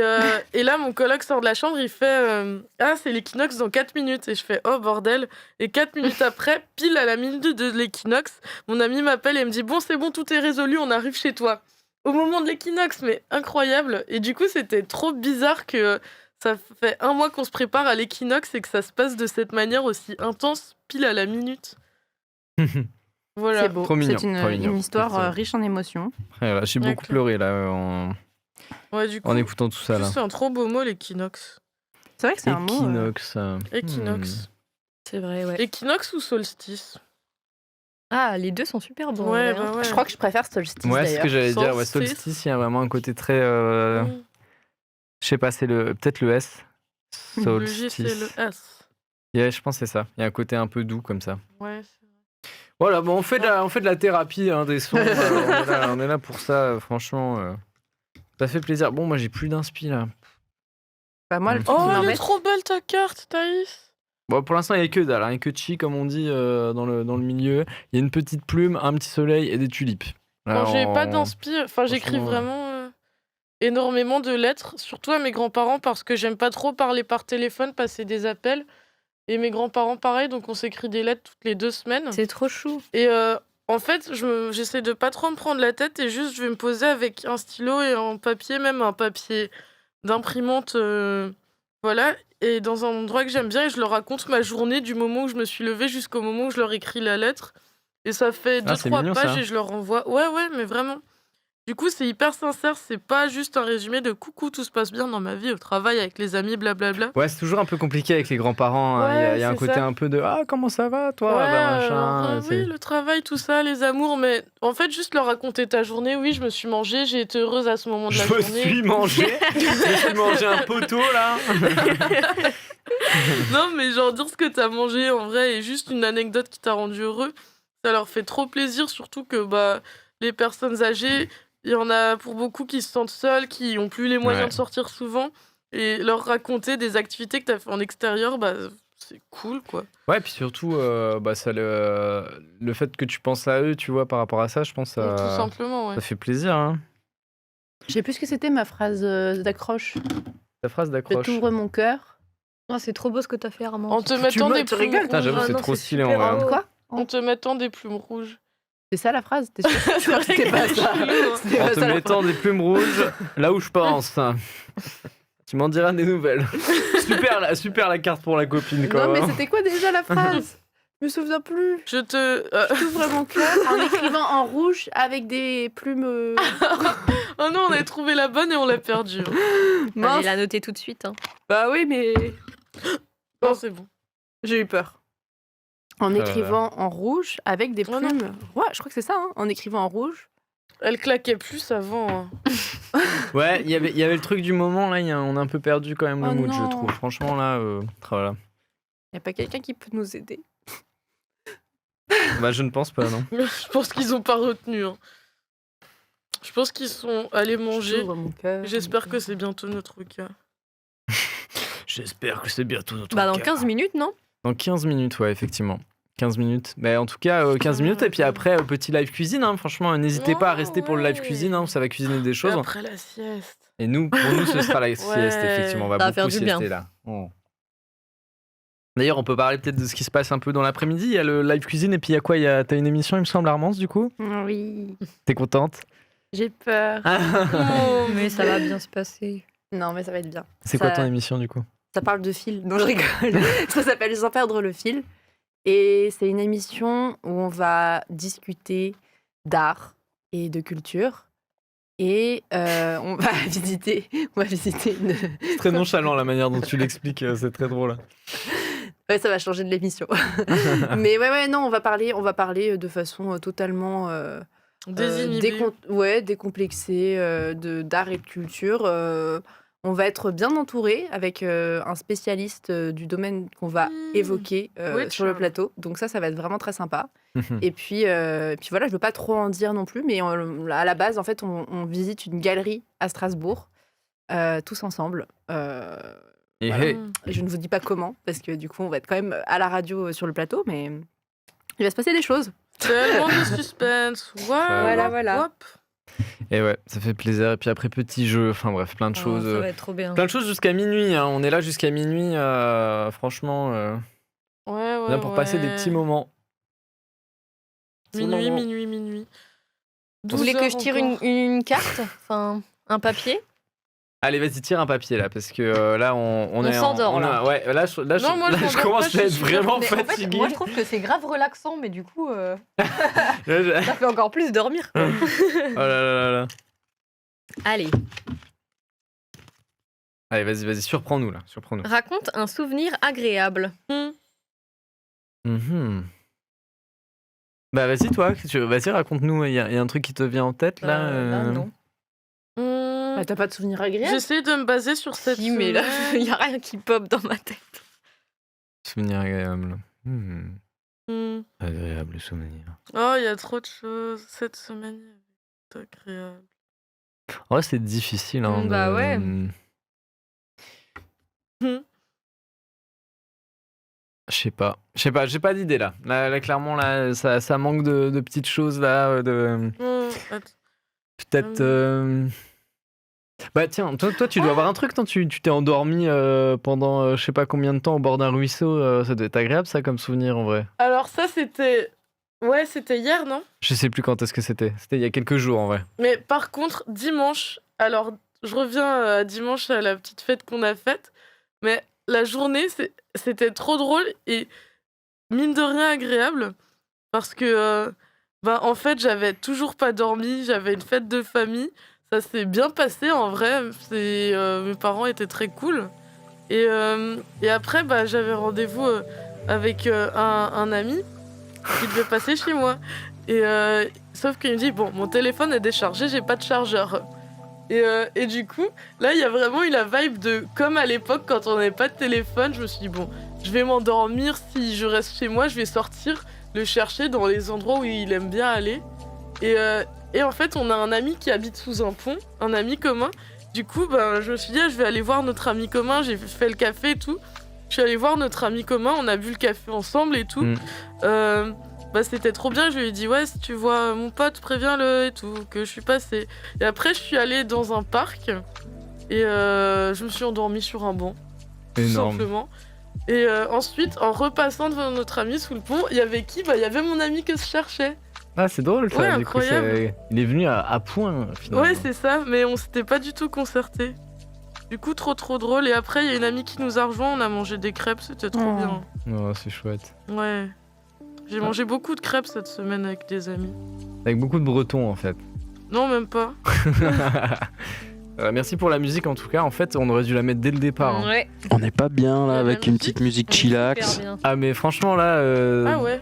là, mon coloc sort de la chambre, il fait Ah, c'est l'équinoxe dans 4 minutes. Et je fais Oh bordel. Et 4 minutes après, pile à la minute de l'équinoxe, mon ami m'appelle et me dit Bon, c'est bon, tout est résolu, on arrive chez toi. Au moment de l'équinoxe, mais incroyable. Et du coup, c'était trop bizarre que ça fait un mois qu'on se prépare à l'équinoxe et que ça se passe de cette manière aussi intense, pile à la minute. Voilà. C'est beau. Trop mignon, C'est trop mignon. une histoire Effectivement. riche en émotions. Voilà, j'ai beaucoup Ok. pleuré là en Ouais, du coup, écoutant tout ça là. c'est un trop beau mot, l'équinoxe. C'est vrai que c'est un mot. Équinoxe. Équinoxe. C'est vrai, ouais. Équinoxe ou solstice? Ah, les deux sont super bons. Ouais, en vrai, hein. ouais. Je crois que je préfère solstice Ouais, c'est ce d'ailleurs. que j'allais dire. Ouais, Solstice. solstice, il y a vraiment un côté très. Mm. Je sais pas, c'est peut-être le S. Le J, c'est Solstice. le S. Yeah, je pense que c'est ça. Il y a un côté un peu doux comme ça. Ouais. Voilà, bon, on fait de la thérapie hein, des sons. On est là pour ça, franchement. Ça fait plaisir. Bon, moi j'ai plus d'inspi là. Bah, moi, le truc Oh, qui elle est m'embête. trop belle ta carte, Thaïs. Bon, pour l'instant, il n'y a que dalle, hein, il y a que chi, comme on dit dans le milieu. Il y a une petite plume, un petit soleil et des tulipes. Bon, j'ai on- pas d'inspi. Enfin, j'écris franchement, vraiment. énormément de lettres, surtout à mes grands-parents, parce que j'aime pas trop parler par téléphone, passer des appels. Et mes grands-parents, pareil, donc on s'écrit des lettres toutes les 2 semaines. C'est trop chou. Et en fait, j'essaie de pas trop me prendre la tête et juste je vais me poser avec un stylo et un papier, même un papier d'imprimante, voilà, et dans un endroit que j'aime bien, et je leur raconte ma journée du moment où je me suis levée jusqu'au moment où je leur écris la lettre. Et ça fait Ah, c'est 2-3 mignon, pages ça. et je leur envoie. Ouais, mais vraiment. Du coup, c'est hyper sincère, c'est pas juste un résumé de coucou, tout se passe bien dans ma vie, au travail, avec les amis, blablabla. Ouais, c'est toujours un peu compliqué avec les grands-parents. hein. Ouais, Il y a un c'est côté ça. un peu de ah, comment ça va, toi Ouais, Bah, machin. oui, le travail, tout ça, les amours, mais en fait, juste leur raconter ta journée. Oui, je me suis mangée, j'ai été heureuse à ce moment de la Je me journée. suis mangé. Je me suis mangé un poteau là. Non, mais genre dire ce que t'as mangé en vrai et juste une anecdote qui t'a rendu heureux, ça leur fait trop plaisir, surtout que les personnes âgées, il y en a pour beaucoup qui se sentent seules, qui ont plus les moyens Ouais. de sortir souvent, et leur raconter des activités que t'as fait en extérieur, c'est cool quoi. Ouais, puis surtout, ça, le fait que tu penses à eux, tu vois, par rapport à ça, je pense Tout ça, simplement, ouais. ça fait plaisir. Hein. Je sais plus ce que c'était ma phrase d'accroche. Ta phrase Je d'accroche. t'ouvre mon cœur. Oh, c'est trop beau ce que t'as fait, Armand. En te mettant des tu plumes rigoles, Putain, j'avoue, rouges. c'est non, trop c'est stylé en super vrai. beau. Quoi En te mettant des plumes rouges. C'est ça la phrase? T'es sûr? Je crois que c'était pas ça. C'était En pas te ça, la mettant des plumes rouges, là où je pense. Tu m'en diras des nouvelles. super la carte pour la copine, quoi. Non, mais c'était quoi déjà la phrase? Je me souviens plus. Je te... J'ouvre mon cœur en écrivant en rouge avec des plumes. Oh non, on a trouvé la bonne et on l'a perdue. Mince. Fallait la noter tout de suite. Hein. Bah oui, mais Non, c'est bon. j'ai eu peur. En là là. écrivant en rouge avec des Oh non. plumes. Ouais, je crois que c'est ça, hein, en écrivant en rouge. Elle claquait plus avant. Hein. Ouais, il y avait le truc du moment, là, on a un peu perdu quand même le Oh mood, je non. trouve. Franchement, là, voilà. Y a pas quelqu'un qui peut nous aider? Bah, je ne pense pas, non. Je pense qu'ils ont pas retenu. Hein. Je pense qu'ils sont allés manger. J'ouvre mon cœur. J'espère que c'est bientôt notre cas. J'espère que c'est bientôt notre Bah, dans cas. 15 minutes, non? Dans 15 minutes, ouais, effectivement. 15 minutes. Mais en tout cas, 15 minutes. Et puis après, petit live cuisine. Hein. Franchement, n'hésitez pas à rester pour le live ouais. cuisine. Hein. Ça va cuisiner des choses. Après la sieste. Et nous, pour nous, ce sera la sieste, effectivement. On va Ça va beaucoup faire du bien. siester là. Oh. D'ailleurs, on peut parler peut-être de ce qui se passe un peu dans l'après-midi. Il y a le live cuisine et puis il y a quoi? T'as une émission, il me semble, Armance, du coup? Oui, T'es contente? j'ai peur. Oh, Mais ça va bien se passer. Non, mais ça va être bien. C'est quoi Ça- ton émission, du coup? Ça parle de fil. Non, je rigole. Ça s'appelle Sans perdre le fil. Et c'est une émission où on va discuter d'art et de culture. Et on va visiter une... C'est très nonchalant la manière dont tu l'expliques, c'est très drôle. Ouais, ça va changer de l'émission. Mais ouais, non, on va parler de façon totalement désinhibé. décomplexée d'art et de culture. On va être bien entouré avec un spécialiste du domaine qu'on va évoquer Oui, sur le Charles. plateau. Donc ça va être vraiment très sympa. Et puis voilà, je veux pas trop en dire non plus, mais à la base, en fait, on visite une galerie à Strasbourg, tous ensemble. Et Voilà. hey, Et je ne vous dis pas comment, parce que du coup, on va être quand même à la radio sur le plateau, mais il va se passer des choses. Tellement de suspense. Voilà, voilà. Hop. et ouais, ça fait plaisir. Et puis après, petit jeu, enfin bref, plein de Oh, choses. ça va être trop bien. Plein de choses jusqu'à minuit. Hein. On est là jusqu'à minuit, franchement, Ouais. bien pour passer des petits moments. Petits Minuit, moments. minuit. Vous voulez que je tire une carte? Enfin, un papier? Allez, vas-y, tire un papier là, parce que là, on est s'endort, là. Ouais, là, je Non, moi, je je m'endors commence pas, à je être suis vraiment Mais en fait, fatigué. moi je trouve que c'est grave relaxant, mais du coup, Là, je- ça fait encore plus dormir. quoi. Oh là là là là. Allez, Allez, vas-y, surprends-nous là, surprends-nous. raconte un souvenir agréable. Mhm. Bah vas-y toi, vas-y raconte-nous, il y a un truc qui te vient en tête là Là, non. Bah, t'as pas de souvenir agréable? J'essaie de me baser sur cette. Si, mais là, semaine. il n'y a rien qui pop dans ma tête. Souvenir agréable. Hmm. Agréable souvenir. Oh, il y a trop de choses. Cette semaine, il y a agréable. En vrai c'est difficile hein, Bah ouais. Je sais pas, j'ai pas d'idée là. Là, clairement là, ça manque de petites choses là, Oh, attends. peut-être Bah tiens, toi tu dois avoir un truc, tu t'es endormi pendant je sais pas combien de temps au bord d'un ruisseau. Ça doit être agréable ça comme souvenir en vrai. Alors ça, c'était... Ouais, c'était hier, non? Je sais plus quand est-ce que c'était. C'était il y a quelques jours en vrai. Mais par contre, dimanche, alors je reviens à dimanche à la petite fête qu'on a faite, mais la journée, c'était trop drôle et mine de rien agréable parce que, en fait, j'avais toujours pas dormi, j'avais une fête de famille, ça s'est bien passé en vrai, mes parents étaient très cool. Et après, j'avais rendez-vous avec un ami qui devait passer chez moi. Sauf qu'il me dit, bon, mon téléphone est déchargé, j'ai pas de chargeur. Et du coup, là, il y a vraiment eu la vibe de, comme à l'époque, quand on n'avait pas de téléphone, je me suis dit, bon, je vais m'endormir, si je reste chez moi, je vais sortir, le chercher dans les endroits où il aime bien aller. Et en fait, on a un ami qui habite sous un pont, un ami commun. Du coup, je me suis dit, je vais aller voir notre ami commun, j'ai fait le café et tout. Je suis allée voir notre ami commun, on a bu le café ensemble et tout. C'était trop bien, je lui ai dit, ouais, si tu vois mon pote, préviens-le et tout, que je suis passée. Et après, je suis allée dans un parc et je me suis endormie sur un banc. Énorme. Tout simplement. Et ensuite, en repassant devant notre ami sous le pont, il y avait qui? Il y avait mon ami que je cherchais. Ah, c'est drôle ça. Ouais, du coup, incroyable. il est venu à point finalement. Ouais, c'est ça, mais on s'était pas du tout concerté. Du coup, trop drôle. Et après, il y a une amie qui nous a rejoint, on a mangé des crêpes, c'était trop bien. Oh, c'est chouette. Ouais. J'ai mangé beaucoup de crêpes cette semaine avec des amis. Avec beaucoup de bretons en fait. Non, même pas. Merci pour la musique en tout cas. En fait, on aurait dû la mettre dès le départ. Hein. Ouais. On n'est pas bien là La avec une musique, petite musique chillax, Super bien. Ah mais franchement là, Ah ouais.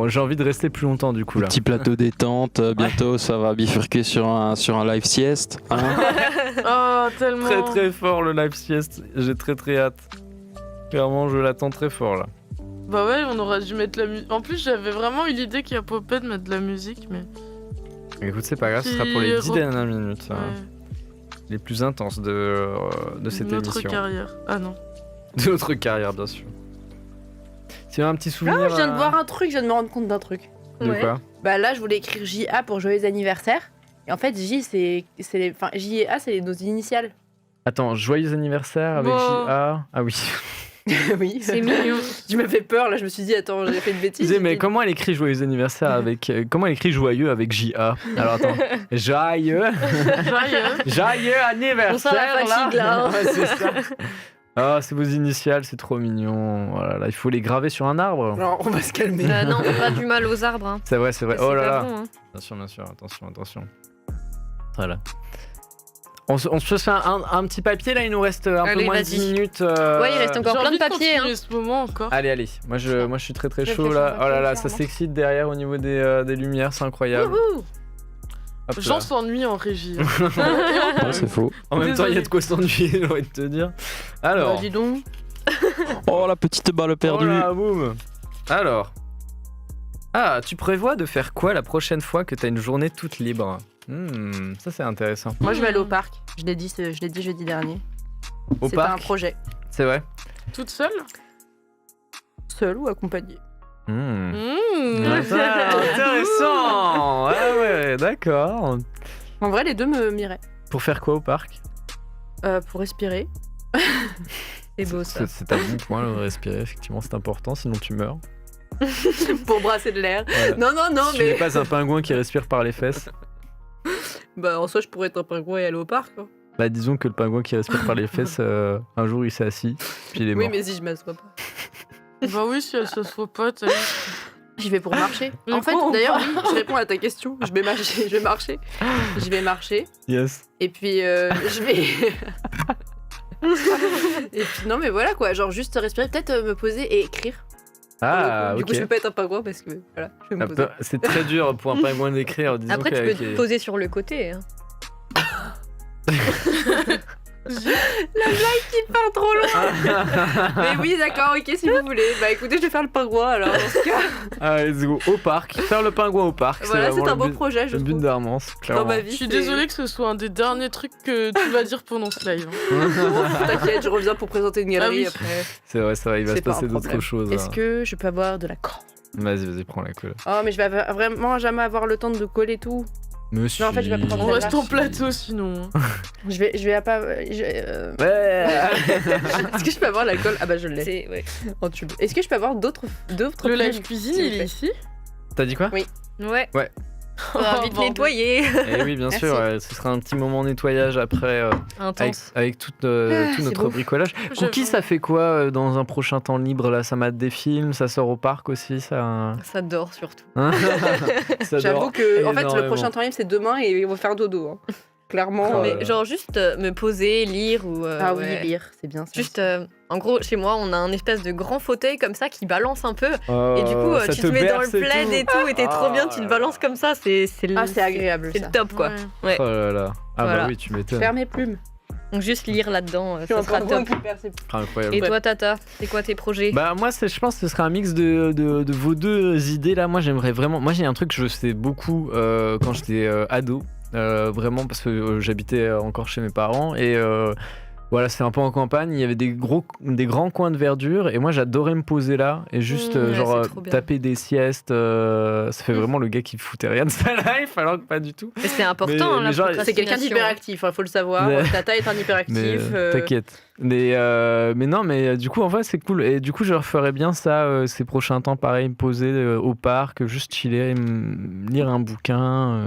j'ai envie de rester plus longtemps du coup là. petit plateau détente. Bientôt, ça va bifurquer sur un live sieste. Hein. Oh, tellement. Très très fort le live sieste. J'ai très hâte. Clairement, je l'attends très fort là. Bah ouais, on aurait dû mettre la musique. En plus, j'avais vraiment eu l'idée qu'il y a popé de mettre de la musique, mais. Écoute, c'est pas grave, ce sera pour les 10 dernières minutes. Ouais. Les plus intenses de cette Notre émission. carrière. Ah non. De notre carrière, bien sûr. C'est un petit souvenir. Ah, je viens de voir un truc, je viens de me rendre compte d'un truc. De Ouais. quoi? Bah là, je voulais écrire JA pour joyeux anniversaire. Et en fait, J, enfin, J et A, c'est nos initiales. Attends, joyeux anniversaire avec Bon. J.A. Ah oui. Oui. C'est mignon. Tu m'as fait peur, là, je me suis dit, attends, j'ai fait une Je bêtise. disais, mais comment elle écrit joyeux anniversaire avec. Comment elle écrit joyeux avec J.A. Alors attends. Joyeux. Joyeux anniversaire. On sent la fatigue, là, hein. Ouais, c'est ça. Ah, c'est vos initiales, c'est trop mignon. Oh là là, il faut les graver sur un arbre. Alors, on va se calmer. Non, pas du mal aux arbres. Hein. C'est vrai, c'est vrai. C'est Oh là pas là. bon, hein. Bien sûr, attention. Voilà. On se fait un petit papier là, il nous reste un peu Allez, moins de vas-y. 10 minutes. Ouais, il reste encore J'ai plein envie de papiers. Hein. continuer ce moment encore. Allez, moi je suis très Je chaud vais là. faire Oh là un là, peu ça clairement. s'excite derrière au niveau des lumières, c'est incroyable. Wouhou. Hop là. Jean s'ennuie en régie. Non, c'est faux. En même temps, il y a Désolé. de quoi s'ennuyer, j'ai envie de te dire. Alors, Bah, dis donc. Oh, la petite balle perdue. oh là, boum. Alors, tu prévois de faire quoi la prochaine fois que t'as une journée toute libre? Ça c'est intéressant. Moi, je vais aller au parc. Je l'ai dit jeudi dernier. Au C'était un parc, projet. c'est vrai. Toute seule? Seul ou accompagné. Intéressant. Ouais, d'accord. En vrai, les deux miraient. Pour faire quoi au parc? Pour respirer. C'est beau ça. C'est un bon point, le respirer, effectivement, c'est important, sinon tu meurs. Pour brasser de l'air. Voilà. Non, Si tu n'es mais. pas un pingouin qui respire par les fesses, Bah, en soi, je pourrais être un pingouin et aller au parc. Quoi. bah disons que le pingouin qui respire par les fesses, un jour il s'est assis, puis il est mort. Oui, mais si je m'assois pas. Bah oui, si elle se soit pas, t'as J'y vais pour marcher. Mais En fait, quoi, on d'ailleurs, je réponds à ta question. Je vais marcher. Je vais marcher. Yes. Et puis, je vais. Et puis, non, mais voilà quoi. Genre, juste respirer, peut-être me poser et écrire. Ah, Du ok. coup, je peux pas être un pingouin parce que voilà, je vais me Ah, poser. c'est très dur pour un pingouin d'écrire. Disons Après, tu peux qu'avec te les- poser sur le côté. Hein. Pas trop long. Mais oui, d'accord, ok, si vous voulez. Bah écoutez, je vais faire le pingouin alors. Dans ce cas. Ah, let's go. Au parc. Faire le pingouin au parc. Voilà, vraiment c'est un le beau but- projet, je Le but trouve. d'Armance, Dans clairement. ma vie. Je suis c'est- désolée que ce soit un des derniers trucs que tu vas dire pendant ce live. T'inquiète, je reviens pour présenter une galerie Ah oui. après. C'est vrai, il va C'est se pas passer un d'autres problème. choses. Est-ce hein. que je peux avoir de la colle? Vas-y, prends la colle. Oh, mais je vais vraiment jamais avoir le temps de coller tout. Monsieur. Non, en fait, je vais pas prendre On celle-là. reste en plateau sinon. Je vais à pas. Ouais. Est-ce que je peux avoir l'alcool? Ah bah je l'ai C'est ouais. en tube. Est-ce que je peux avoir d'autres Le plumes, live cuisine, s'il il vous est plaît ici. T'as dit quoi? Oui. Ouais. Ouais. Faudra vite bordel. nettoyer. Eh oui, bien Merci. sûr, ce sera un petit moment nettoyage après avec, Intense. avec tout c'est notre beau. bricolage. Cookie, ça fait quoi dans un prochain temps libre là? Ça mate des films, ça sort au parc aussi, ça. Ça dort surtout. Ça J'avoue dort que en fait le énormément. prochain temps libre c'est demain et on va faire dodo. Hein. Clairement. Oh, Mais genre juste me poser, lire ou. Ah ouais. oui, lire, c'est bien ça. Juste, en gros, chez moi, on a un espèce de grand fauteuil comme ça qui balance un peu. Oh, Et du coup, ça tu te mets dans le berce et plaid tout. et tout, et t'es trop bien, tu te là balances là. comme ça. C'est Ah, c'est agréable C'est ça. le top, quoi. Ouais. Ouais. Oh là là. Ah Voilà. bah oui, tu m'étonnes. Faire mes plumes. Donc juste lire là-dedans, Je suis ça un sera pingouin top. qui perd ses plumes. Ah, incroyable. Et toi, Tata, c'est quoi tes projets? Bah moi je pense que ce serait un mix de vos deux idées là. Moi j'aimerais vraiment. Moi j'ai un truc que je faisais beaucoup quand j'étais ado. Vraiment parce que j'habitais encore chez mes parents et voilà, c'est un peu en campagne, il y avait des grands coins de verdure et moi j'adorais me poser là et juste Ouais, genre c'est trop bien. taper des siestes. Ça fait vraiment le gars qui foutait rien de sa life alors que pas du tout. Mais c'est important, Mais- hein, la mais genre, C'est quelqu'un procrastination. d'hyperactif, il faut le savoir. Mais- Tata est un hyperactif. Mais t'inquiète. Mais non, mais du coup, en fait, c'est cool. Et du coup, je referais bien ça ces prochains temps, pareil, me poser au parc, juste chiller, lire un bouquin.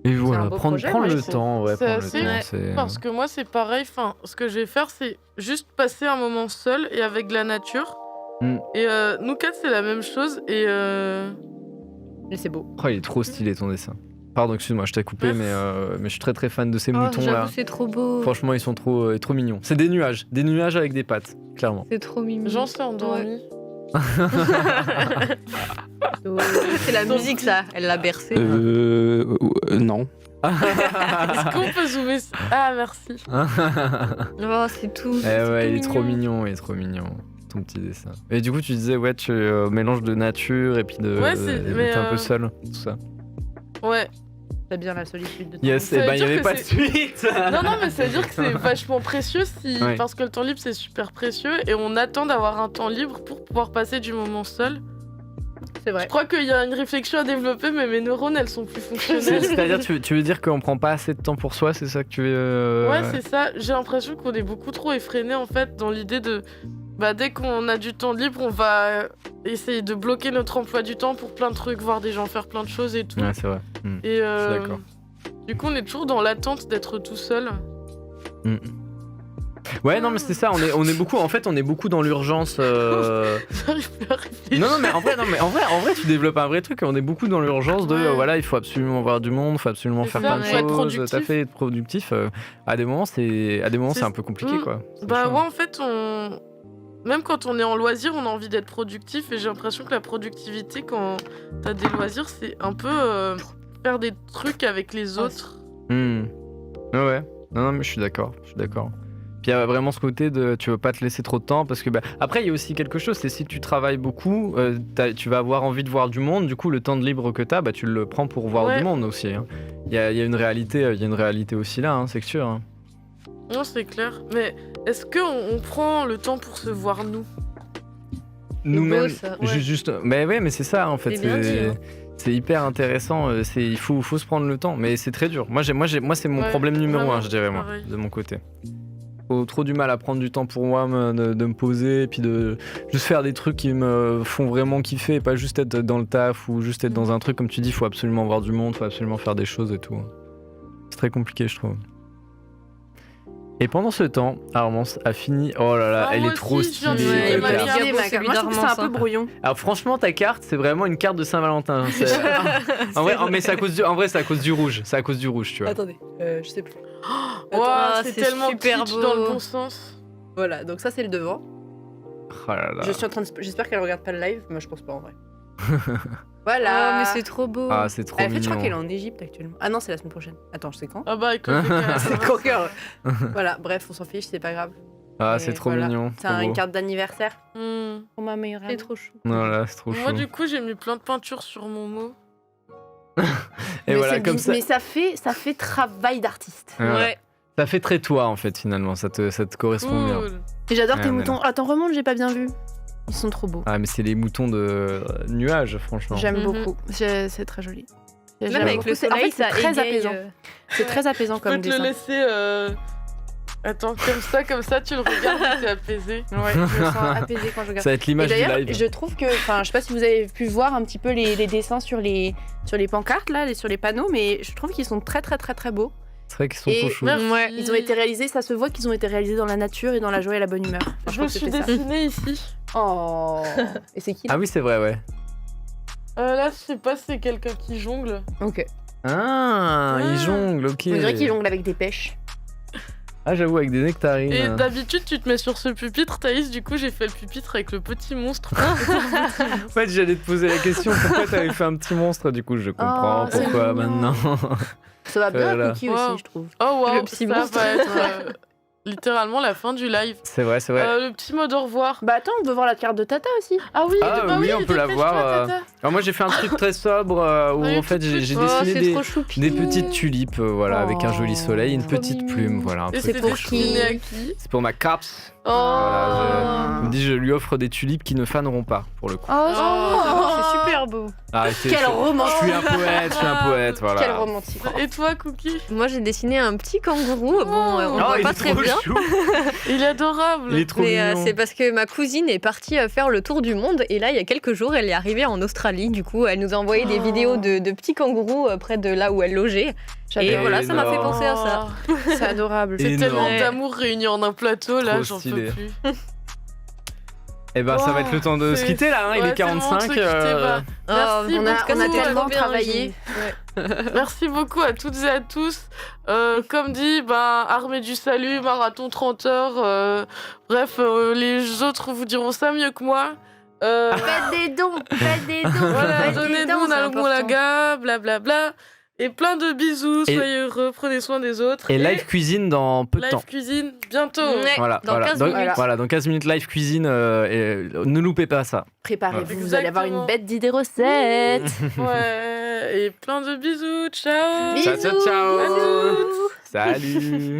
Et voilà, un beau prendre projet, moi, le je trouve. temps. Ouais, C'est prendre assez- le temps. Ouais. c'est- Parce que moi, c'est pareil. Enfin, ce que je vais faire, c'est juste passer un moment seul et avec de la nature. Mm. Et nous quatre, c'est la même chose. Et Mais c'est beau. Oh, il est trop stylé ton dessin. Pardon, excuse-moi, je t'ai coupé, Merci. mais je suis très très fan de ces Oh, moutons là. j'avoue, c'est trop beau. Franchement, ils sont trop mignons. C'est des nuages avec des pattes, clairement. C'est trop mignon. j'en suis endormie. C'est la musique, ça. Elle l'a bercé. Non. Est-ce qu'on peut zoomer Ah, merci. Oh, c'est tout. Eh c'est ouais, tout il est trop mignon, il est trop mignon. Ton petit dessin. Et du coup, tu disais, ouais, tu mélanges de nature et puis de. Ouais, c'est- et mais, t'es un peu seul, tout ça. Ouais. C'est bien la solitude de temps. Yes, Ça et veut ben, il n'y dire avait que pas de c'est- suite. Non, non, mais ça veut dire que c'est vachement précieux si... Ouais. parce que le temps libre, c'est super précieux. Et on attend d'avoir un temps libre pour pouvoir passer du moment seul. C'est vrai. Je crois qu'il y a une réflexion à développer, mais mes neurones, elles sont plus fonctionnelles. C'est-à-dire, tu veux dire qu'on prend pas assez de temps pour soi, c'est ça que tu veux. Ouais, c'est ça. J'ai l'impression qu'on est beaucoup trop effréné en fait dans l'idée de. Bah, dès qu'on a du temps libre, on va essayer de bloquer notre emploi du temps pour plein de trucs, voir des gens faire plein de choses et tout. Ouais, c'est vrai. Mm. Et je suis d'accord. du coup, on est toujours dans l'attente d'être tout seul. Ouais, non, mais c'est ça, on est beaucoup, en fait, on est beaucoup dans l'urgence. J'arrive plus à réfléchir. Non, mais en vrai, tu développes un vrai truc. On est beaucoup dans l'urgence de, Ouais. voilà, il faut absolument voir du monde, il faut absolument C'est faire ça, plein de faut être choses. productif. T'as fait être productif. À des moments, c'est un peu compliqué, Mm. quoi. C'est Bah chaud. ouais, en fait, même quand on est en loisir, on a envie d'être productif. Et j'ai l'impression que la productivité, quand t'as des loisirs, c'est un peu faire des trucs avec les autres. Hmm. Ouais. Non, mais je suis d'accord. Puis il y a vraiment ce côté de tu veux pas te laisser trop de temps parce que bah, après il y a aussi quelque chose, c'est si tu travailles beaucoup, tu vas avoir envie de voir du monde, du coup le temps de libre que t'as, bah tu le prends pour voir Ouais. du monde aussi. Hein. Il y a une réalité aussi là, hein, c'est sûr. Hein. Non, c'est clair. Mais est-ce qu'on prend le temps pour se voir nous? Nous-mêmes, beau, ça, ouais. juste, mais ouais, mais c'est ça en fait. C'est bien dit, hein. C'est hyper intéressant. Il faut se prendre le temps, mais c'est très dur. Moi c'est mon Ouais, problème numéro vraiment, 1, je dirais moi, pareil. de mon côté. Trop du mal à prendre du temps pour moi, de me poser, et puis de juste faire des trucs qui me font vraiment kiffer, et pas juste être dans le taf ou juste être dans un truc comme tu dis. Faut absolument voir du monde, faut absolument faire des choses et tout. C'est très compliqué, je trouve. Et pendant ce temps, Armance a fini. Oh là là, Ah, elle moi est trop aussi, je viens de stylée. finir ta ma carte. carte. Regardez ma Celui carte. Moi, je trouve que c'est un d'Armance, peu hein. brouillon. Alors franchement, ta carte, c'est vraiment une carte de Saint-Valentin. En vrai, mais c'est à cause du rouge. C'est à cause du rouge, tu vois. Attendez, je sais plus. Ouah, Ah, c'est c'est tellement super kitsch beau. dans le bon sens. Voilà, donc ça c'est le devant. Oh là là. Je suis en train de... J'espère qu'elle regarde pas le live, mais je pense pas en vrai. Ah, Voilà. mais c'est trop beau. Ah, c'est trop En fait, je crois mignon. qu'elle est en Égypte actuellement. Ah non, c'est la semaine prochaine. Attends, je sais quand. Ah bah, écoute, les gars, C'est quand cœur. Voilà, bref, on s'en fiche, c'est pas grave. Ah, Et c'est trop voilà. mignon. C'est trop beau. une carte d'anniversaire Hmm. pour ma meilleure amie. C'est trop chou. Voilà, c'est trop Moi, chou. du coup, j'ai mis plein de peintures sur mon mot. Et Mais voilà, c'est comme ça. Mais ça fait travail d'artiste. Voilà. Ouais. Ça fait très toi en fait finalement, ça te correspond bien. Cool. Et j'adore Ouais, tes on est moutons. Attends, remonte, j'ai pas bien vu. Ils sont trop beaux. Ah mais c'est les moutons de nuages franchement. J'aime Mhm. beaucoup. C'est très joli. J'aime Même avec beaucoup. le En fait, soleil, c'est ça très égaye, apaisant. C'est très apaisant Je peux comme te le dessin. laisser. Attends, comme ça, tu le regardes, t'es apaisé. Ouais, je me sens apaisée quand je regarde. Ça va être Et l'image du d'ailleurs, live. je trouve que, enfin, je sais pas si vous avez pu voir un petit peu les dessins sur les pancartes là, sur les panneaux, mais je trouve qu'ils sont très très très très beaux. C'est vrai qu'ils sont Et trop chou. Merci. Ouais. Ils ont été réalisés, ça se voit qu'ils ont été réalisés dans la nature et dans la joie et la bonne humeur. Enfin, Je crois me que suis c'était ça. dessinée ici. Oh. Et c'est qui là Ah oui, c'est vrai, ouais. Là, je sais pas, c'est quelqu'un qui jongle. Ok. Ah, il jongle, ok. On dirait qu'ils jonglent avec des pêches. Ah, j'avoue, avec des nectarines. Et d'habitude, tu te mets sur ce pupitre, Thaïs. Du coup, j'ai fait le pupitre avec le petit monstre. En fait, j'allais te poser la question pourquoi t'avais fait un petit monstre. Du coup, je comprends Oh, c'est pourquoi mignon. maintenant. Ça va bien Voilà. à Cookie Wow. aussi, je trouve. Oh wow, Le petit ça monstre. va être littéralement la fin du live. C'est vrai, c'est vrai. Le petit mot de revoir. Bah attends, on veut voir la carte de Tata aussi. Ah oui, Ah bah oui, on peut la dépêche-toi, voir, Tata. Alors moi, j'ai fait un truc très sobre où Oui, en fait, tout de j'ai suite. dessiné c'est des, trop choupi. des petites tulipes, voilà, avec un joli soleil, une Trop petite mignon. plume, voilà. Un Et truc c'est c'est pour pour qui qui à qui C'est pour ma caps. Oh, Voilà, je me dis, je lui offre des tulipes qui ne faneront pas, pour le coup. C'est super beau. Arrêtez. Quel je romantique. suis un poète, je suis un poète, voilà. Quel romantique. Et toi, Cookie? Moi, j'ai dessiné un petit kangourou. Bon, on le voit il pas est très trop bien. chou. Il est adorable. Il est trop Mais mignon. c'est parce que ma cousine est partie faire le tour du monde et là il y a quelques jours elle est arrivée en Australie, du coup elle nous a envoyé des vidéos de petits kangourous près de là où elle logeait et J'adore. voilà ça m'a fait Énorme. penser à ça. C'est adorable. C'est Énorme. tellement Ouais. d'amour réuni en un plateau, là, Trop j'en peux stylé. plus. Eh ben, ça va être le temps de se C'est- quitter là, hein, il ouais, est c'est le moment de 45. se quitter, bah. Merci On a, beaucoup, on a trop tellement bien, travaillé. Merci beaucoup à toutes et à tous. Comme dit, Armée du Salut, Marathon 30 heures. Bref, les autres vous diront ça mieux que moi. Faites des dons, faites des dons. Voilà, faites des donnez-nous dons, c'est la important. moulaga, blablabla. Et plein de bisous, Et- soyez heureux, prenez soin des autres. Et live cuisine dans peu de Live temps. cuisine, bientôt. Ouais, Voilà, dans 15 Donc, minutes. voilà, dans 15 minutes live cuisine, et ne loupez pas ça. Préparez-vous, Ouais. vous allez avoir une Exactement. bête d'idées recettes. Ouais, et plein de bisous, ciao. Bisous. Ciao, ciao, ciao. À toutes. Salut.